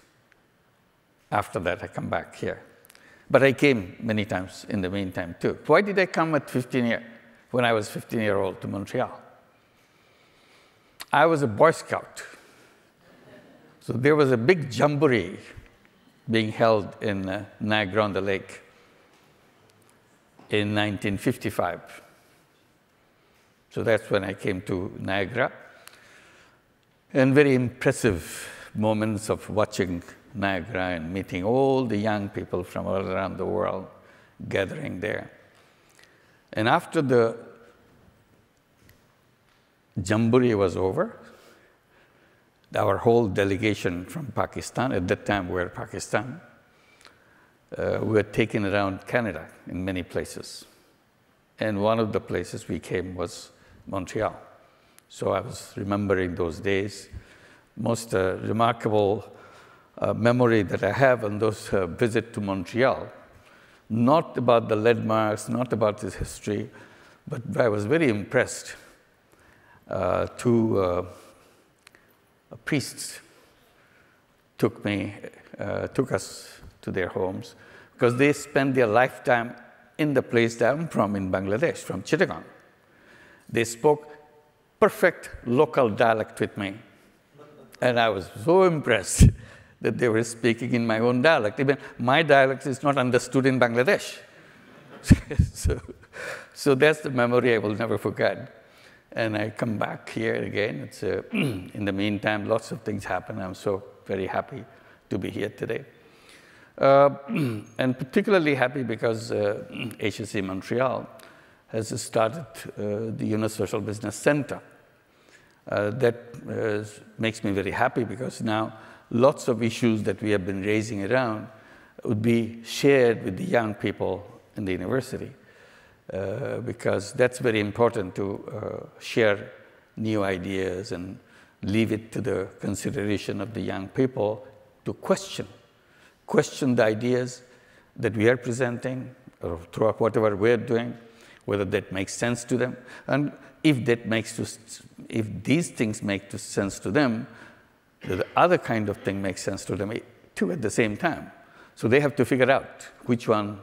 after that, I come back here. But I came many times in the meantime, too. Why did I come at 15 years, when I was 15-year-old to Montreal? I was a Boy Scout. So there was a big jamboree being held in Niagara-on-the-Lake in 1955. So that's when I came to Niagara. And very impressive moments of watching Niagara and meeting all the young people from all around the world gathering there. And after the jamboree was over, our whole delegation from Pakistan, at that time we were Pakistan, we were taken around Canada in many places. And one of the places we came was Montreal. So I was remembering those days. Most remarkable memory that I have on those visit to Montreal, not about the landmarks, not about its history, but I was very impressed. Two priests took us to their homes because they spent their lifetime in the place that I'm from in Bangladesh, from Chittagong. They spoke perfect local dialect with me. And I was so impressed that they were speaking in my own dialect. Even my dialect is not understood in Bangladesh. So that's the memory I will never forget. And I come back here again. It's, in the meantime, lots of things happen. I'm so very happy to be here today. And particularly happy because HEC Montreal has started the Yunus Social Business Center. That makes me very happy because now lots of issues that we have been raising around would be shared with the young people in the university. Because that's very important to share new ideas and leave it to the consideration of the young people to question the ideas that we are presenting or throughout whatever we're doing, whether that makes sense to them. And if these things make sense to them, the other kind of thing makes sense to them too at the same time. So they have to figure out which one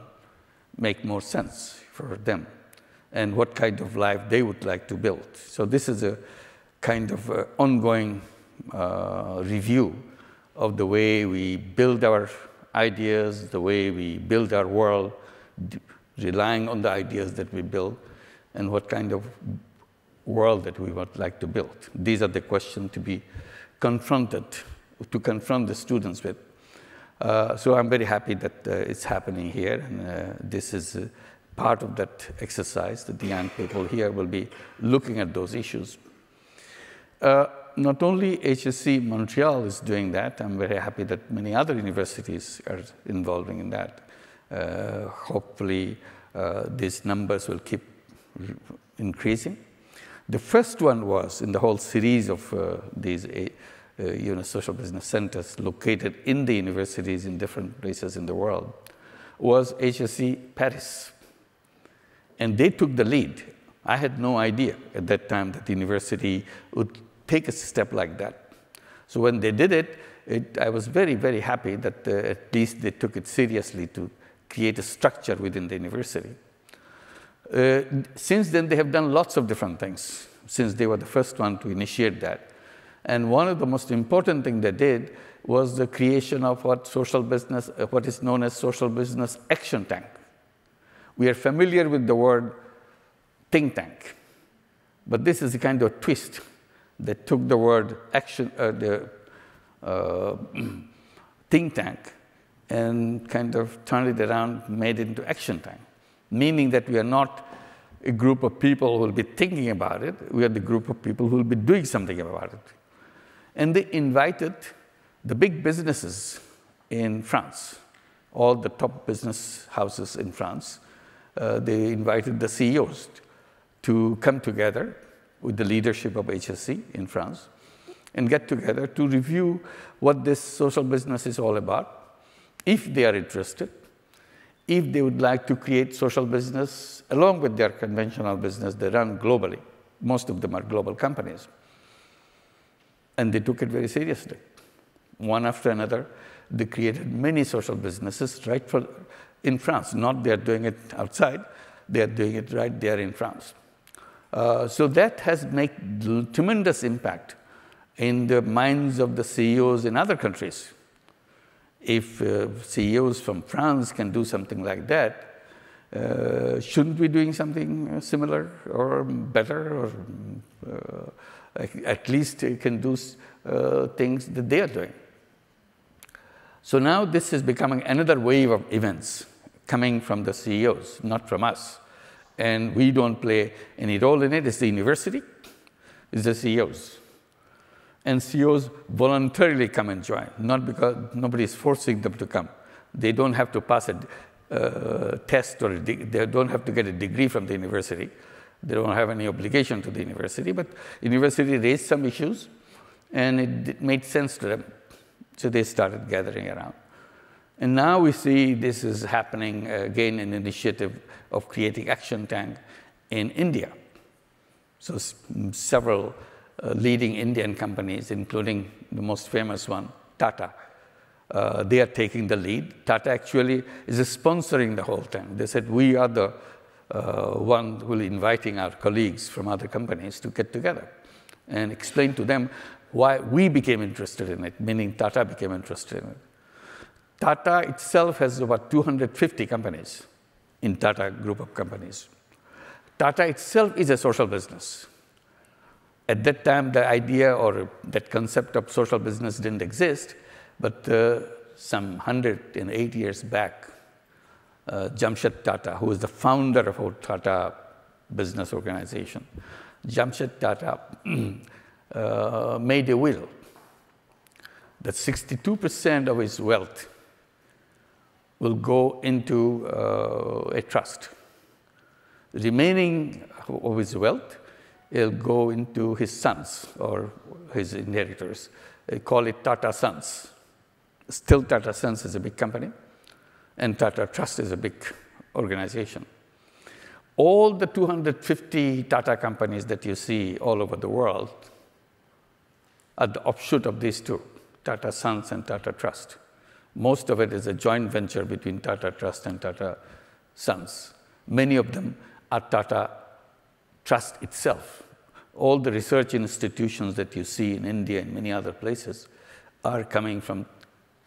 makes more sense for them and what kind of life they would like to build. So this is a kind of ongoing review of the way we build our ideas, the way we build our world, relying on the ideas that we build, and what kind of world that we would like to build. These are the questions to be confronted, to confront the students with. So I'm very happy that it's happening here, and this is part of that exercise that the young people here will be looking at those issues. Not only HEC Montreal is doing that, I'm very happy that many other universities are involving in that. Hopefully, these numbers will keep increasing. The first one was in the whole series of these Yunus Social Business Centers located in the universities in different places in the world was HEC Paris. And they took the lead. I had no idea at that time that the university would take a step like that. So when they did it, I was very, very happy that at least they took it seriously to create a structure within the university. Since then, they have done lots of different things, since they were the first one to initiate that. And one of the most important things they did was the creation of what is known as Social Business Action Tank. We are familiar with the word think tank, but this is a kind of twist that took the word action, think tank, and kind of turned it around, made it into action tank, meaning that we are not a group of people who will be thinking about it, we are the group of people who will be doing something about it. And they invited the big businesses in France, all the top business houses in France. They invited the CEOs to come together with the leadership of HEC in France and get together to review what this social business is all about, if they are interested, if they would like to create social business along with their conventional business they run globally. Most of them are global companies. And they took it very seriously. One after another, they created many social businesses in France. Not they are doing it outside, they are doing it right there in France. So that has made tremendous impact in the minds of the CEOs in other countries. If CEOs from France can do something like that, shouldn't we be doing something similar or better, or at least can do things that they are doing? So now this is becoming another wave of events coming from the CEOs, not from us. And we don't play any role in it. It's the university, it's the CEOs. And CEOs voluntarily come and join, not because nobody is forcing them to come. They don't have to pass a test or they don't have to get a degree from the university. They don't have any obligation to the university, but university raised some issues, and it made sense to them. So they started gathering around. And now we see this is happening again, an initiative of creating action tank in India. So several leading Indian companies, including the most famous one, Tata, they are taking the lead. Tata actually is sponsoring the whole thing. They said, we are the one who are inviting our colleagues from other companies to get together and explain to them why we became interested in it, meaning Tata became interested in it. Tata itself has about 250 companies in Tata group of companies. Tata itself is a social business. At that time, the idea or that concept of social business didn't exist, but some 108 years back, Jamshed Tata, who is the founder of our Tata business organization, Jamshed Tata made a will that 62% of his wealth will go into a trust. The remaining of his wealth will go into his sons or his inheritors. They call it Tata Sons. Still, Tata Sons is a big company, and Tata Trust is a big organization. All the 250 Tata companies that you see all over the world are the offshoot of these two, Tata Sons and Tata Trust. Most of it is a joint venture between Tata Trust and Tata Sons. Many of them are Tata Trust itself. All the research institutions that you see in India and many other places are coming from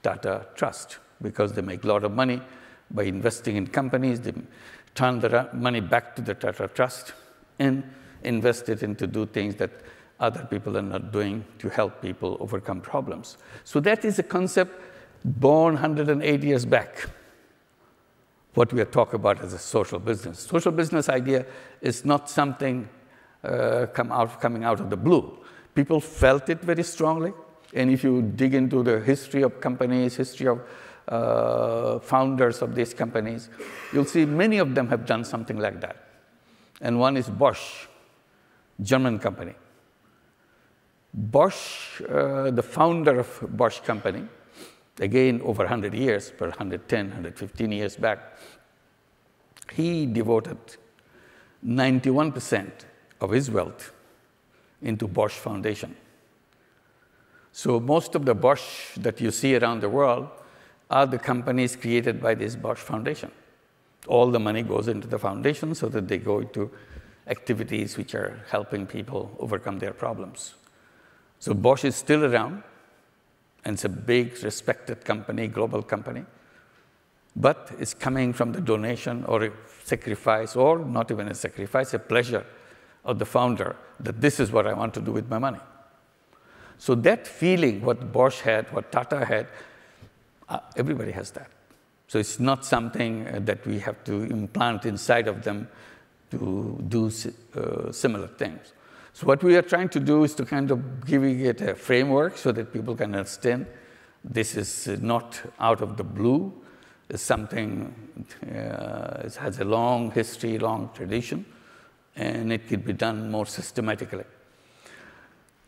Tata Trust because they make a lot of money by investing in companies. They turn the money back to the Tata Trust and invest it into do things that other people are not doing to help people overcome problems. So that is a concept born 108 years back, what we are talking about as a social business. Social business idea is not something coming out of the blue. People felt it very strongly, and if you dig into the history of companies, history of founders of these companies, you'll see many of them have done something like that. And one is Bosch, German company. Bosch, the founder of Bosch company, again, over 100 years, per 110, 115 years back, he devoted 91% of his wealth into Bosch Foundation. So most of the Bosch that you see around the world are the companies created by this Bosch Foundation. All the money goes into the foundation so that they go into activities which are helping people overcome their problems. So Bosch is still around, and it's a big, respected company, global company, but it's coming from the donation or a sacrifice, or not even a sacrifice, a pleasure of the founder that this is what I want to do with my money. So that feeling, what Bosch had, what Tata had, everybody has that. So it's not something that we have to implant inside of them to do similar things. So what we are trying to do is to kind of giving it a framework so that people can understand this is not out of the blue. It's something, it has a long history, long tradition, and it could be done more systematically.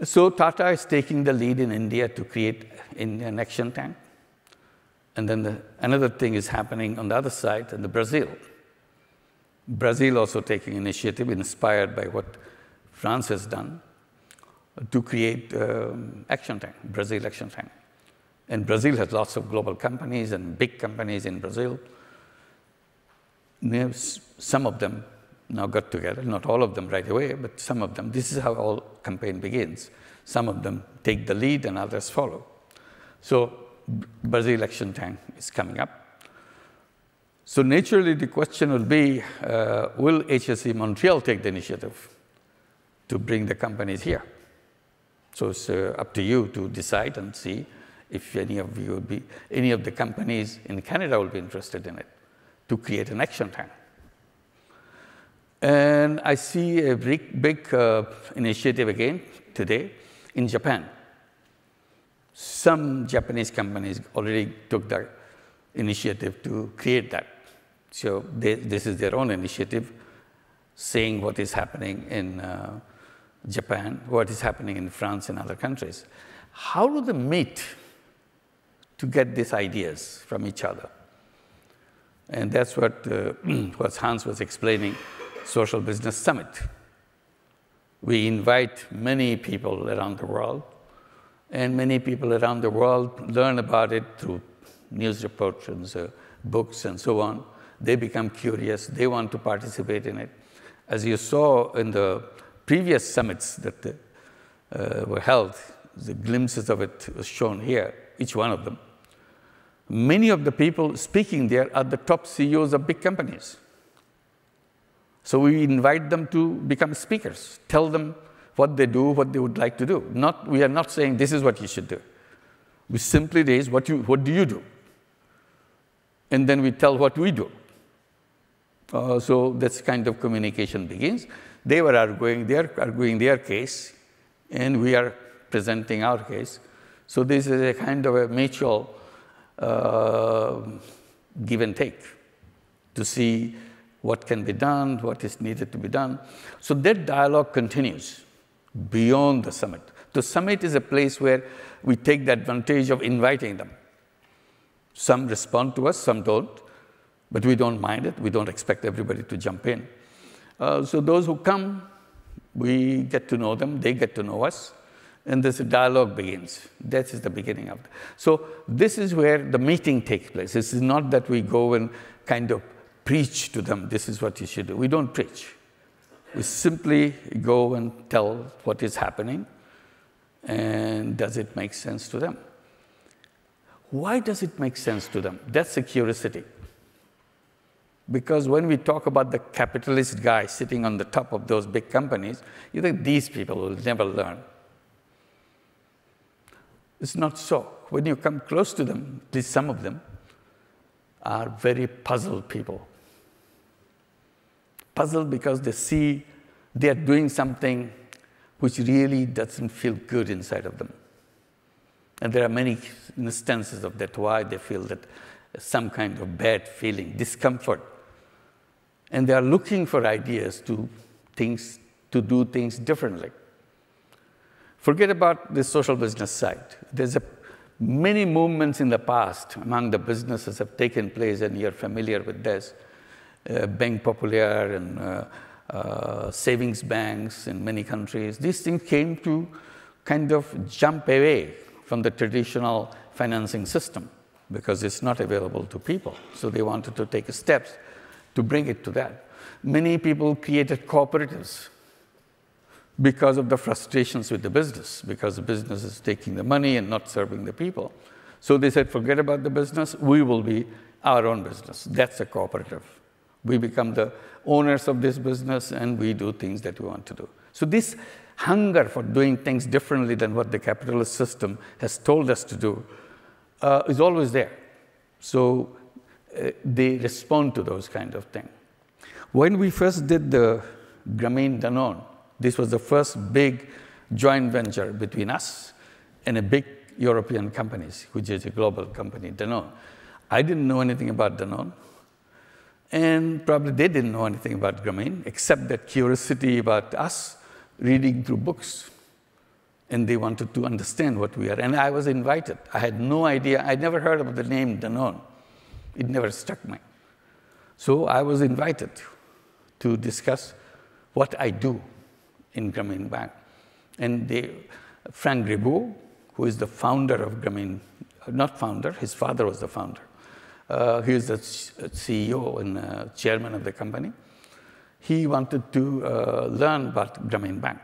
So Tata is taking the lead in India to create an action tank. And then another thing is happening on the other side, in Brazil. Brazil also taking initiative inspired by what France has done to create action tank, Brazil action tank. And Brazil has lots of global companies and big companies in Brazil. Some of them now got together, not all of them right away, but some of them. This is how all campaign begins. Some of them take the lead and others follow. So Brazil action tank is coming up. So naturally the question will be, will HEC Montréal take the initiative to bring the companies here? So it's up to you to decide and see if any of you would be, any of the companies in Canada will be interested in it, to create an action tank. And I see a big initiative again today in Japan. Some Japanese companies already took the initiative to create that. So this is their own initiative. seeing what is happening in Japan, what is happening in France and other countries. How do they meet to get these ideas from each other? And that's what Hans was explaining, Social Business Summit. We invite many people around the world, and many people around the world learn about it through news reports and books and so on. They become curious, they want to participate in it. As you saw in the previous summits that were held, the glimpses of it was shown here, each one of them. Many of the people speaking there are the top CEOs of big companies. So we invite them to become speakers, tell them what they do, what they would like to do. We are not saying this is what you should do. We simply raise what do you do? And then we tell what we do. So this kind of communication begins. They were arguing their case, and we are presenting our case. So this is a kind of a mutual give and take to see what can be done, what is needed to be done. So that dialogue continues beyond the summit. The summit is a place where we take the advantage of inviting them. Some respond to us, some don't, but we don't mind it. We don't expect everybody to jump in. So those who come, we get to know them, they get to know us, and this dialogue begins. That is the beginning of it. So this is where the meeting takes place. This is not that we go and kind of preach to them, this is what you should do. We don't preach. We simply go and tell what is happening, and does it make sense to them? Why does it make sense to them? That's a curiosity. Because when we talk about the capitalist guy sitting on the top of those big companies, you think these people will never learn. It's not so. When you come close to them, at least some of them are very puzzled people. Puzzled because they see they are doing something which really doesn't feel good inside of them. And there are many instances of that, why they feel that some kind of bad feeling, discomfort. And they are looking for ideas to do things differently. Forget about the social business side. There's many movements in the past among the businesses have taken place, and you're familiar with this. Banque Populaire and savings banks in many countries. These things came to kind of jump away from the traditional financing system because it's not available to people. So they wanted to take steps to bring it to that. Many people created cooperatives because of the frustrations with the business, because the business is taking the money and not serving the people. So they said, forget about the business, we will be our own business. That's a cooperative. We become the owners of this business, and we do things that we want to do. So this hunger for doing things differently than what the capitalist system has told us to do is always there. So they respond to those kind of things. When we first did the Grameen Danone, this was the first big joint venture between us and a big European company, which is a global company, Danone. I didn't know anything about Danone. And probably they didn't know anything about Grameen, except that curiosity about us, reading through books. And they wanted to understand what we are. And I was invited. I had no idea. I'd never heard of the name Danone. It never struck me. So I was invited to discuss what I do in Grameen Bank. And Frank Ribaud, who is the founder of Grameen, not founder, his father was the founder. He is the CEO and chairman of the company. He wanted to learn about Grameen Bank.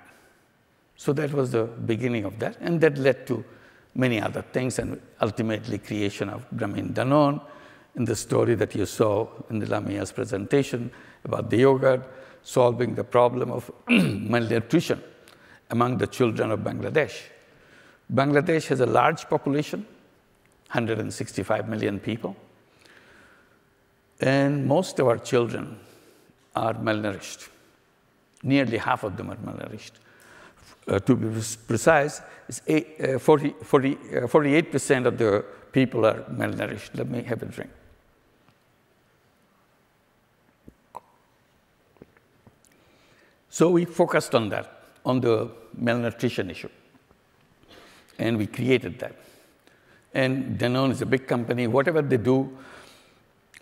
So that was the beginning of that. And that led to many other things, and ultimately creation of Grameen Danone, in the story that you saw in the Lamiya's presentation about the yogurt, solving the problem of malnutrition among the children of Bangladesh. Bangladesh has a large population, 165 million people. And most of our children are malnourished. Nearly half of them are malnourished. To be precise, 48% of the people are malnourished. Let me have a drink. So we focused on that, on the malnutrition issue. And we created that. And Danone is a big company. Whatever they do,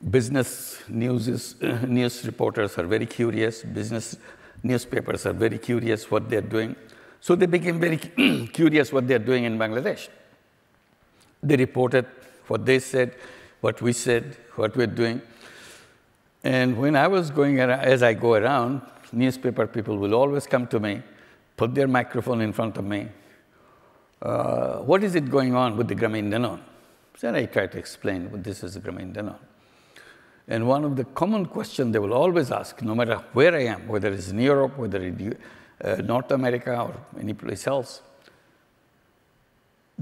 business news reporters are very curious. Business newspapers are very curious what they're doing. So they became very curious what they're doing in Bangladesh. They reported what they said, what we said, what we're doing. And when I was going around, as I go around, newspaper people will always come to me, put their microphone in front of me. What is it going on with the Grameen Danone? So I try to explain what this is a Grameen Danone. And one of the common questions they will always ask, no matter where I am, whether it's in Europe, whether in North America or any place else,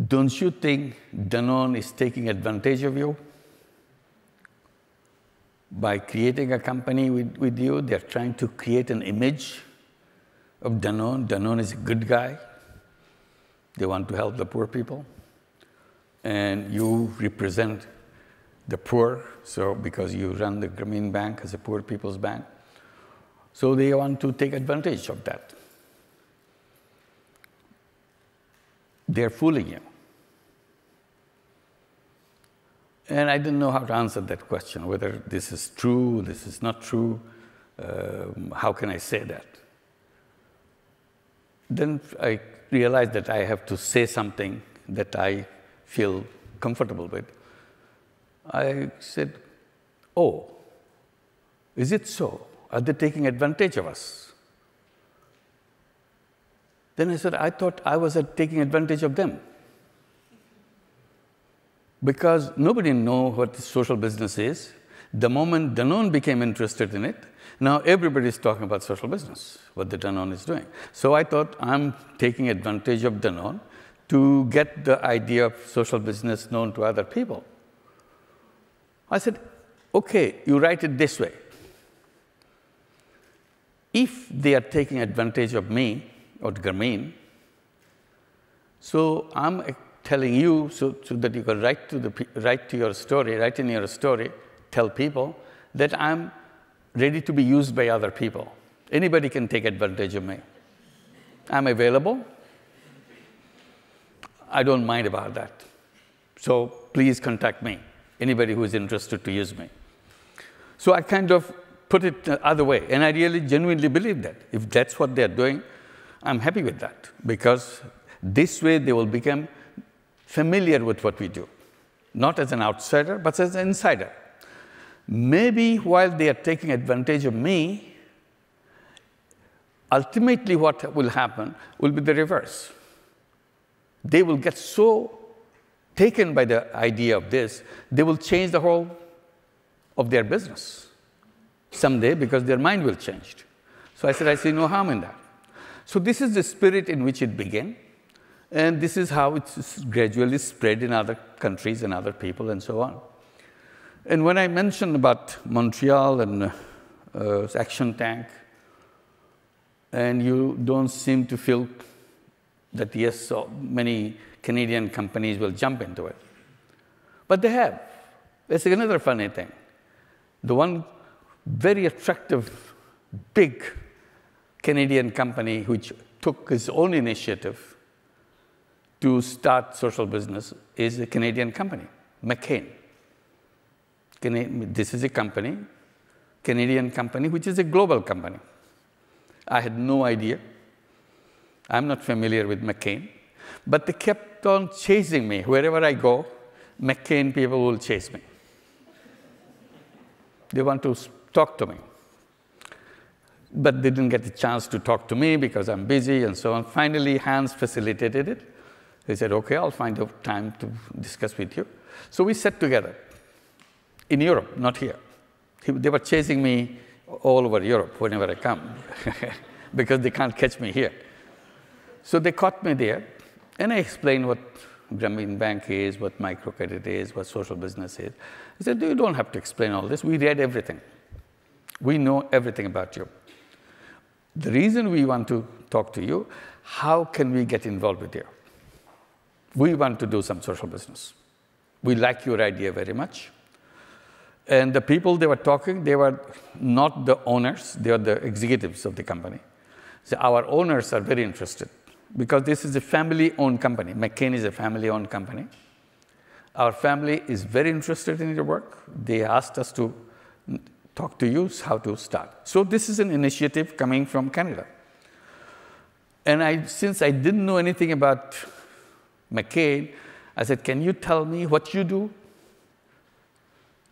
don't you think Danone is taking advantage of you? By creating a company with you, they're trying to create an image of Danone. Danone is a good guy. They want to help the poor people. And you represent the poor, so because you run the Grameen Bank as a poor people's bank. So they want to take advantage of that. They're fooling you. And I didn't know how to answer that question, whether this is true, this is not true, how can I say that? Then I realized that I have to say something that I feel comfortable with. I said, oh, is it so? Are they taking advantage of us? Then I said, I thought I was taking advantage of them. Because nobody knows what social business is. The moment Danone became interested in it, now everybody's talking about social business, what the Danone is doing. So I thought I'm taking advantage of Danone to get the idea of social business known to other people. I said, okay, you write it this way. If they are taking advantage of me or Grameen, so I'm telling you so that you can write in your story, tell people that I'm ready to be used by other people. Anybody can take advantage of me. I'm available. I don't mind about that. So please contact me, anybody who is interested to use me. So I kind of put it the other way, and I really genuinely believe that. If that's what they're doing, I'm happy with that, because this way they will become familiar with what we do, not as an outsider, but as an insider. Maybe while they are taking advantage of me, ultimately what will happen will be the reverse. They will get so taken by the idea of this, they will change the whole of their business someday because their mind will change. So I said, I see no harm in that. So this is the spirit in which it began. And this is how it's gradually spread in other countries and other people and so on. And when I mentioned about Montreal and Action Tank, and you don't seem to feel that, yes, so many Canadian companies will jump into it. But they have. That's another funny thing. The one very attractive, big Canadian company which took its own initiative to start social business is a Canadian company, McCain. This is a company, Canadian company, which is a global company. I had no idea. I'm not familiar with McCain, but they kept on chasing me. Wherever I go, McCain people will chase me. They want to talk to me. But they didn't get the chance to talk to me because I'm busy and so on. Finally, Hans facilitated it. He said, okay, I'll find a time to discuss with you. So we sat together in Europe, not here. They were chasing me all over Europe whenever I come because they can't catch me here. So they caught me there, and I explained what Grameen Bank is, what microcredit is, what social business is. I said, you don't have to explain all this. We read everything. We know everything about you. The reason we want to talk to you, how can we get involved with you? We want to do some social business. We like your idea very much. And the people they were talking, they were not the owners, they were the executives of the company. So our owners are very interested because this is a family-owned company. McCain is a family-owned company. Our family is very interested in your work. They asked us to talk to you how to start. So this is an initiative coming from Canada. And since I didn't know anything about McCain, I said, can you tell me what you do?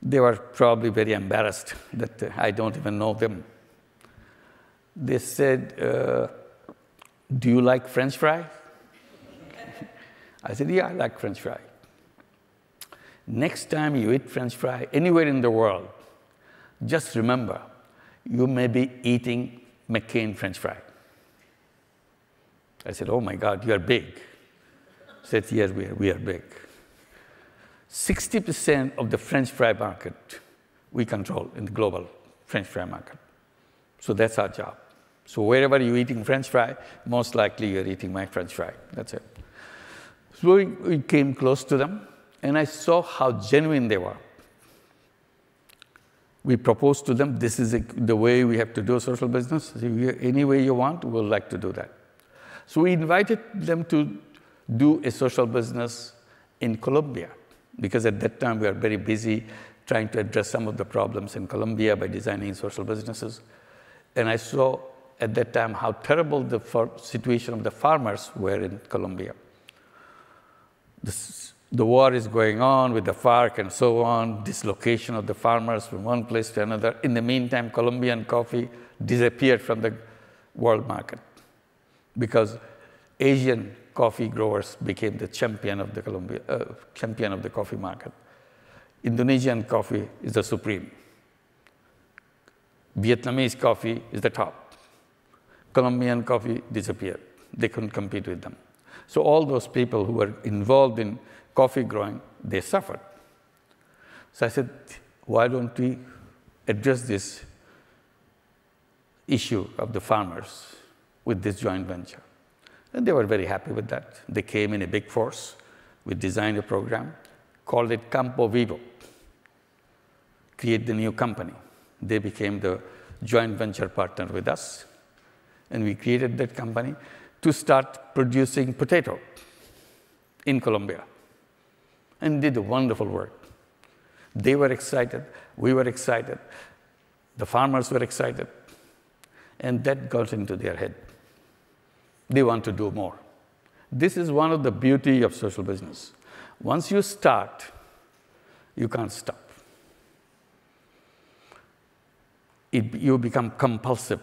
They were probably very embarrassed that I don't even know them. They said, do you like French fry? I said, yeah, I like French fry. Next time you eat French fry anywhere in the world, just remember, you may be eating McCain French fry. I said, oh my God, you are big. I said, yes, we are big. 60% of the French fry market we control in the global French fry market. So that's our job. So wherever you're eating French fry, most likely you're eating my French fry. That's it. So we came close to them, and I saw how genuine they were. We proposed to them, this is the way we have to do social business. Any way you want, we'd like to do that. So we invited them to do a social business in Colombia, because at that time we were very busy trying to address some of the problems in Colombia by designing social businesses. And I saw at that time how terrible the situation of the farmers were in Colombia. The war is going on with the FARC and so on, dislocation of the farmers from one place to another. In the meantime, Colombian coffee disappeared from the world market because Asian coffee growers became the champion of the coffee market. Indonesian coffee is the supreme. Vietnamese coffee is the top. Colombian coffee disappeared. They couldn't compete with them. So all those people who were involved in coffee growing, they suffered. So I said, why don't we address this issue of the farmers with this joint venture? And they were very happy with that. They came in a big force. We designed a program, called it Campo Vivo, create the new company. They became the joint venture partner with us. And we created that company to start producing potato in Colombia. And did wonderful work. They were excited, we were excited, the farmers were excited, and that got into their head. They want to do more. This is one of the beauty of social business. Once you start, you can't stop. You become compulsive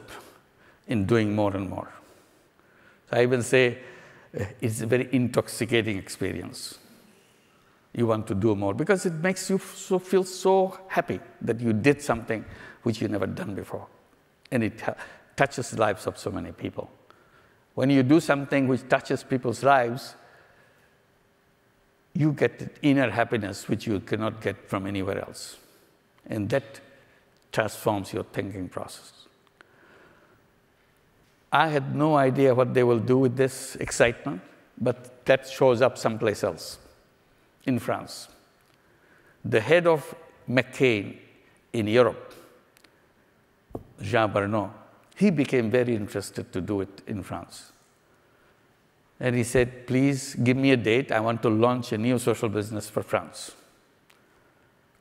in doing more and more. So I even say it's a very intoxicating experience. You want to do more because it makes you feel so happy that you did something which you never done before. And it touches the lives of so many people. When you do something which touches people's lives, you get inner happiness which you cannot get from anywhere else. And that transforms your thinking process. I had no idea what they will do with this excitement, but that shows up someplace else. In France. The head of McCain in Europe, Jean Bernot, he became very interested to do it in France. And he said, please give me a date. I want to launch a new social business for France,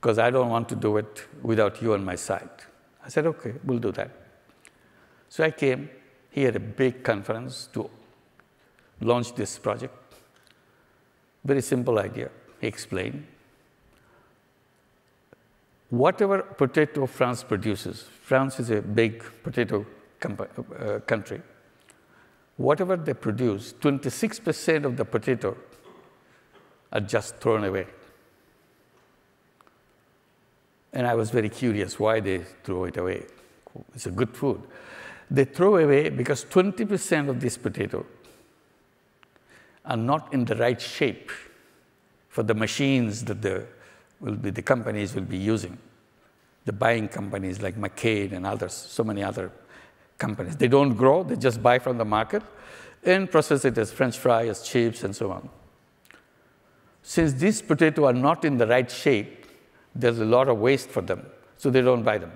because I don't want to do it without you on my side. I said, okay, we'll do that. So I came. He had a big conference to launch this project. Very simple idea. He explained, whatever potato France produces, France is a big potato country, whatever they produce, 26% of the potato are just thrown away. And I was very curious why they throw it away. It's a good food. They throw away because 20% of this potato are not in the right shape for the machines that the companies will be using. The buying companies like McCain and others, so many other companies. They don't grow, they just buy from the market and process it as French fry, as chips, and so on. Since these potatoes are not in the right shape, there's a lot of waste for them, so they don't buy them.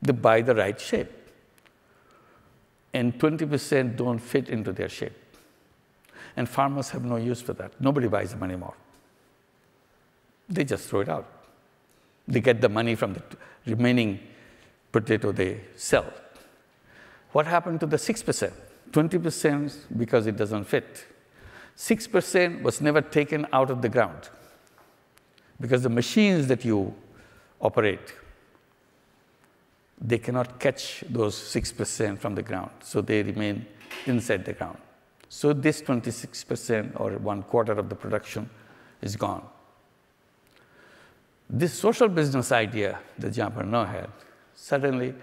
They buy the right shape. and 20% don't fit into their shape. And farmers have no use for that. Nobody buys them anymore. They just throw it out. They get the money from the remaining potato they sell. What happened to the 6%? 20% because it doesn't fit. 6% was never taken out of the ground because the machines that you operate, they cannot catch those 6% from the ground, so they remain inside the ground. So this 26% or 1/4 of the production is gone. This social business idea that Jean Pernod had suddenly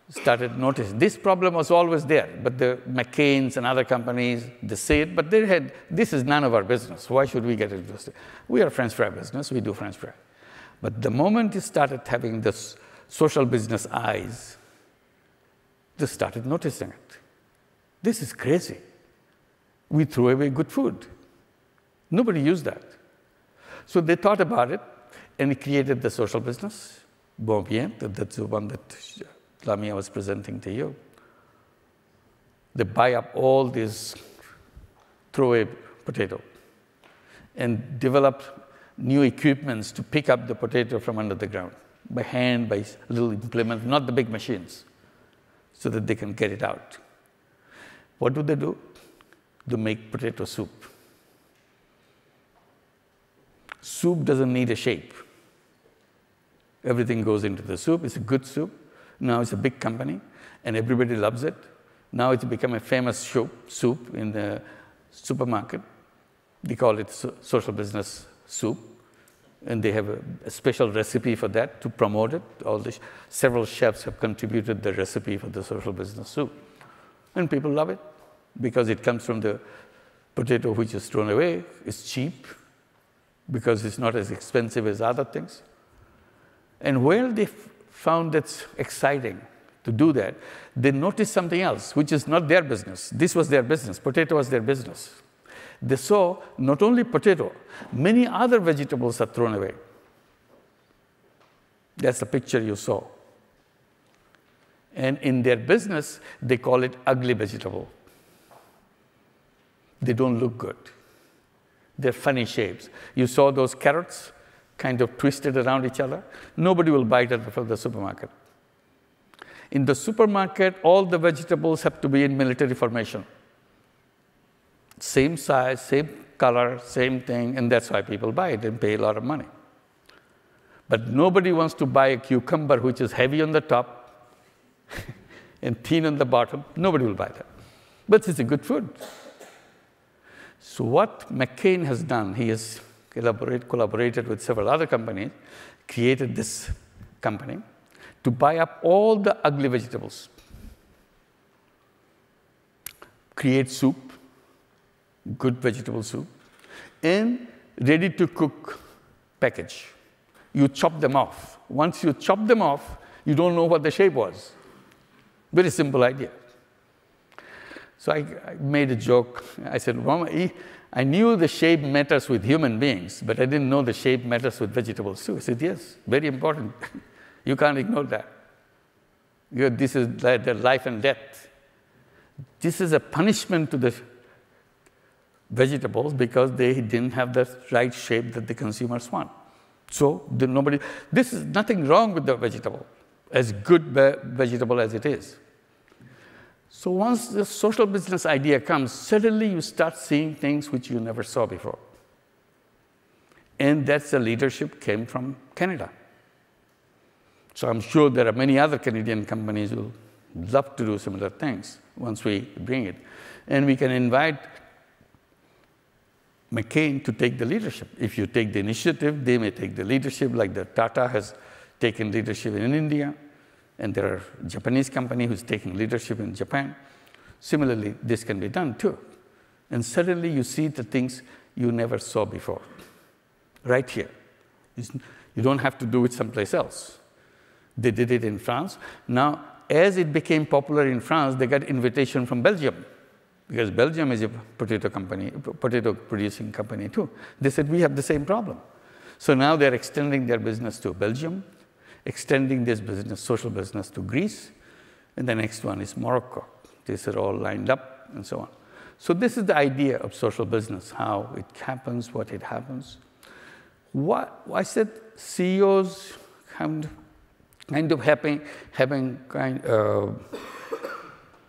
started noticing. This problem was always there, but the McCain's and other companies, they say it, but they had, this is none of our business. Why should we get into this? We are a French fry business, we do French fry. But the moment you started having this social business eyes, they started noticing it. This is crazy. We throw away good food. Nobody used that. So they thought about it and created the social business. Bon Bien, that's the one that Lamiya was presenting to you. They buy up all these throwaway potato and develop new equipments to pick up the potato from under the ground by hand, by little implements, not the big machines, so that they can get it out. What do? They make potato soup. Soup doesn't need a shape. Everything goes into the soup. It's a good soup. Now it's a big company, and everybody loves it. Now it's become a famous soup in the supermarket. They call it social business soup, and they have a special recipe for that to promote it. Several chefs have contributed the recipe for the social business soup. And people love it because it comes from the potato which is thrown away. It's cheap because it's not as expensive as other things. And where they found it exciting to do that, they noticed something else, which is not their business. This was their business. Potato was their business. They saw not only potato, many other vegetables are thrown away. That's the picture you saw. And in their business, they call it ugly vegetable. They don't look good. They're funny shapes. You saw those carrots kind of twisted around each other. Nobody will buy that from the supermarket. In the supermarket, all the vegetables have to be in military formation. Same size, same color, same thing, and that's why people buy it and pay a lot of money. But nobody wants to buy a cucumber which is heavy on the top and thin on the bottom. Nobody will buy that. But it's a good food. So what McCain has done, he has collaborated with several other companies, created this company to buy up all the ugly vegetables, create soup, good vegetable soup, and ready-to-cook package. You chop them off. Once you chop them off, you don't know what the shape was. Very simple idea. So I made a joke. I said, Mama, I knew the shape matters with human beings, but I didn't know the shape matters with vegetables too. I said, yes, very important. You can't ignore that. This is the life and death. This is a punishment to the vegetables because they didn't have the right shape that the consumers want. So this is nothing wrong with the vegetable, as good vegetable as it is. So once the social business idea comes, suddenly you start seeing things which you never saw before. And that's the leadership came from Canada. So I'm sure there are many other Canadian companies who love to do similar things once we bring it. And we can invite McCain to take the leadership. If you take the initiative, they may take the leadership, like the Tata has taken leadership in India. And there are a Japanese company who's taking leadership in Japan. Similarly, this can be done too. And suddenly you see the things you never saw before, right here. You don't have to do it someplace else. They did it in France. Now, as it became popular in France, they got invitation from Belgium, because Belgium is a potato producing company too. They said, we have the same problem. So now they're extending their business to Belgium, extending this business, social business, to Greece, And the next one is Morocco. These are all lined up and so on. So this is the idea of social business, how it happens, what it happens. I said CEOs kind of having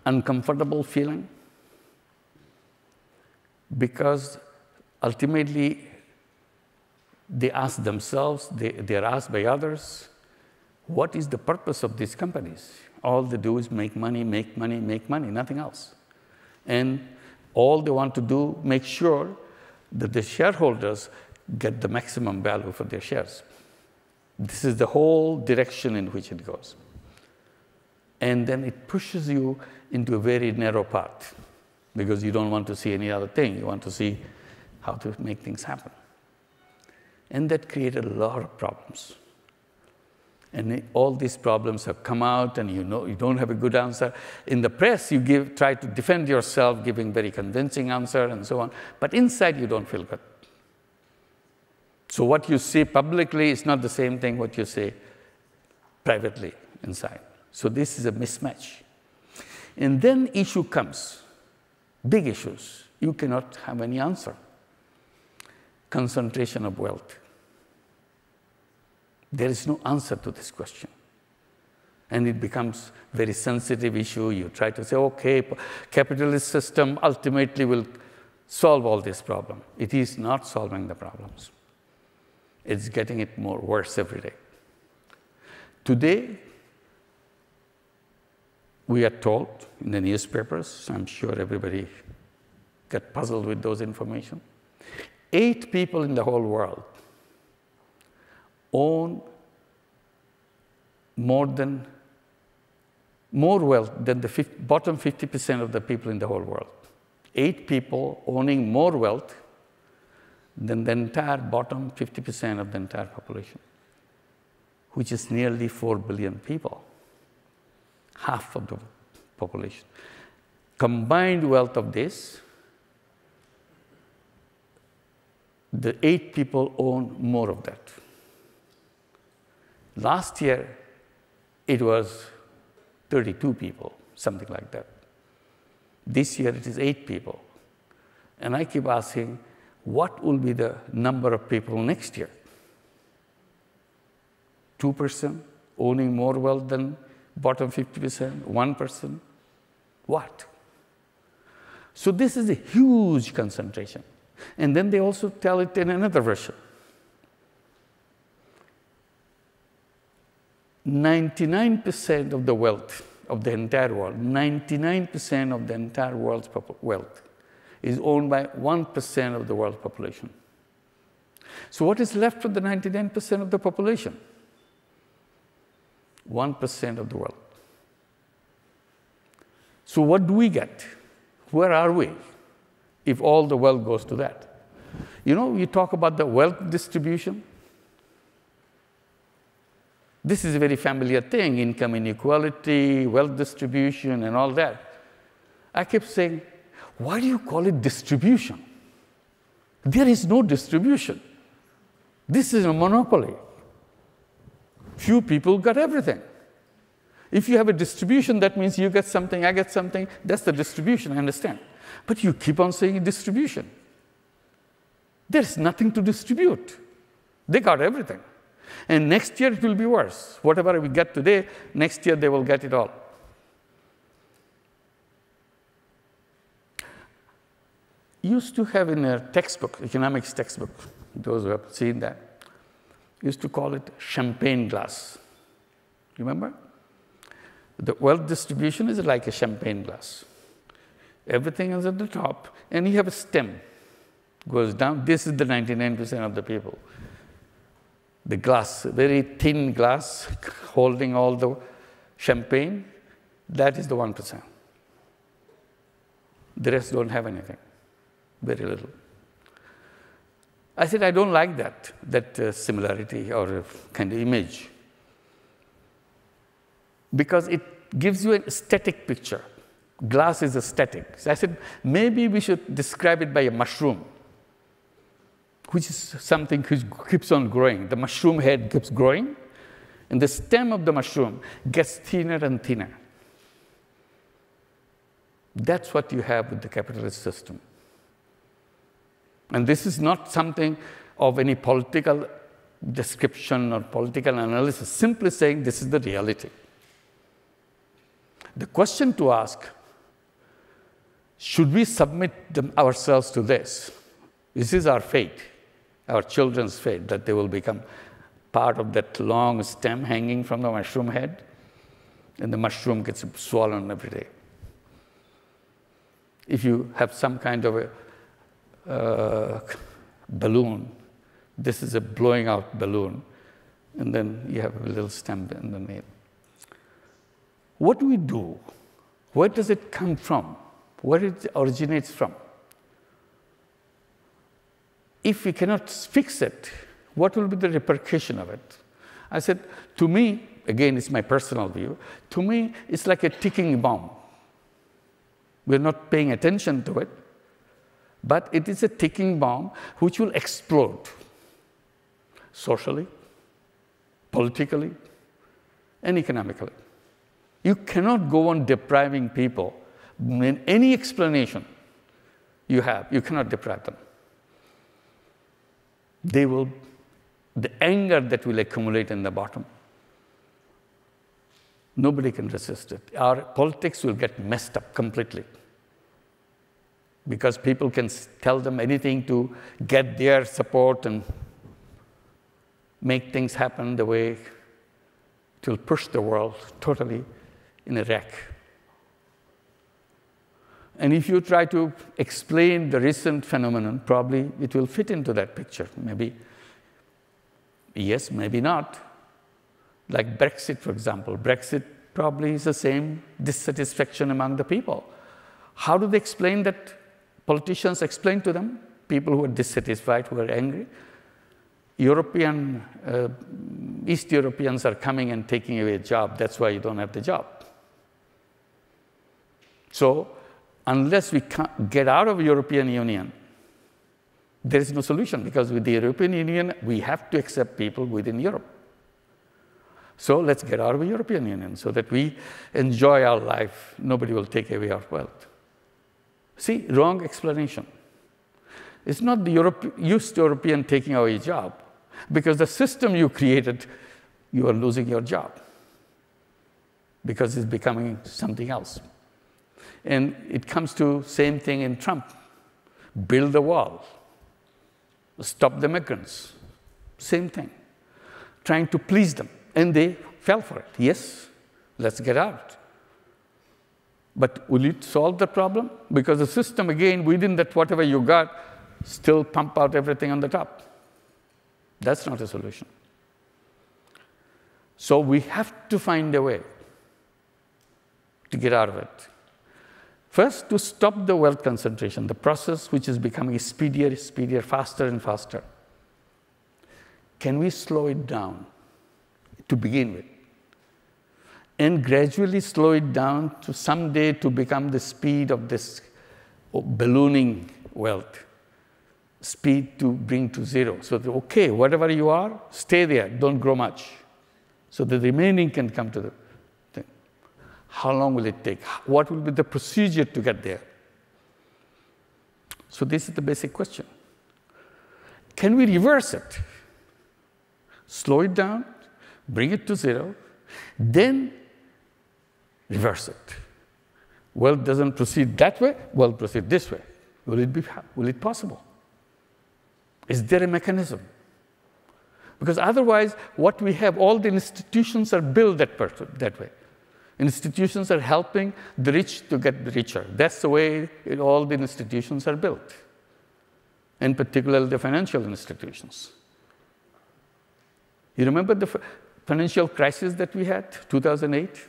uncomfortable feeling, because ultimately they ask themselves, they're asked by others, what is the purpose of these companies? All they do is make money, make money, make money, nothing else. And all they want to do, make sure that the shareholders get the maximum value for their shares. This is the whole direction in which it goes. And then it pushes you into a very narrow path, because you don't want to see any other thing. You want to see how to make things happen. And that created a lot of problems. And all these problems have come out, and you know you don't have a good answer. In the press, you try to defend yourself, giving very convincing answer and so on. But inside, you don't feel good. So what you say publicly is not the same thing what you say privately inside. So this is a mismatch. And then issue comes, big issues. You cannot have any answer. Concentration of wealth. There is no answer to this question. And it becomes a very sensitive issue. You try to say, okay, capitalist system ultimately will solve all this problem. It is not solving the problems. It's getting it more worse every day. Today, we are told in the newspapers, I'm sure everybody got puzzled with those information, 8 people in the whole world own more wealth than the bottom 50% of the people in the whole world. 8 people owning more wealth than the entire bottom 50% of the entire population, which is nearly 4 billion people, half of the population. Combined wealth of this, the 8 people own more of that. Last year, it was 32 people, something like that. This year, it is 8 people. And I keep asking, what will be the number of people next year? 2% owning more wealth than bottom 50%, 1%? What? So this is a huge concentration. And then they also tell it in another version. 99% of the wealth of the entire world, 99% of the entire world's wealth is owned by 1% of the world's population. So what is left for the 99% of the population? 1% of the wealth. So what do we get? Where are we if all the wealth goes to that? You know, you talk about the wealth distribution. This is a very familiar thing, income inequality, wealth distribution, and all that. I kept saying, why do you call it distribution? There is no distribution. This is a monopoly. Few people got everything. If you have a distribution, that means you get something, I get something. That's the distribution, I understand. But you keep on saying distribution. There's nothing to distribute. They got everything. And next year, it will be worse. Whatever we get today, next year, they will get it all. Used to have in a textbook, economics textbook, those who have seen that, used to call it champagne glass. Remember? The wealth distribution is like a champagne glass. Everything is at the top, and you have a stem. Goes down. This is the 99% of the people. The glass, very thin glass, holding all the champagne, that is the 1%. The rest don't have anything, very little. I said, I don't like that similarity or kind of image, because it gives you a static picture. Glass is a static. So I said, maybe we should describe it by a mushroom, which is something which keeps on growing. The mushroom head keeps growing, and the stem of the mushroom gets thinner and thinner. That's what you have with the capitalist system. And this is not something of any political description or political analysis, simply saying this is the reality. The question to ask, should we submit ourselves to this? This is our fate, our children's fate, that they will become part of that long stem hanging from the mushroom head, and the mushroom gets swollen every day. If you have some kind of a balloon, this is a blowing out balloon, and then you have a little stem underneath. What do we do? Where does it come from? Where it originates from? If we cannot fix it, what will be the repercussion of it? I said, to me, again, it's my personal view, to me, it's like a ticking bomb. We're not paying attention to it, but it is a ticking bomb which will explode socially, politically, and economically. You cannot go on depriving people. In any explanation you have, you cannot deprive them. The anger that will accumulate in the bottom, nobody can resist it. Our politics will get messed up completely because people can tell them anything to get their support and make things happen the way it will push the world totally in a wreck. And if you try to explain the recent phenomenon, probably it will fit into that picture. Maybe yes, maybe not. Like Brexit, for example. Brexit probably is the same dissatisfaction among the people. How do they explain that? Politicians explain to them, people who are dissatisfied, who are angry. East Europeans are coming and taking away a job. That's why you don't have the job. So unless we can't get out of the European Union, there is no solution, because with the European Union, we have to accept people within Europe. So let's get out of the European Union so that we enjoy our life. Nobody will take away our wealth. See, wrong explanation. It's not the East European taking away a job, because the system you created, you are losing your job because it's becoming something else. And it comes to same thing in Trump. Build the wall. Stop the migrants. Same thing. Trying to please them. And they fell for it. Yes, let's get out. But will it solve the problem? Because the system, again, within that whatever you got, still pump out everything on the top. That's not a solution. So we have to find a way to get out of it. First, to stop the wealth concentration, the process which is becoming speedier, faster and faster. Can we slow it down to begin with? And gradually slow it down to someday to become the speed of this ballooning wealth, speed to bring to zero. So, okay, whatever you are, stay there, don't grow much. So the remaining can come to the thing. How long will it take? What will be the procedure to get there? So this is the basic question. Can we reverse it? Slow it down, bring it to zero, then reverse it. Wealth doesn't proceed that way, wealth proceed this way. Will it possible? Is there a mechanism? Because otherwise, what we have, all the institutions are built that way. Institutions are helping the rich to get richer. That's the way all the institutions are built, and particularly the financial institutions. You remember the financial crisis that we had, 2008?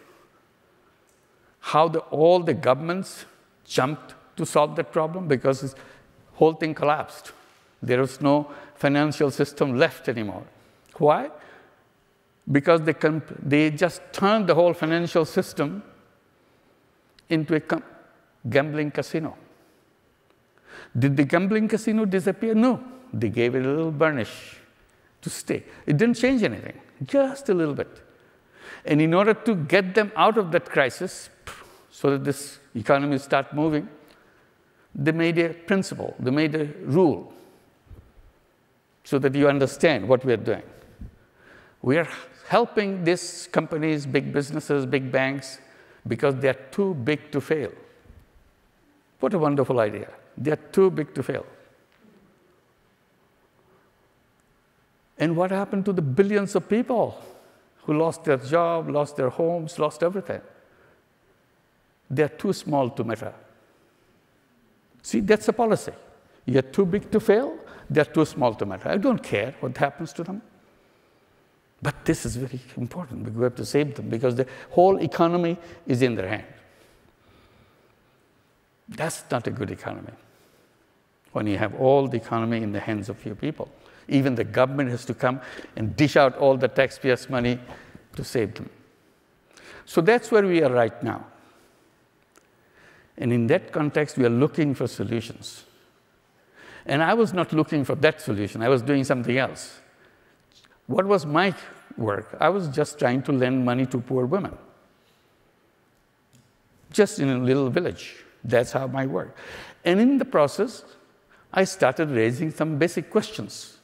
How all the governments jumped to solve that problem because the whole thing collapsed. There was no financial system left anymore. Why? Because they just turned the whole financial system into a gambling casino. Did the gambling casino disappear? No. They gave it a little burnish to stay. It didn't change anything, just a little bit. And in order to get them out of that crisis, so that this economy start moving, they made a principle, they made a rule, so that you understand what we are doing. We are helping these companies, big businesses, big banks, because they are too big to fail. What a wonderful idea. They are too big to fail. And what happened to the billions of people who lost their job, lost their homes, lost everything? They are too small to matter. See, that's a policy. You are too big to fail, they are too small to matter. I don't care what happens to them. But this is very important, because we have to save them, because the whole economy is in their hand. That's not a good economy, when you have all the economy in the hands of few people. Even the government has to come and dish out all the taxpayers' money to save them. So that's where we are right now. And in that context, we are looking for solutions. And I was not looking for that solution. I was doing something else. What was my work? I was just trying to lend money to poor women, just in a little village. That's how my work. And in the process, I started raising some basic questions.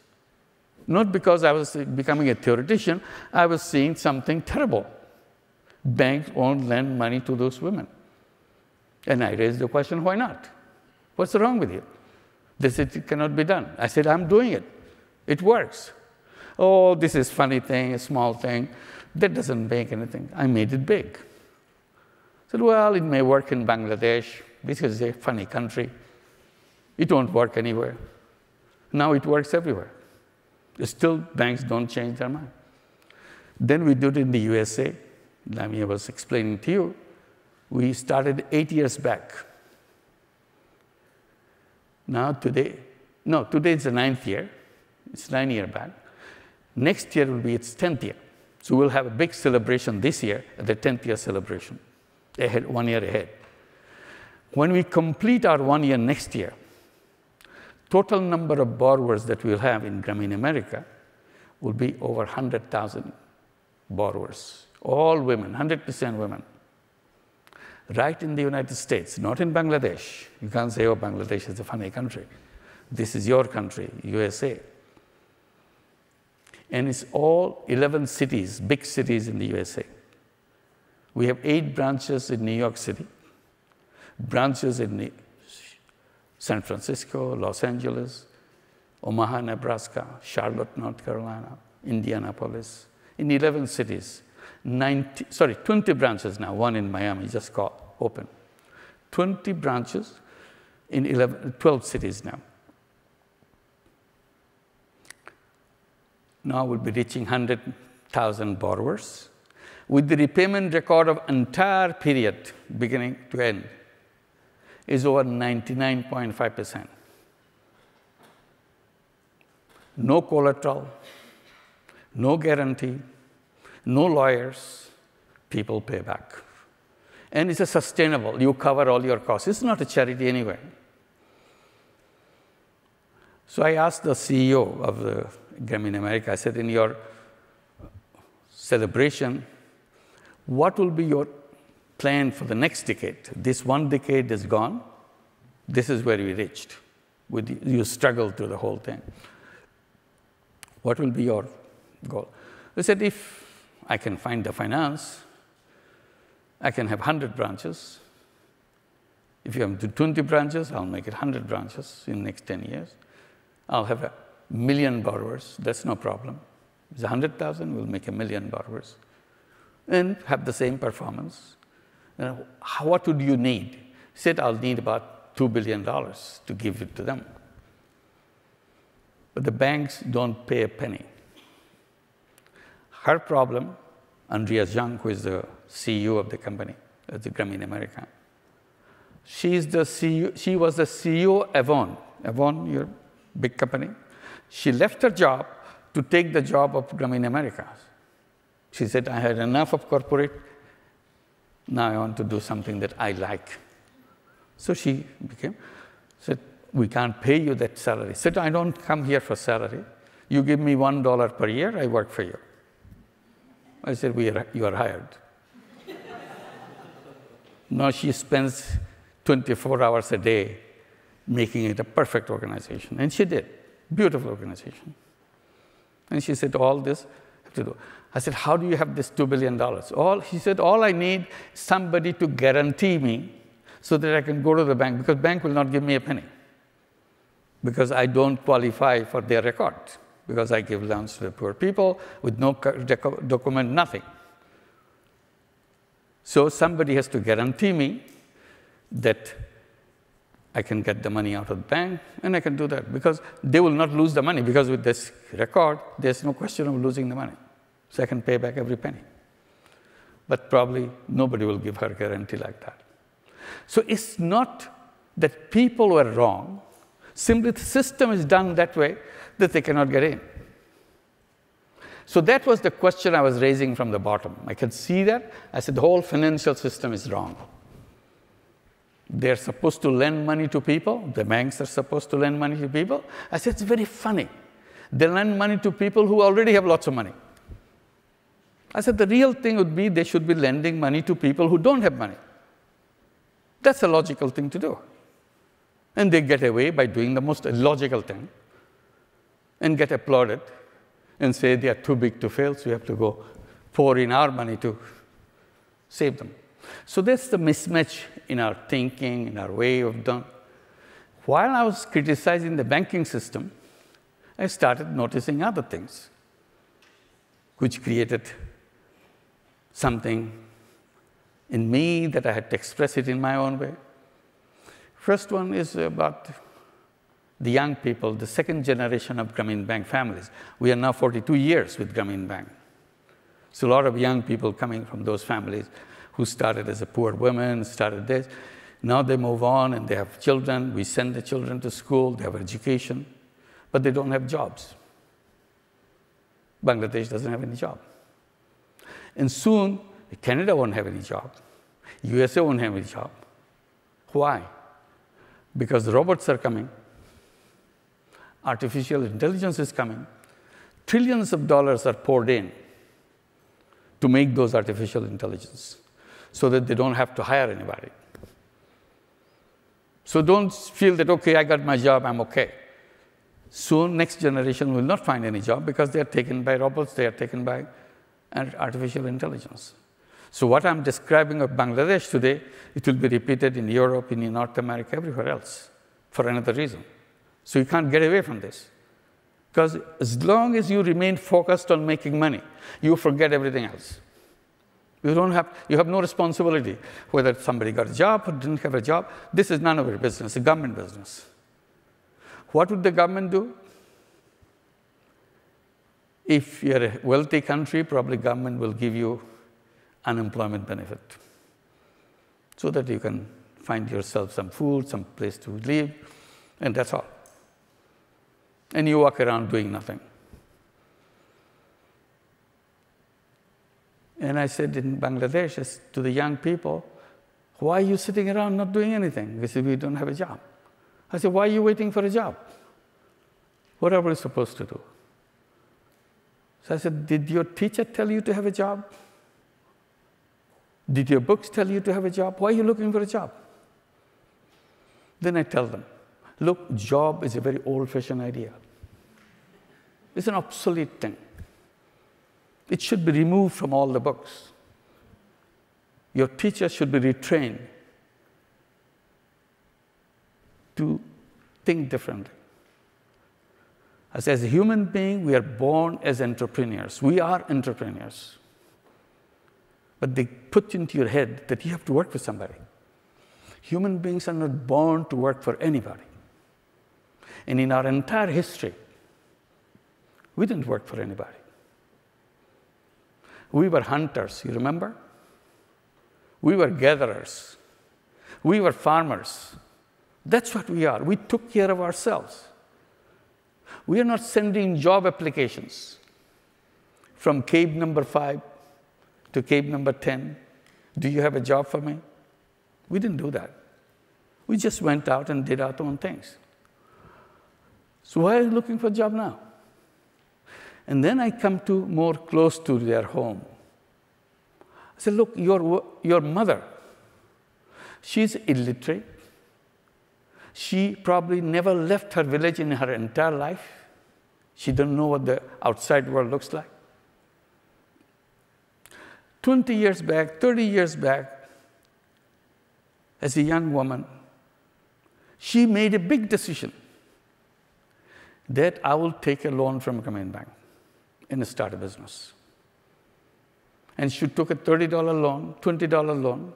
Not because I was becoming a theoretician, I was seeing something terrible. Banks won't lend money to those women. And I raised the question, why not? What's wrong with you? They said, it cannot be done. I said, I'm doing it. It works. Oh, this is a funny thing, a small thing. That doesn't make anything. I made it big. I said, well, it may work in Bangladesh. This is a funny country. It won't work anywhere. Now it works everywhere. Still, banks don't change their mind. Then we did it in the USA. Lamiya was explaining to you. We started 8 years back. Now today it's the 9th year. It's 9 years back. Next year will be its 10th year. So we'll have a big celebration this year, the 10th year celebration, 1 year ahead. When we complete our 1 year next year, total number of borrowers that we'll have in Grameen America will be over 100,000 borrowers, all women, 100% women. Right in the United States, not in Bangladesh. You can't say, oh, Bangladesh is a funny country. This is your country, USA. And it's all 11 cities, big cities in the USA. We have 8 branches in New York City, branches in San Francisco, Los Angeles, Omaha, Nebraska, Charlotte, North Carolina, Indianapolis, in 11 cities. 20 branches now, one in Miami just got open. 20 branches in 12 cities now. Now we'll be reaching 100,000 borrowers with the repayment record of entire period, beginning to end, is over 99.5%. No collateral, no guarantee, no lawyers, people pay back. And it's a sustainable, you cover all your costs. It's not a charity anyway. So I asked the CEO of the Grameen America, I said, in your celebration, what will be your plan for the next decade? This 1 decade is gone. This is where we reached. You struggled through the whole thing. What will be your goal? They said, if I can find the finance, I can have 100 branches. If you have 20 branches, I'll make it 100 branches in the next 10 years. I'll have 1 million borrowers. That's no problem. It's 100,000, we'll make 1 million borrowers and have the same performance. What would you need? He said, I'll need about $2 billion to give it to them. But the banks don't pay a penny. Her problem, Andrea Zhang, who is the CEO of the company, the Grameen America, she was the CEO of Avon. Avon, your big company. She left her job to take the job of Grameen America. She said, I had enough of corporate. Now I want to do something that I like. So she said, we can't pay you that salary. Said, I don't come here for salary. You give me $1 per year, I work for you. I said, you are hired. Now she spends 24 hours a day making it a perfect organization. And she did. Beautiful organization. And she said, all this I have to do. I said, how do you have this $2 billion? She said, all I need is somebody to guarantee me so that I can go to the bank, because bank will not give me a penny, because I don't qualify for their record, because I give loans to the poor people with no document, nothing. So somebody has to guarantee me that I can get the money out of the bank, and I can do that, because they will not lose the money, because with this record, there's no question of losing the money. So I can pay back every penny. But probably nobody will give her a guarantee like that. So it's not that people were wrong, simply the system is done that way that they cannot get in. So that was the question I was raising from the bottom. I could see that. I said, the whole financial system is wrong. They're supposed to lend money to people. The banks are supposed to lend money to people. I said, it's very funny. They lend money to people who already have lots of money. I said, the real thing would be they should be lending money to people who don't have money. That's a logical thing to do. And they get away by doing the most illogical thing and get applauded and say they are too big to fail, so we have to go pour in our money to save them. So that's the mismatch in our thinking, in our way of doing. While I was criticizing the banking system, I started noticing other things, which created something in me that I had to express it in my own way. First one is about the young people, the second generation of Grameen Bank families. We are now 42 years with Grameen Bank. So a lot of young people coming from those families who started as a poor woman, started this. Now they move on and they have children. We send the children to school, they have education, but they don't have jobs. Bangladesh doesn't have any job. And soon, Canada won't have any job. USA won't have any job. Why? Because robots are coming. Artificial intelligence is coming. Trillions of dollars are poured in to make those artificial intelligence so that they don't have to hire anybody. So don't feel that, okay, I got my job, I'm okay. Soon, next generation will not find any job because they are taken by robots, they are taken by artificial intelligence. So what I'm describing of Bangladesh today, it will be repeated in Europe, in North America, everywhere else, for another reason. So you can't get away from this. Because as long as you remain focused on making money, you forget everything else. You have no responsibility whether somebody got a job or didn't have a job. This is none of your business, a government business. What would the government do? If you're a wealthy country, probably government will give you unemployment benefit so that you can find yourself some food, some place to live, and that's all. And you walk around doing nothing. And I said in Bangladesh to the young people, why are you sitting around not doing anything? They said, we don't have a job. I said, why are you waiting for a job? What are we supposed to do? So I said, did your teacher tell you to have a job? Did your books tell you to have a job? Why are you looking for a job? Then I tell them, look, job is a very old-fashioned idea. It's an obsolete thing. It should be removed from all the books. Your teacher should be retrained to think differently. As a human being, we are born as entrepreneurs. We are entrepreneurs. But they put into your head that you have to work for somebody. Human beings are not born to work for anybody. And in our entire history, we didn't work for anybody. We were hunters, you remember? We were gatherers. We were farmers. That's what we are. We took care of ourselves. We are not sending job applications from cave number 5 to cave number 10. Do you have a job for me? We didn't do that. We just went out and did our own things. So why are you looking for a job now? And then I come to more close to their home. I said, look, your mother She's illiterate. She probably never left her village in her entire life. She doesn't know what the outside world looks like. 20 years back, 30 years back, as a young woman, she made a big decision that I will take a loan from Grameen Bank and start a business. And she took a $30 loan, $20 loan,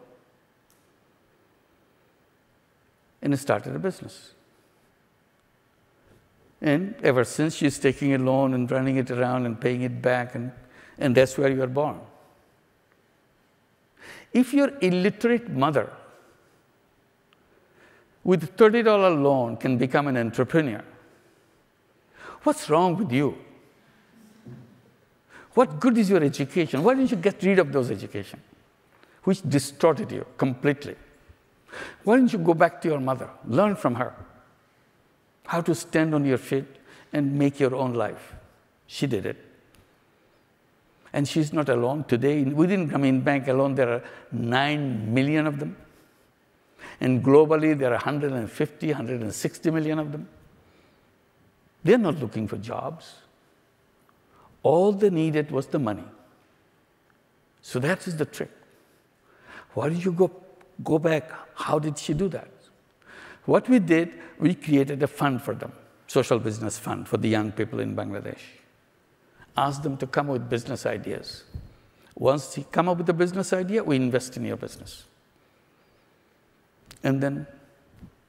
and started a business. And ever since, she's taking a loan and running it around and paying it back, and that's where you are born. If your illiterate mother with a $30 loan can become an entrepreneur, what's wrong with you? What good is your education? Why don't you get rid of those education, which distorted you completely? Why don't you go back to your mother, learn from her how to stand on your feet and make your own life? She did it. And she's not alone. Today, within Grameen Bank alone, there are 9 million of them. And globally, there are 150, 160 million of them. They're not looking for jobs. All they needed was the money. So that is the trick. Why did you go back? How did she do that? What we did, we created a fund for them, social business fund for the young people in Bangladesh. Asked them to come up with business ideas. Once you come up with a business idea, we invest in your business. And then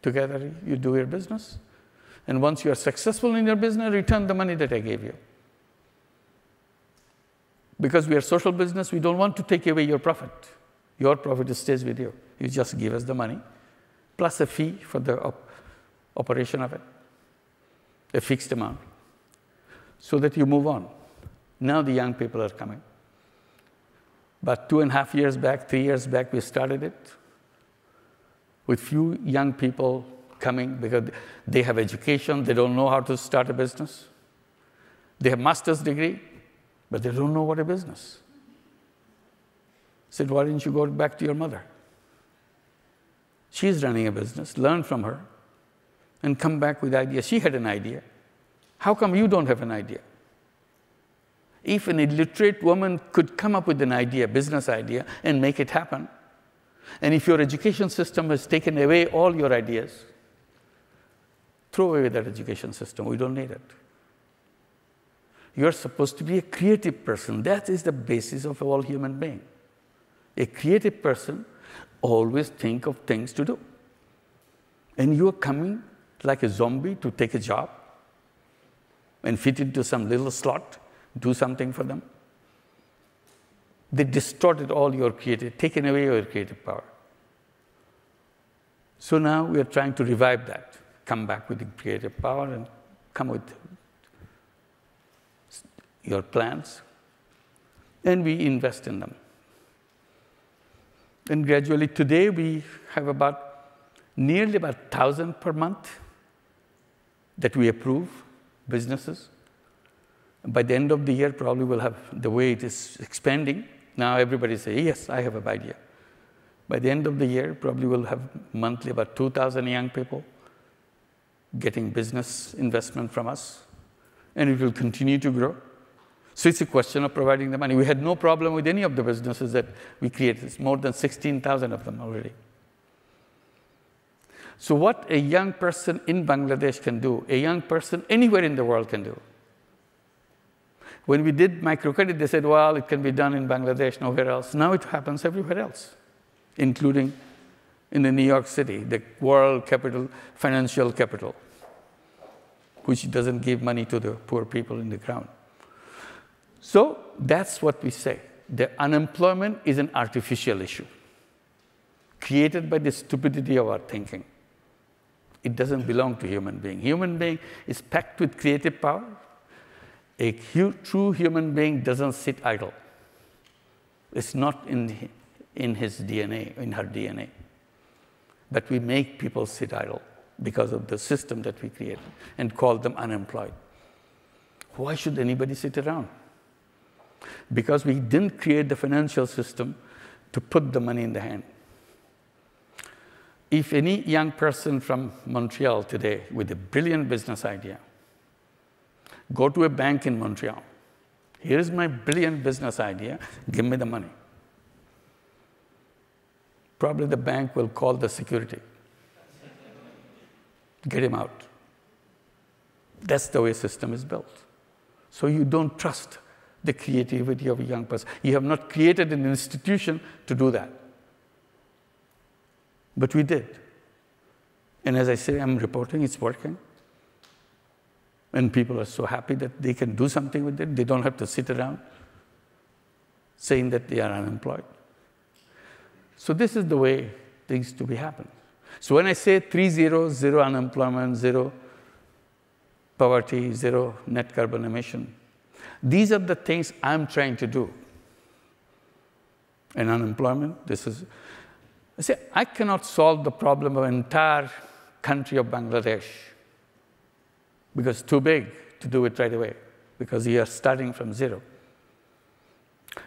together you do your business. And once you are successful in your business, return the money that I gave you. Because we are social business, we don't want to take away your profit. Your profit stays with you. You just give us the money, plus a fee for the operation of it, a fixed amount, so that you move on. Now the young people are coming. But 2.5 years back, 3 years back, we started it with few young people coming because they have education, they don't know how to start a business. They have master's degree, but they don't know what a business. I said, why didn't you go back to your mother? She's running a business, learn from her, and come back with ideas. She had an idea. How come you don't have an idea? If an illiterate woman could come up with an idea, business idea, and make it happen, and if your education system has taken away all your ideas, throw away that education system. We don't need it. You're supposed to be a creative person. That is the basis of all human being. A creative person always think of things to do. And you are coming like a zombie to take a job and fit into some little slot, do something for them. They distorted all your creative, taken away your creative power. So now we are trying to revive that, come back with the creative power and come with your plans, and we invest in them. And gradually today we have nearly about 1,000 per month that we approve, businesses. By the end of the year, probably we'll have, the way it is expanding, now everybody say, yes, I have an idea. By the end of the year, probably we'll have monthly about 2,000 young people getting business investment from us, and it will continue to grow. So it's a question of providing the money. We had no problem with any of the businesses that we created. It's more than 16,000 of them already. So what a young person in Bangladesh can do, a young person anywhere in the world can do. When we did microcredit, they said, well, it can be done in Bangladesh, nowhere else. Now it happens everywhere else, including in the New York City, the world capital, financial capital, which doesn't give money to the poor people in the ground. So that's what we say. The unemployment is an artificial issue created by the stupidity of our thinking. It doesn't belong to human being. Human being is packed with creative power. A true human being doesn't sit idle. It's not in his DNA, in her DNA. But we make people sit idle because of the system that we create and call them unemployed. Why should anybody sit around? Because we didn't create the financial system to put the money in the hand. if any young person from Montreal today with a brilliant business idea, go to a bank in Montreal, here is my brilliant business idea, give me the money. Probably the bank will call the security. Get him out. That's the way the system is built. So you don't trust the creativity of a young person. You have not created an institution to do that. But we did. And as I say, I'm reporting, it's working. And people are so happy that they can do something with it. They don't have to sit around saying that they are unemployed. So this is the way things to be happening. So when I say 3 zeros, 0 unemployment, 0 poverty, 0 net carbon emission, these are the things I'm trying to do. And unemployment, this is, I say, I cannot solve the problem of an entire country of Bangladesh because it's too big to do it right away, because you are starting from 0.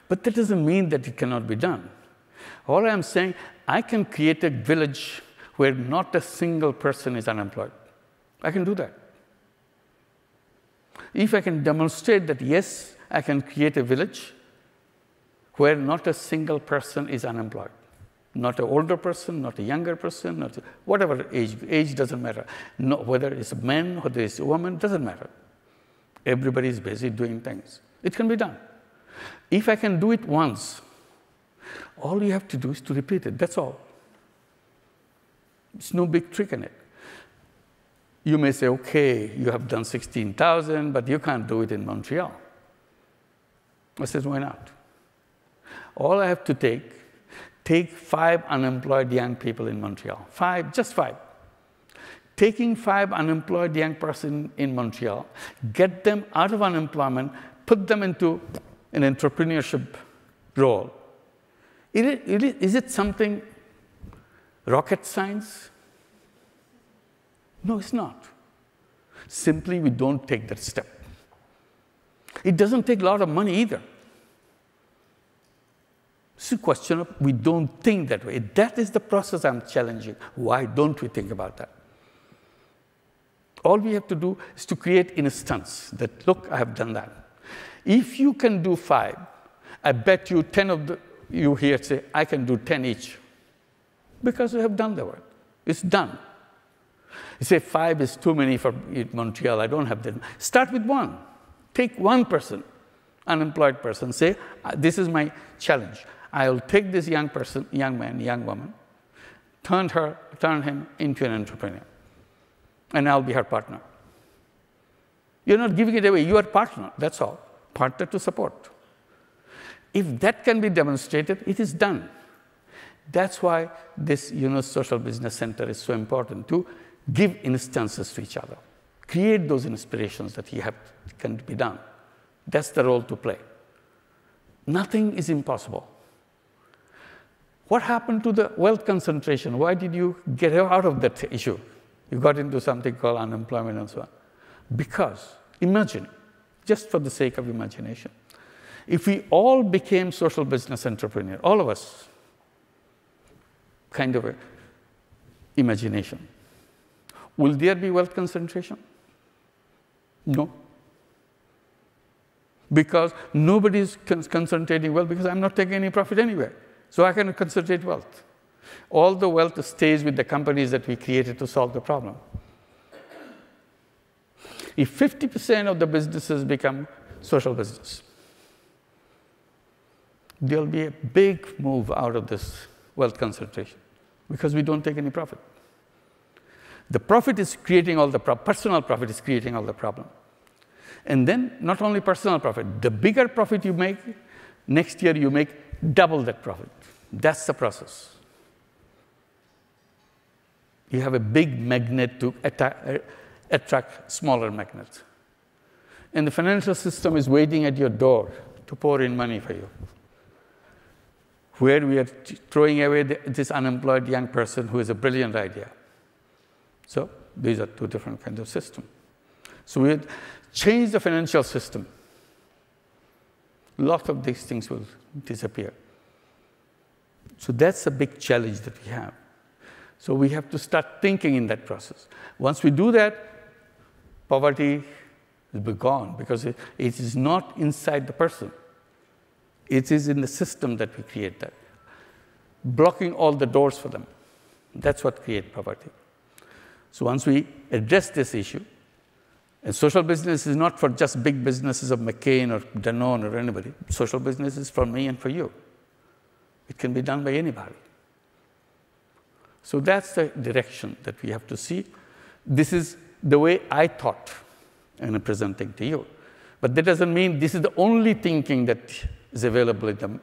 But that doesn't mean that it cannot be done. All I'm saying, I can create a village where not a single person is unemployed. I can do that. If I can demonstrate that, yes, I can create a village where not a single person is unemployed. Not an older person, not a younger person, not whatever age doesn't matter. No, whether it's a man, whether it's a woman, doesn't matter. Everybody is busy doing things. It can be done. If I can do it once, all you have to do is to repeat it, that's all. It's no big trick in it. You may say, okay, you have done 16,000, but you can't do it in Montreal. I said, why not? All I have to take 5 unemployed young people in Montreal. 5, just 5. Taking 5 unemployed young person in Montreal, get them out of unemployment, put them into an entrepreneurship role. Is it something rocket science? No, it's not. Simply, we don't take that step. It doesn't take a lot of money either. It's a question of we don't think that way. That is the process I'm challenging. Why don't we think about that? All we have to do is to create instance that, look, I have done that. If you can do 5, I bet you 10 of you here say, I can do 10 each. Because we have done the work. It's done. You say 5 is too many for Montreal, I don't have that. Start with 1. Take 1 person, unemployed person, say, this is my challenge. I will take this young person, young man, young woman, turn him into an entrepreneur. And I'll be her partner. You're not giving it away, you are partner, that's all. Partner to support. If that can be demonstrated, it is done. That's why this Yunus Social Business Center is so important, to give instances to each other. Create those inspirations that can be done. That's the role to play. Nothing is impossible. What happened to the wealth concentration? Why did you get out of that issue? You got into something called unemployment and so on. Because, imagine, just for the sake of imagination, if we all became social business entrepreneurs, all of us, kind of a imagination, will there be wealth concentration? No. Because nobody is concentrating wealth, because I'm not taking any profit anywhere. So I can concentrate wealth. All the wealth stays with the companies that we created to solve the problem. If 50% of the businesses become social business, there'll be a big move out of this wealth concentration, because we don't take any profit. The profit is creating all the personal profit is creating all the problem. And then not only personal profit, the bigger profit you make, next year you make double that profit. That's the process. You have a big magnet to attract smaller magnets. And the financial system is waiting at your door to pour in money for you. Where we are throwing away this unemployed young person who has a brilliant idea. So these are 2 different kinds of systems. So we change the financial system. A lot of these things will disappear. So that's a big challenge that we have. So we have to start thinking in that process. Once we do that, poverty will be gone, because it is not inside the person. It is in the system that we create that. Blocking all the doors for them. That's what creates poverty. So once we address this issue, and social business is not for just big businesses of McCain or Danone or anybody. Social business is for me and for you. It can be done by anybody. So that's the direction that we have to see. This is the way I thought and I'm presenting to you. But that doesn't mean this is the only thinking that is available in the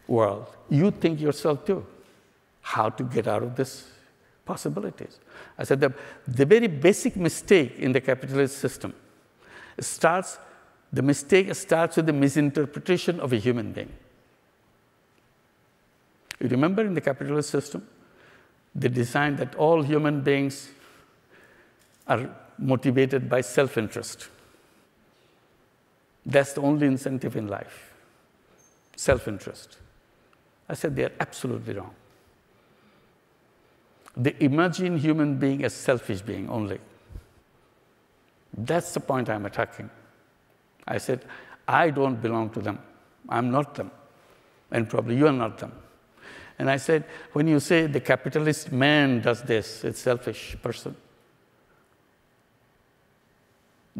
world. You think yourself too, how to get out of this possibilities. I said the very basic mistake in the capitalist system the mistake starts with the misinterpretation of a human being. You remember in the capitalist system, they designed that all human beings are motivated by self-interest. That's the only incentive in life, self-interest. I said they are absolutely wrong. They imagine human being as selfish being only. That's the point I'm attacking. I said, I don't belong to them. I'm not them. And probably you are not them. And I said, when you say the capitalist man does this, it's selfish person.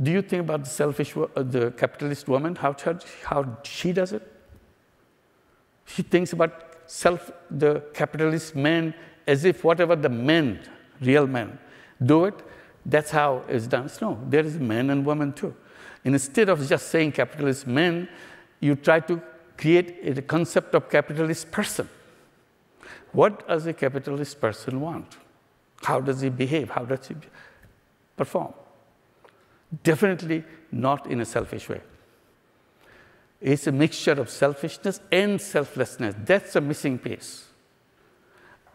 Do you think about the capitalist woman, how she does it? She thinks about the capitalist man as if whatever the men, real men, do it, that's how it's done. No, there is men and women too. And instead of just saying capitalist men, you try to create a concept of capitalist person. What does a capitalist person want? How does he behave? How does he perform? Definitely not in a selfish way. It's a mixture of selfishness and selflessness. That's a missing piece.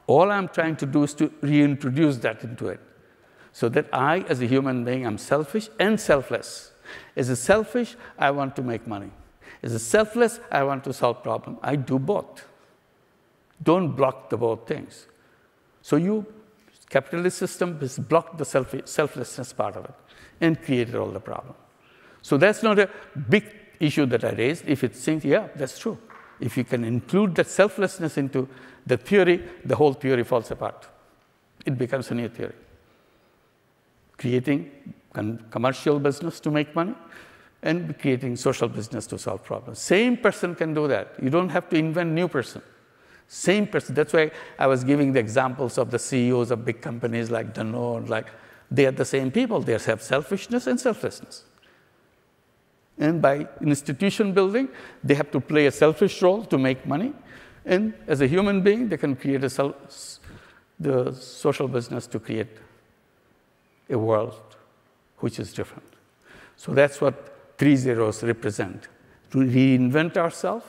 All I'm trying to do is to reintroduce that into it, so that I, as a human being, am selfish and selfless. As a selfish, I want to make money. As a selfless, I want to solve problems. I do both. Don't block the both things. So capitalist system has blocked the selflessness part of it and created all the problem. So that's not a big issue that I raised. If it seems, yeah, that's true. If you can include that selflessness into the theory, the whole theory falls apart. It becomes a new theory. Creating commercial business to make money and creating social business to solve problems. Same person can do that. You don't have to invent new person. Same person. That's why I was giving the examples of the CEOs of big companies like Danone, they are the same people. They have selfishness and selflessness. And by institution building, they have to play a selfish role to make money. And as a human being, they can create the social business to create a world which is different. So that's what 3 zeros represent, to reinvent ourselves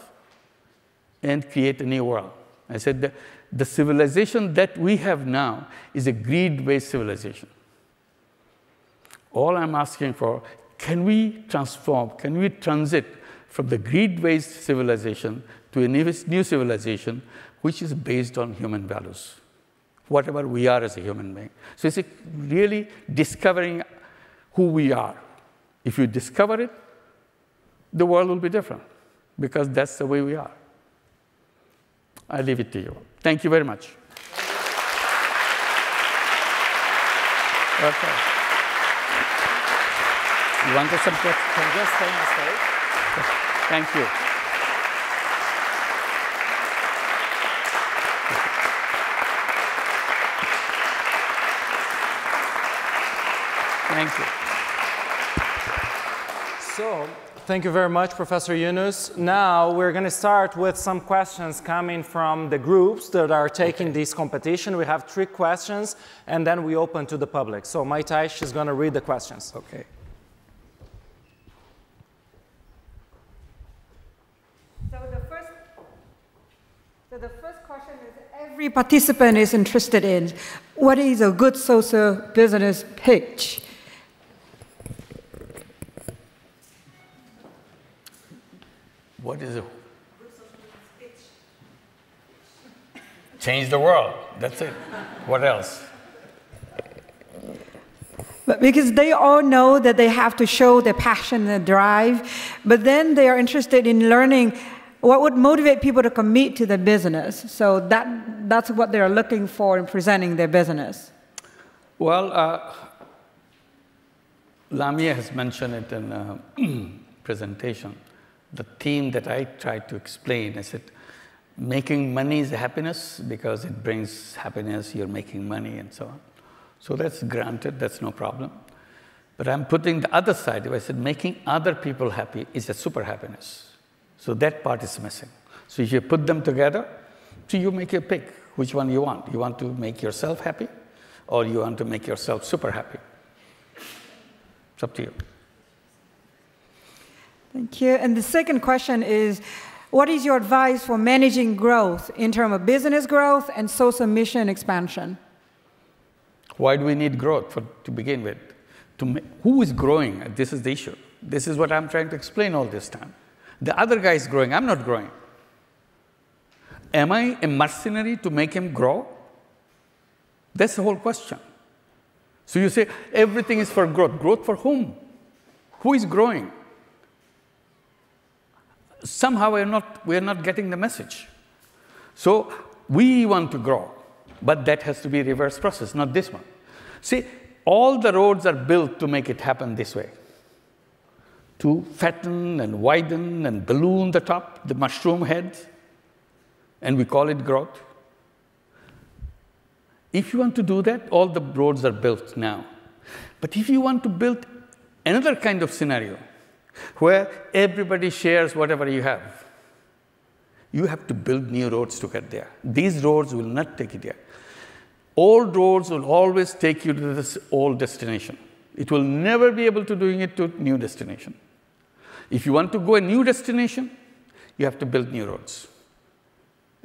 and create a new world. I said the civilization that we have now is a greed-based civilization. All I'm asking for, can we transform, can we transit from the greed-based civilization to a new civilization which is based on human values, whatever we are as a human being. So it's really discovering who we are. If you discover it, the world will be different, because that's the way we are. I leave it to you. Thank you very much. Okay. You want some questions? Can just stay on stage. Thank you. Thank you. So, thank you very much, Professor Yunus. Now we're going to start with some questions coming from the groups that are taking this competition. We have 3 questions, and then we open to the public. So Maitaish is going to read the questions. Okay. So the first question is, every participant is interested in, what is a good social business pitch? What is a change the world. That's it. What else? But because they all know that they have to show their passion and drive, but then they are interested in learning what would motivate people to commit to the business. So that's what they're looking for in presenting their business. Well, Lamiya has mentioned it in a presentation. The theme that I tried to explain is that making money is happiness because it brings happiness, you're making money and so on. So that's granted, that's no problem. But I'm putting the other side. I said making other people happy is a super happiness. So that part is missing. So if you put them together, so you make your pick, which one you want. You want to make yourself happy or you want to make yourself super happy? It's up to you. Thank you. And the second question is, what is your advice for managing growth in terms of business growth and social mission expansion? Why do we need growth to begin with? Who is growing? This is the issue. This is what I'm trying to explain all this time. The other guy is growing. I'm not growing. Am I a mercenary to make him grow? That's the whole question. So you say everything is for growth. Growth for whom? Who is growing? Somehow we are not getting the message. So we want to grow, but that has to be a reverse process, not this one. See, all the roads are built to make it happen this way. To fatten and widen and balloon the top, the mushroom heads, and we call it growth. If you want to do that, all the roads are built now. But if you want to build another kind of scenario, where everybody shares whatever you have, you have to build new roads to get there. These roads will not take you there. Old roads will always take you to this old destination. It will never be able to doing it to a new destination. If you want to go a new destination, you have to build new roads.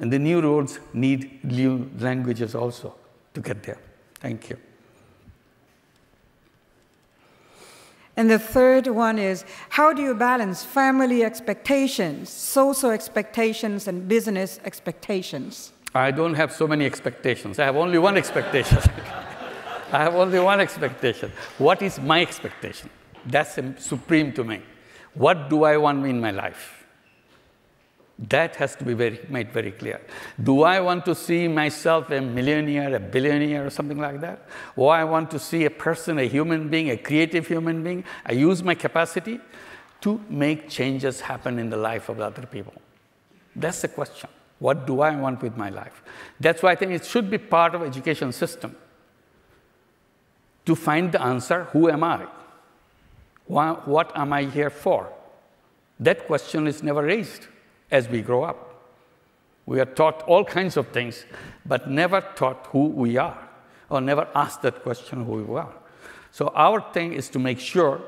And the new roads need new languages also to get there. Thank you. And the third one is, how do you balance family expectations, social expectations, and business expectations? I don't have so many expectations. I have only one expectation. I have only one expectation. What is my expectation? That's supreme to me. What do I want in my life? That has to be made very clear. Do I want to see myself a millionaire, a billionaire, or something like that? Or I want to see a person, a human being, a creative human being? I use my capacity to make changes happen in the life of other people. That's the question. What do I want with my life? That's why I think it should be part of education system. To find the answer, who am I? What am I here for? That question is never raised as we grow up. We are taught all kinds of things, but never taught who we are, or never asked that question, who we are. So our thing is to make sure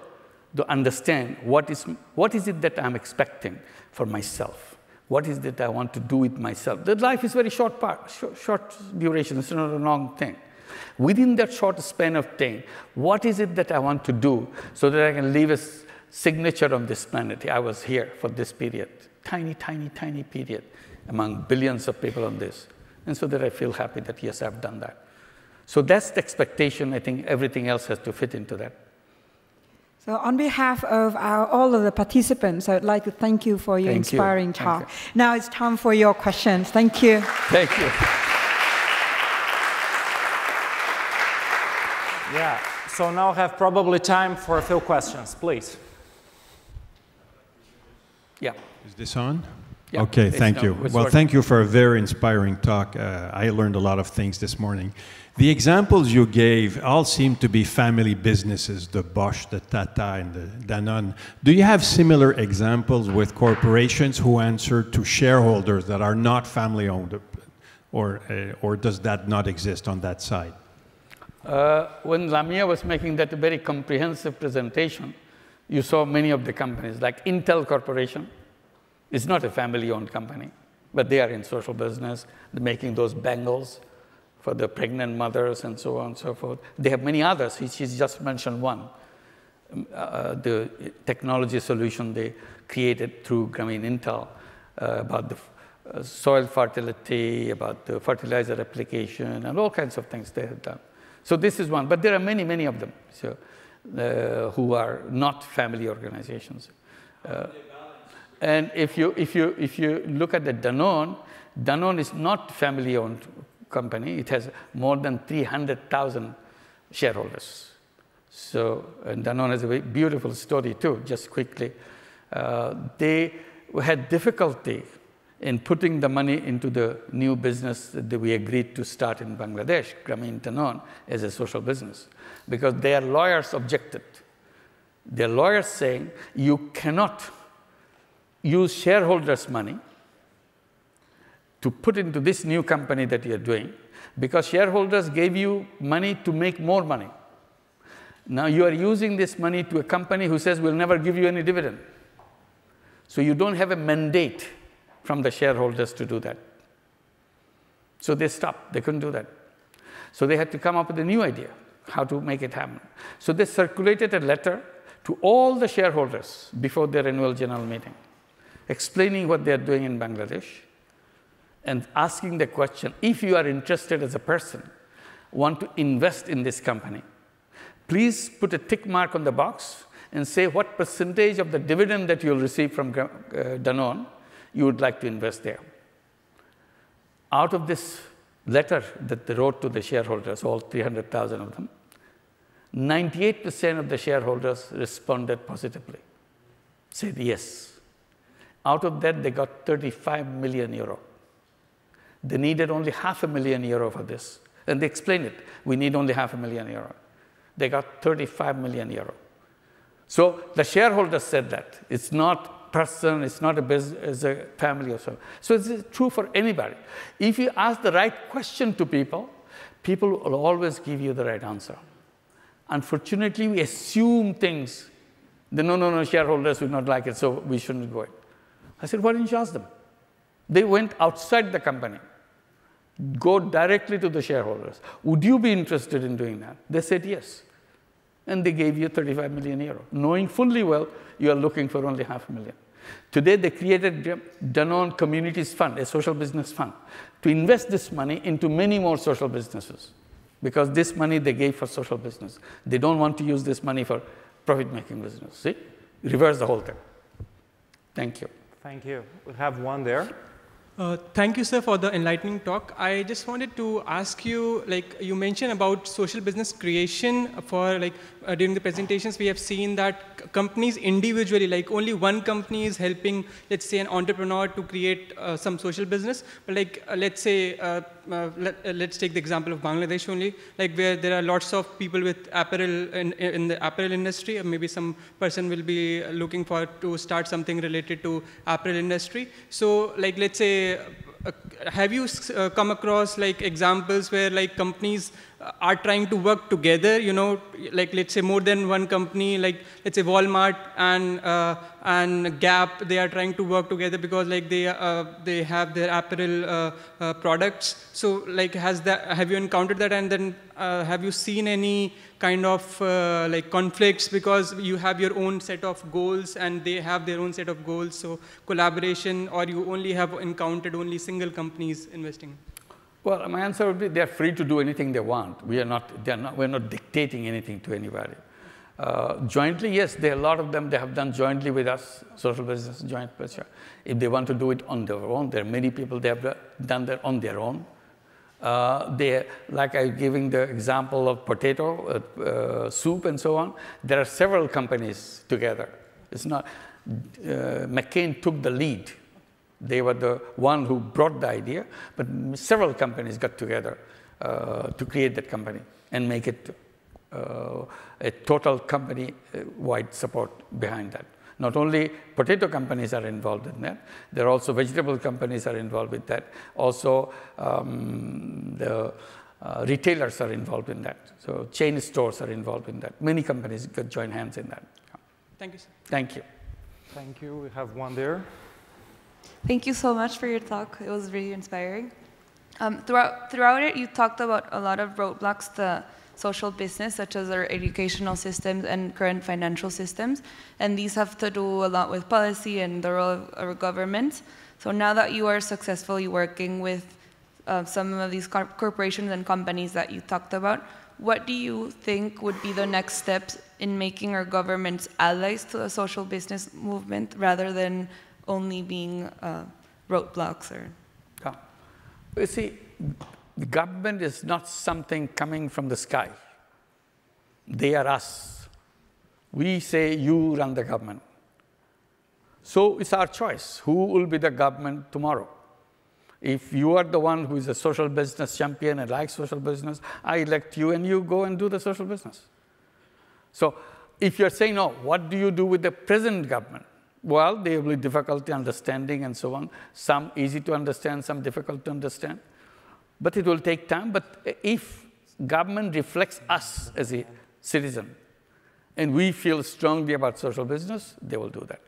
to understand what is it that I'm expecting for myself. What is it I want to do with myself? That life is very short duration. It's not a long thing. Within that short span of time, what is it that I want to do so that I can leave a signature on this planet? I was here for this period. Tiny, tiny, tiny period among billions of people on this. And so that I feel happy that, yes, I've done that. So that's the expectation. I think everything else has to fit into that. So on behalf of all of the participants, I would like to thank you for your inspiring talk. Now it's time for your questions. Thank you. Thank you. Yeah, so now I have probably time for a few questions, please. Yeah. Is this on? Yeah, okay, thank you. Well, thank you for a very inspiring talk. I learned a lot of things this morning. The examples you gave all seem to be family businesses, the Bosch, the Tata, and the Danone. Do you have similar examples with corporations who answer to shareholders that are not family-owned, or does that not exist on that side? When Lamiya was making that very comprehensive presentation, you saw many of the companies, like Intel Corporation. It's not a family-owned company, but they are in social business. They're making those bangles for the pregnant mothers and so on and so forth. They have many others. She's just mentioned one. The technology solution they created through Grameen Intel about soil fertility, about the fertilizer application, and all kinds of things they have done. So this is one, but there are many, many of them who are not family organizations. And if you look at the Danone is not family-owned company. It has more than 300,000 shareholders. So, and Danone has a very beautiful story too, just quickly. They had difficulty in putting the money into the new business that we agreed to start in Bangladesh, Grameen Intel, as a social business, because their lawyers objected. Their lawyers saying, you cannot use shareholders' money to put into this new company that you're doing, because shareholders gave you money to make more money. Now you are using this money to a company who says, we'll never give you any dividend. So you don't have a mandate from the shareholders to do that. So they stopped. They couldn't do that. So they had to come up with a new idea, how to make it happen. So they circulated a letter to all the shareholders before their annual general meeting, explaining what they are doing in Bangladesh and asking the question, if you are interested as a person, want to invest in this company, please put a tick mark on the box and say what percentage of the dividend that you'll receive from Danone you would like to invest there. Out of this letter that they wrote to the shareholders, all 300,000 of them, 98% of the shareholders responded positively, said yes. Out of that, they got 35 million euro. They needed only €500,000 for this. And they explained it. We need only €500,000. They got 35 million euro. So the shareholders said that. It's not person, it's not a business, it's a family or so. So it's true for anybody. If you ask the right question to people, people will always give you the right answer. Unfortunately, we assume things. No, shareholders will not like it, so we shouldn't go in. I said, why didn't you ask them? They went outside the company. Go directly to the shareholders. Would you be interested in doing that? They said yes. And they gave you 35 million euro, knowing fully well you are looking for only $500,000. Today, they created Danone Communities Fund, a social business fund, to invest this money into many more social businesses, because this money they gave for social business. They don't want to use this money for profit-making business. See? Reverse the whole thing. Thank you. Thank you. We have one there. Thank you, sir, for the enlightening talk. I just wanted to ask you, you mentioned about social business creation for, during the presentations, we have seen that companies individually, only one company is helping, let's say, an entrepreneur to create some social business. But let's say, let's take the example of Bangladesh only, where there are lots of people with apparel in the apparel industry, or maybe some person will be looking for to start something related to apparel industry. So, let's say, have you come across examples where companies are trying to work together, let's say more than one company, let's say Walmart and Gap, they are trying to work together because they have their apparel products. So have you encountered that, and then have you seen any kind of conflicts because you have your own set of goals and they have their own set of goals, so collaboration, or you only have encountered only single companies investing? Well, my answer would be they're free to do anything they want. We're not dictating anything to anybody. Jointly, yes, there are a lot of them, they have done jointly with us, social business, joint venture. If they want to do it on their own, there are many people they have done that on their own. Like I'm giving the example of potato, soup and so on, there are several companies together. It's not, McCain took the lead. They were the one who brought the idea, but several companies got together to create that company and make it a total company-wide support behind that. Not only potato companies are involved in that, there are also vegetable companies are involved with that. Also, the retailers are involved in that. So chain stores are involved in that. Many companies could join hands in that. Thank you, sir. Thank you. Thank you. We have one there. Thank you so much for your talk. It was really inspiring. Throughout it, you talked about a lot of roadblocks to social business, such as our educational systems and current financial systems. And these have to do a lot with policy and the role of our government. So now that you are successfully working with some of these corporations and companies that you talked about, what do you think would be the next steps in making our governments allies to the social business movement rather than only being roadblocks? Or You see, the government is not something coming from the sky. They are us. We say, you run the government. So it's our choice. Who will be the government tomorrow? If you are the one who is a social business champion and likes social business, I elect you and you go and do the social business. So if you're saying, no, what do you do with the present government? Well, they will have difficulty understanding and so on. Some easy to understand, some difficult to understand. But it will take time. But if government reflects us as a citizen, and we feel strongly about social business, they will do that.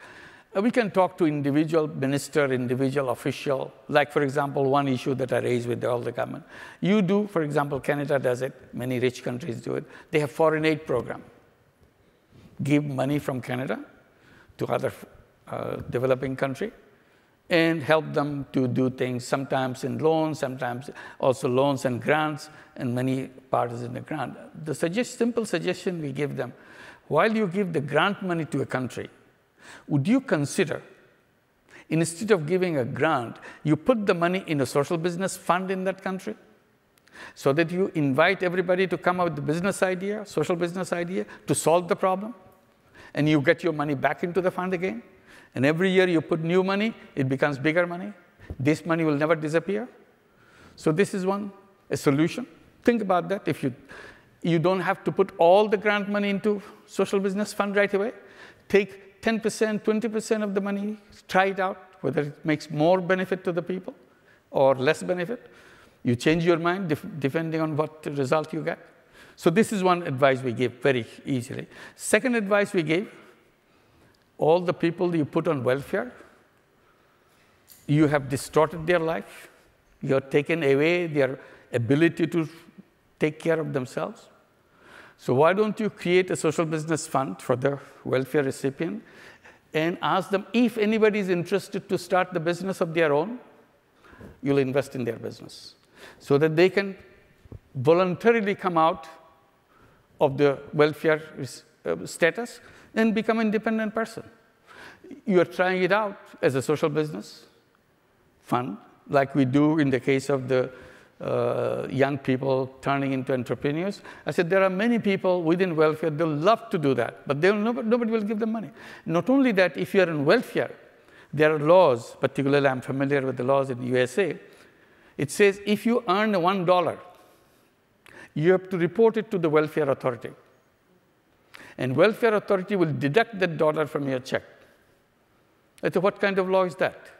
We can talk to individual minister, individual official, like, for example, one issue that I raised with all the government. You do, for example, Canada does it, many rich countries do it. They have foreign aid program. Give money from Canada to other developing country and help them to do things, sometimes in loans, sometimes also loans and grants, and many parties in the grant. The simple suggestion we give them, while you give the grant money to a country, would you consider, instead of giving a grant, you put the money in a social business fund in that country so that you invite everybody to come up with the business idea, social business idea, to solve the problem, and you get your money back into the fund again? And every year you put new money, it becomes bigger money. This money will never disappear. So this is a solution. Think about that. If you don't have to put all the grant money into social business fund right away. Take 10%, 20% of the money, try it out, whether it makes more benefit to the people or less benefit. You change your mind depending on what result you get. So this is one advice we give very easily. Second advice we gave, all the people you put on welfare, you have distorted their life. You have taken away their ability to take care of themselves. So why don't you create a social business fund for the welfare recipient and ask them if anybody is interested to start the business of their own, you'll invest in their business so that they can voluntarily come out of the welfare status and become an independent person. You are trying it out as a social business fund, like we do in the case of the young people turning into entrepreneurs. I said, there are many people within welfare, they'll love to do that, but nobody will give them money. Not only that, if you're in welfare, there are laws, particularly I'm familiar with the laws in the USA. It says if you earn $1, you have to report it to the welfare authority. And welfare authority will deduct that dollar from your check. I said, what kind of law is that?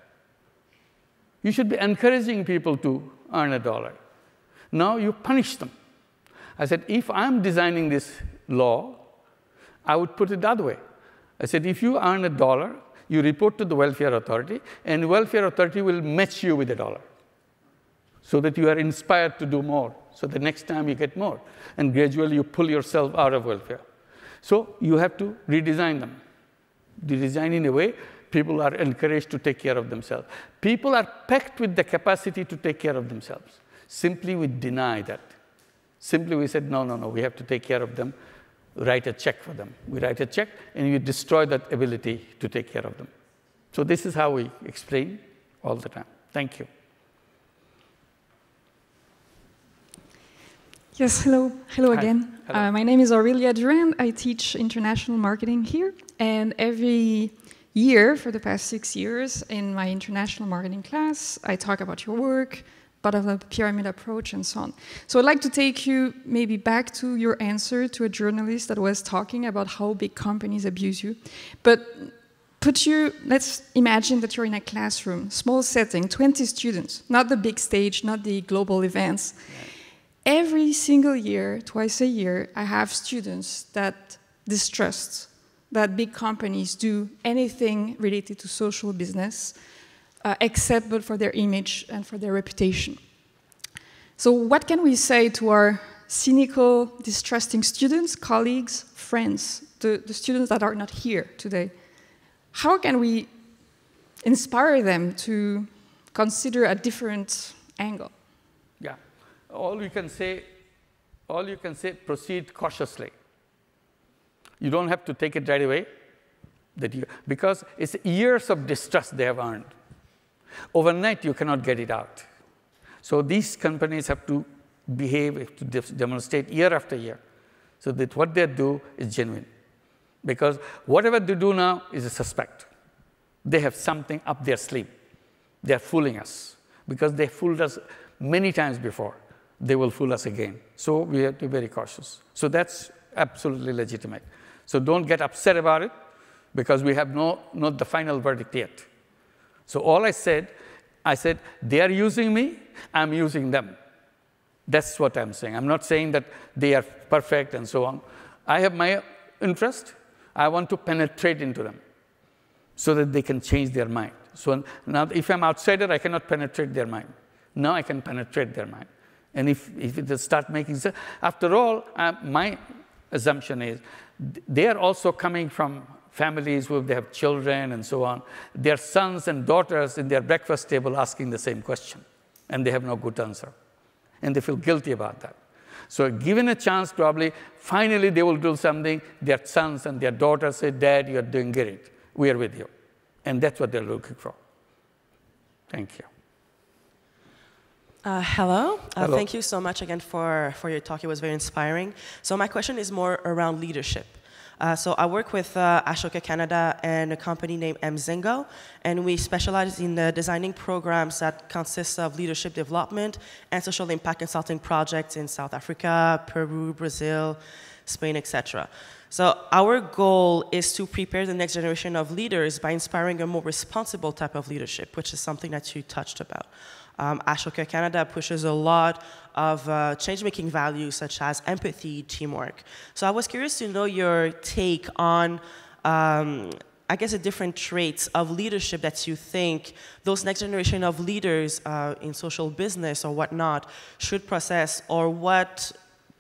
You should be encouraging people to earn $1. Now you punish them. I said, if I'm designing this law, I would put it that way. I said, if you earn $1, you report to the welfare authority, and the welfare authority will match you with $1 so that you are inspired to do more, so the next time you get more. And gradually you pull yourself out of welfare. So you have to redesign them. Redesign in a way people are encouraged to take care of themselves. People are packed with the capacity to take care of themselves. Simply we deny that. Simply we said, no, we have to take care of them. Write a check for them. We write a check, and we destroy that ability to take care of them. So this is how we explain all the time. Thank you. Yes, hello again. Hello. My name is Aurelia Durand. I teach international marketing here, and every year for the past 6 years in my international marketing class, I talk about your work, part of the pyramid approach and so on. So I'd like to take you maybe back to your answer to a journalist that was talking about how big companies abuse you. But let's imagine that you're in a classroom, small setting, 20 students, not the big stage, not the global events. Every single year, twice a year, I have students that distrust that big companies do anything related to social business, except but for their image and for their reputation. So what can we say to our cynical, distrusting students, colleagues, friends, the students that are not here today? How can we inspire them to consider a different angle? Yeah, all you can say, proceed cautiously. You don't have to take it right away, because it's years of distrust they have earned. Overnight, you cannot get it out. So these companies have to behave, have to demonstrate year after year, so that what they do is genuine. Because whatever they do now is a suspect. They have something up their sleeve. They're fooling us. Because they fooled us many times before. They will fool us again. So we have to be very cautious. So that's absolutely legitimate. So don't get upset about it, because we have not the final verdict yet. So all I said, they are using me, I'm using them. That's what I'm saying. I'm not saying that they are perfect and so on. I have my interest. I want to penetrate into them so that they can change their mind. So now if I'm outsider, I cannot penetrate their mind. Now I can penetrate their mind. And if they start making sense, after all, my assumption is they are also coming from families where they have children and so on. Their sons and daughters in their breakfast table asking the same question, and they have no good answer. And they feel guilty about that. So given a chance, probably, finally they will do something. Their sons and their daughters say, Dad, you're doing great. We are with you. And that's what they're looking for. Thank you. Hello. Hello. Thank you so much again for your talk. It was very inspiring. So my question is more around leadership. So I work with Ashoka Canada and a company named Mzingo, and we specialize in designing programs that consist of leadership development and social impact consulting projects in South Africa, Peru, Brazil, Spain, etc. So our goal is to prepare the next generation of leaders by inspiring a more responsible type of leadership, which is something that you touched about. Ashoka Canada pushes a lot of change-making values such as empathy, teamwork. So I was curious to know your take on, I guess, the different traits of leadership that you think those next generation of leaders in social business or whatnot should process, or what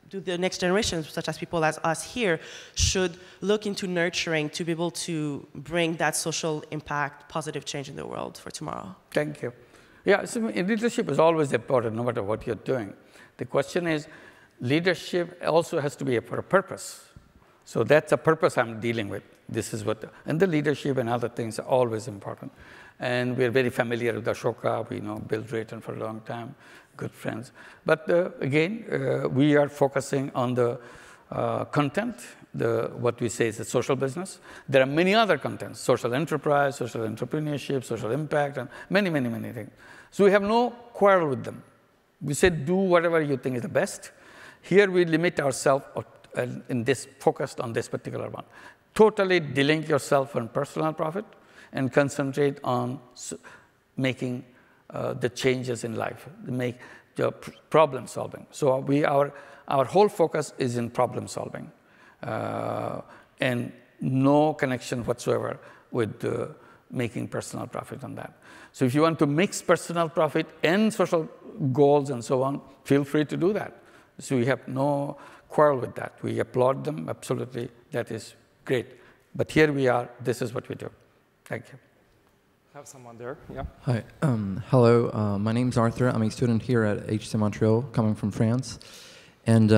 do the next generations, such as people as us here, should look into nurturing to be able to bring that social impact, positive change in the world for tomorrow? Thank you. Yeah, so leadership is always important, no matter what you're doing. The question is, leadership also has to be for a purpose. So that's a purpose I'm dealing with. This is what, and the leadership and other things are always important. And we're very familiar with Ashoka. We know Bill Drayton for a long time, good friends. But again, we are focusing on the content, what we say is a social business. There are many other contents, social enterprise, social entrepreneurship, social impact, and many, many, many things. So we have no quarrel with them. We say, do whatever you think is the best. Here we limit ourselves in this, focused on this particular one. Totally delink yourself from personal profit and concentrate on making the changes in life, make the problem solving. So our whole focus is in problem solving. And no connection whatsoever with making personal profit on that. So if you want to mix personal profit and social goals and so on, feel free to do that. So we have no quarrel with that. We applaud them, absolutely. That is great. But here we are. This is what we do. Thank you. Have someone there. Yeah. Hi. Hello. My name's Arthur. I'm a student here at HEC Montréal, coming from France. And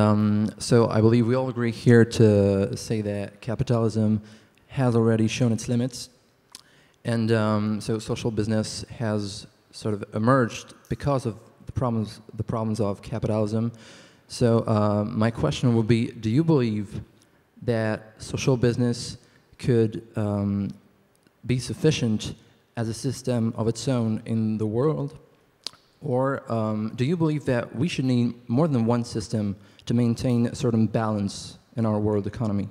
so I believe we all agree here to say that capitalism has already shown its limits. And so social business has sort of emerged because of the problems of capitalism. So my question would be, do you believe that social business could be sufficient as a system of its own in the world? Or do you believe that we should need more than one system to maintain a certain balance in our world economy?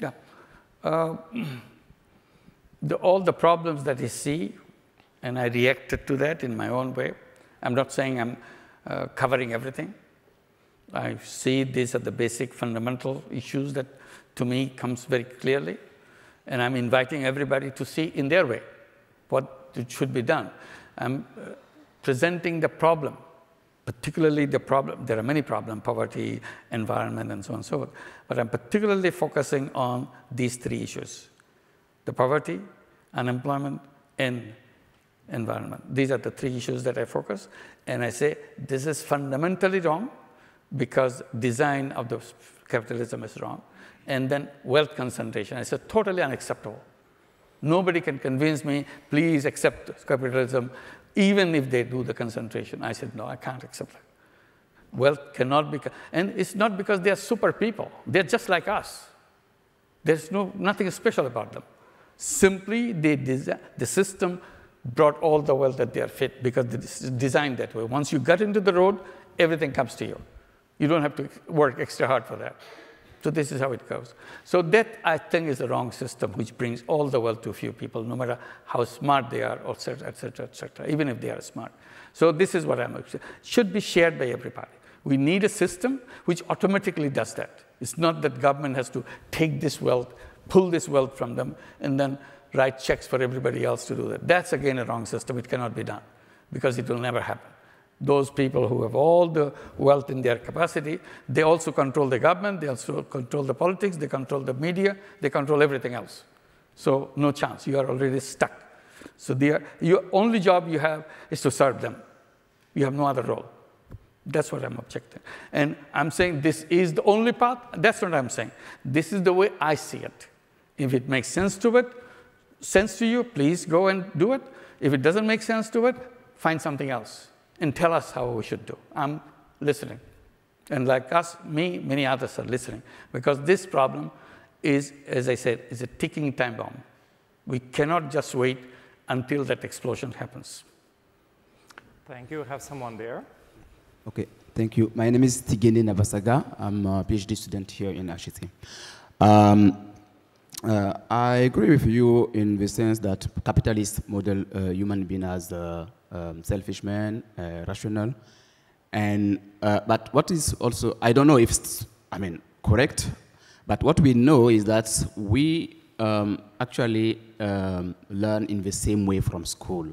Yeah. All the problems that I see, and I reacted to that in my own way. I'm not saying I'm covering everything. I see these are the basic fundamental issues that, to me, comes very clearly. And I'm inviting everybody to see in their way what should be done. I'm presenting the problem, particularly the problem. There are many problems, poverty, environment, and so on and so forth. But I'm particularly focusing on these three issues: the poverty, unemployment, and environment. These are the three issues that I focus. And I say this is fundamentally wrong because design of the capitalism is wrong. And then wealth concentration. I said totally unacceptable. Nobody can convince me, please accept capitalism, even if they do the concentration. I said, no, I can't accept that. Wealth cannot be, and it's not because they are super people. They're just like us. There's nothing special about them. Simply, the system brought all the wealth that they are fit because it's designed that way. Once you get into the road, everything comes to you. You don't have to work extra hard for that. So this is how it goes. So that, I think, is the wrong system, which brings all the wealth to a few people, no matter how smart they are, et cetera, even if they are smart. So this is what I'm saying. Should be shared by everybody. We need a system which automatically does that. It's not that government has to take this wealth, pull this wealth from them, and then write checks for everybody else to do that. That's, again, a wrong system. It cannot be done because it will never happen. Those people who have all the wealth in their capacity, they also control the government, they also control the politics, they control the media, they control everything else. So no chance, you are already stuck. So your only job you have is to serve them. You have no other role. That's what I'm objecting. And I'm saying this is the only path. That's what I'm saying. This is the way I see it. If it makes sense to you, please go and do it. If it doesn't make sense to it, find something else. And tell us how we should do. I'm listening. And like us, many others are listening. Because this problem is, as I said, is a ticking time bomb. We cannot just wait until that explosion happens. Thank you. We have someone there. Okay, thank you. My name is Tigene Navasaga. I'm a PhD student here in HEC. I agree with you in the sense that capitalists model human being as selfish man, rational, and but what is also, I don't know if it's, correct, but what we know is that we actually learn in the same way from school.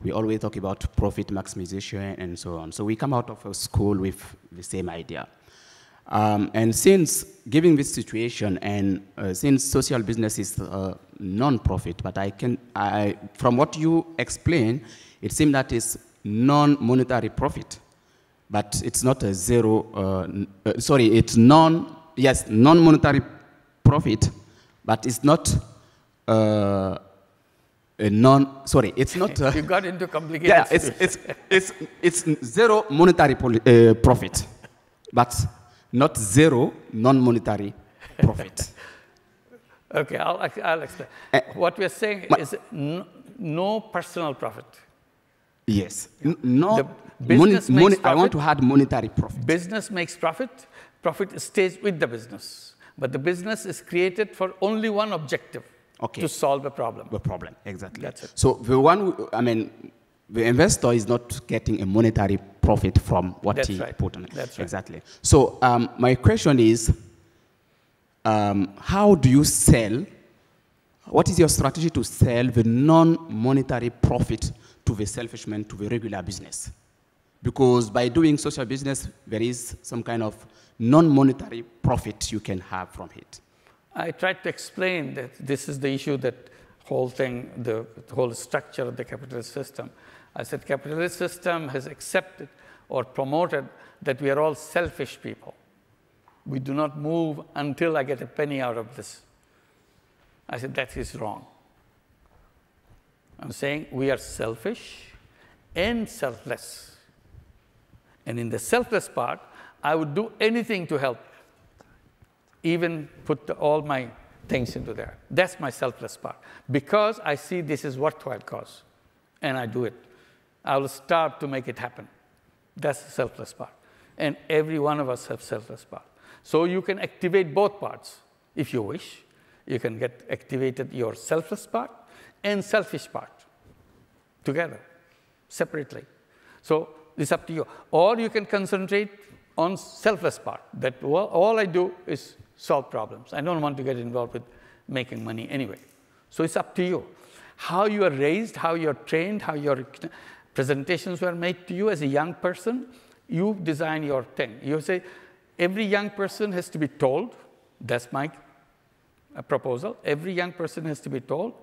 We always talk about profit maximization and so on. So we come out of a school with the same idea. And since, given this situation, and since social business is non-profit, but from what you explained, it seems that it's non-monetary profit, but it's not a zero, it's non-monetary profit, but it's not it's not. You got into complicated. Yeah, it's zero monetary profit, but not zero non-monetary profit. Okay, I'll explain. What we're saying is no personal profit. Yes. No. I want to add monetary profit. Business makes profit. Profit stays with the business. But the business is created for only one objective. Okay. To solve a problem. The problem, exactly. That's it. So the investor is not getting a monetary profit from what he put on it. That's right. Exactly. So my question is, how do you sell? What is your strategy to sell the non-monetary profit to the selfish man, to the regular business? Because by doing social business, there is some kind of non-monetary profit you can have from it. I tried to explain that this is the issue, that whole thing, the whole structure of the capitalist system. I said capitalist system has accepted or promoted that we are all selfish people. We do not move until I get a penny out of this. I said that is wrong. I'm saying we are selfish and selfless. And in the selfless part, I would do anything to help. Even put all my things into there. That's my selfless part. Because I see this is worthwhile cause, and I do it. I will starve to make it happen. That's the selfless part. And every one of us have selfless part. So you can activate both parts if you wish. You can get activated your selfless part and selfish part together, separately. So it's up to you. Or you can concentrate on selfless part, that all I do is solve problems. I don't want to get involved with making money anyway. So it's up to you. How you are raised, how you're trained, how your presentations were made to you as a young person, you design your thing. You say, every young person has to be told, that's my proposal, every young person has to be told,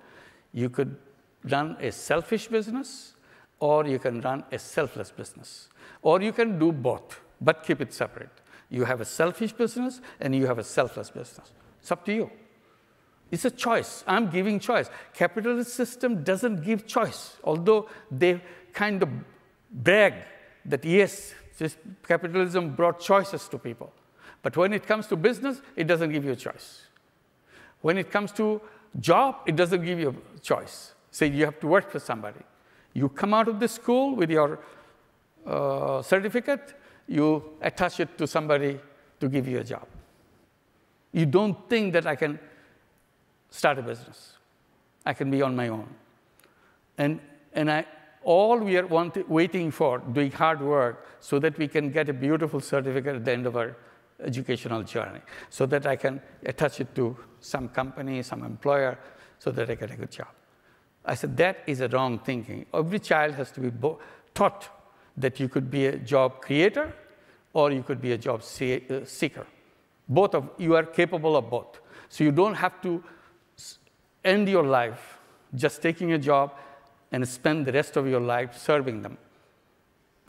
you could run a selfish business, or you can run a selfless business. Or you can do both, but keep it separate. You have a selfish business, and you have a selfless business. It's up to you. It's a choice. I'm giving choice. Capitalist system doesn't give choice, although they kind of brag that, yes, this capitalism brought choices to people. But when it comes to business, it doesn't give you a choice. When it comes to job, it doesn't give you a choice. Say you have to work for somebody. You come out of the school with your certificate, you attach it to somebody to give you a job. You don't think that I can start a business. I can be on my own. All we are waiting for, doing hard work, so that we can get a beautiful certificate at the end of our educational journey, so that I can attach it to some company, some employer, so that I get a good job. I said, that is a wrong thinking. Every child has to be taught that you could be a job creator or you could be a job seeker. You are capable of both. So you don't have to end your life just taking a job and spend the rest of your life serving them.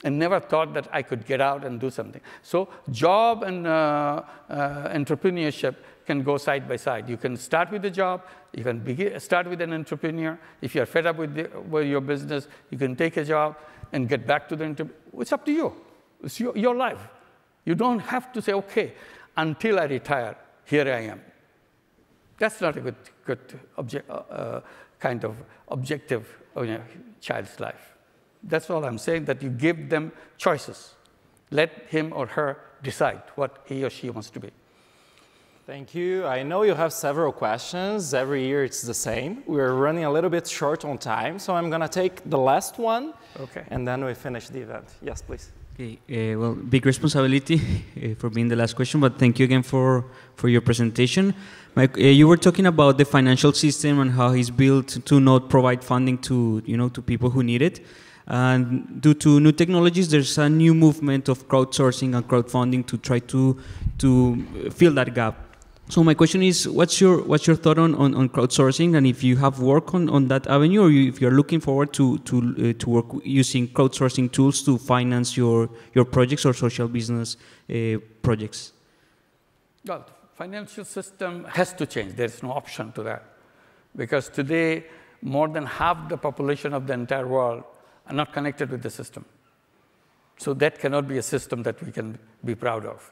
And never thought that I could get out and do something. So job and entrepreneurship can go side by side. You can start with a job. You can start with an entrepreneur. If you're fed up with your business, you can take a job and get back to the entrepreneur. It's up to you. It's your life. You don't have to say, OK, until I retire, here I am. That's not a good kind of objective of a child's life. That's all I'm saying, that you give them choices. Let him or her decide what he or she wants to be. Thank you. I know you have several questions. Every year it's the same. We're running a little bit short on time, so I'm going to take the last one, and then we finish the event. Yes, please. Okay. Well, big responsibility for being the last question, but thank you again for your presentation. You were talking about the financial system and how it's built to not provide funding to people who need it. And due to new technologies, there's a new movement of crowdsourcing and crowdfunding to try to fill that gap. So my question is, what's your thought on crowdsourcing, and if you have work on that avenue, or if you're looking forward to work using crowdsourcing tools to finance your projects or social business projects? Well, the financial system has to change. There's no option to that. Because today, more than half the population of the entire world are not connected with the system. So that cannot be a system that we can be proud of.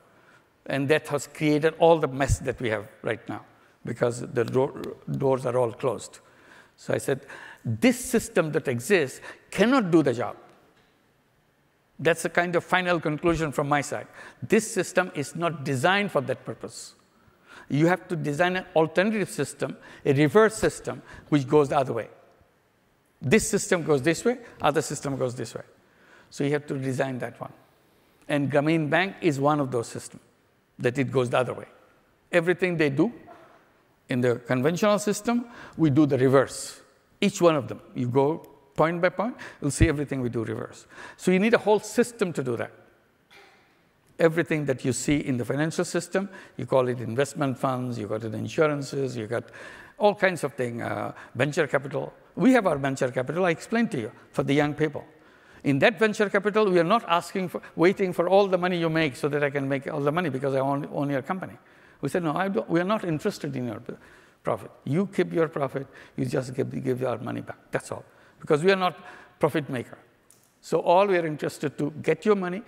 And that has created all the mess that we have right now, because the doors are all closed. So I said, this system that exists cannot do the job. That's a kind of final conclusion from my side. This system is not designed for that purpose. You have to design an alternative system, a reverse system, which goes the other way. This system goes this way, other system goes this way. So you have to design that one. And Grameen Bank is one of those systems, that it goes the other way. Everything they do in the conventional system, we do the reverse. Each one of them. You go point by point, you'll see everything we do reverse. So you need a whole system to do that. Everything that you see in the financial system, you call it investment funds, you got it insurances, you got all kinds of things, venture capital. We have our venture capital, I explained to you, for the young people. In that venture capital, we are not waiting for all the money you make so that I can make all the money because I own your company. We said, no, we are not interested in your profit. You keep your profit, you just give our money back, that's all. Because we are not profit maker. So all we are interested to get your money,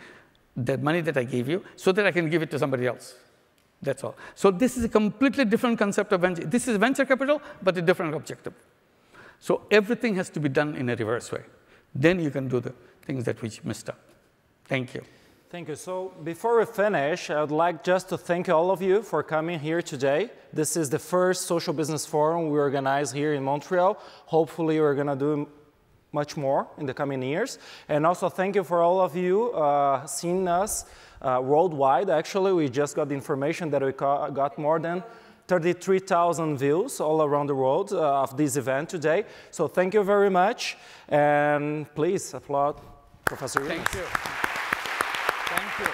the money that I gave you, so that I can give it to somebody else. That's all. So this is a completely different concept of venture. This is venture capital, but a different objective. So everything has to be done in a reverse way. Then you can do the things that we messed up. Thank you. Thank you. So before we finish, I would like just to thank all of you for coming here today. This is the first social business forum we organize here in Montreal. Hopefully we're going to do much more in the coming years. And also thank you for all of you seeing us worldwide. Actually, we just got the information that we got more than 33,000 views all around the world of this event today. So thank you very much. And please applaud Professor Yunus. Thank you. Thank you.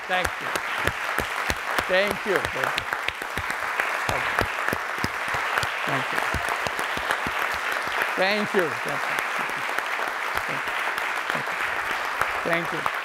Thank you. Thank you. Thank you. Thank you. Thank you.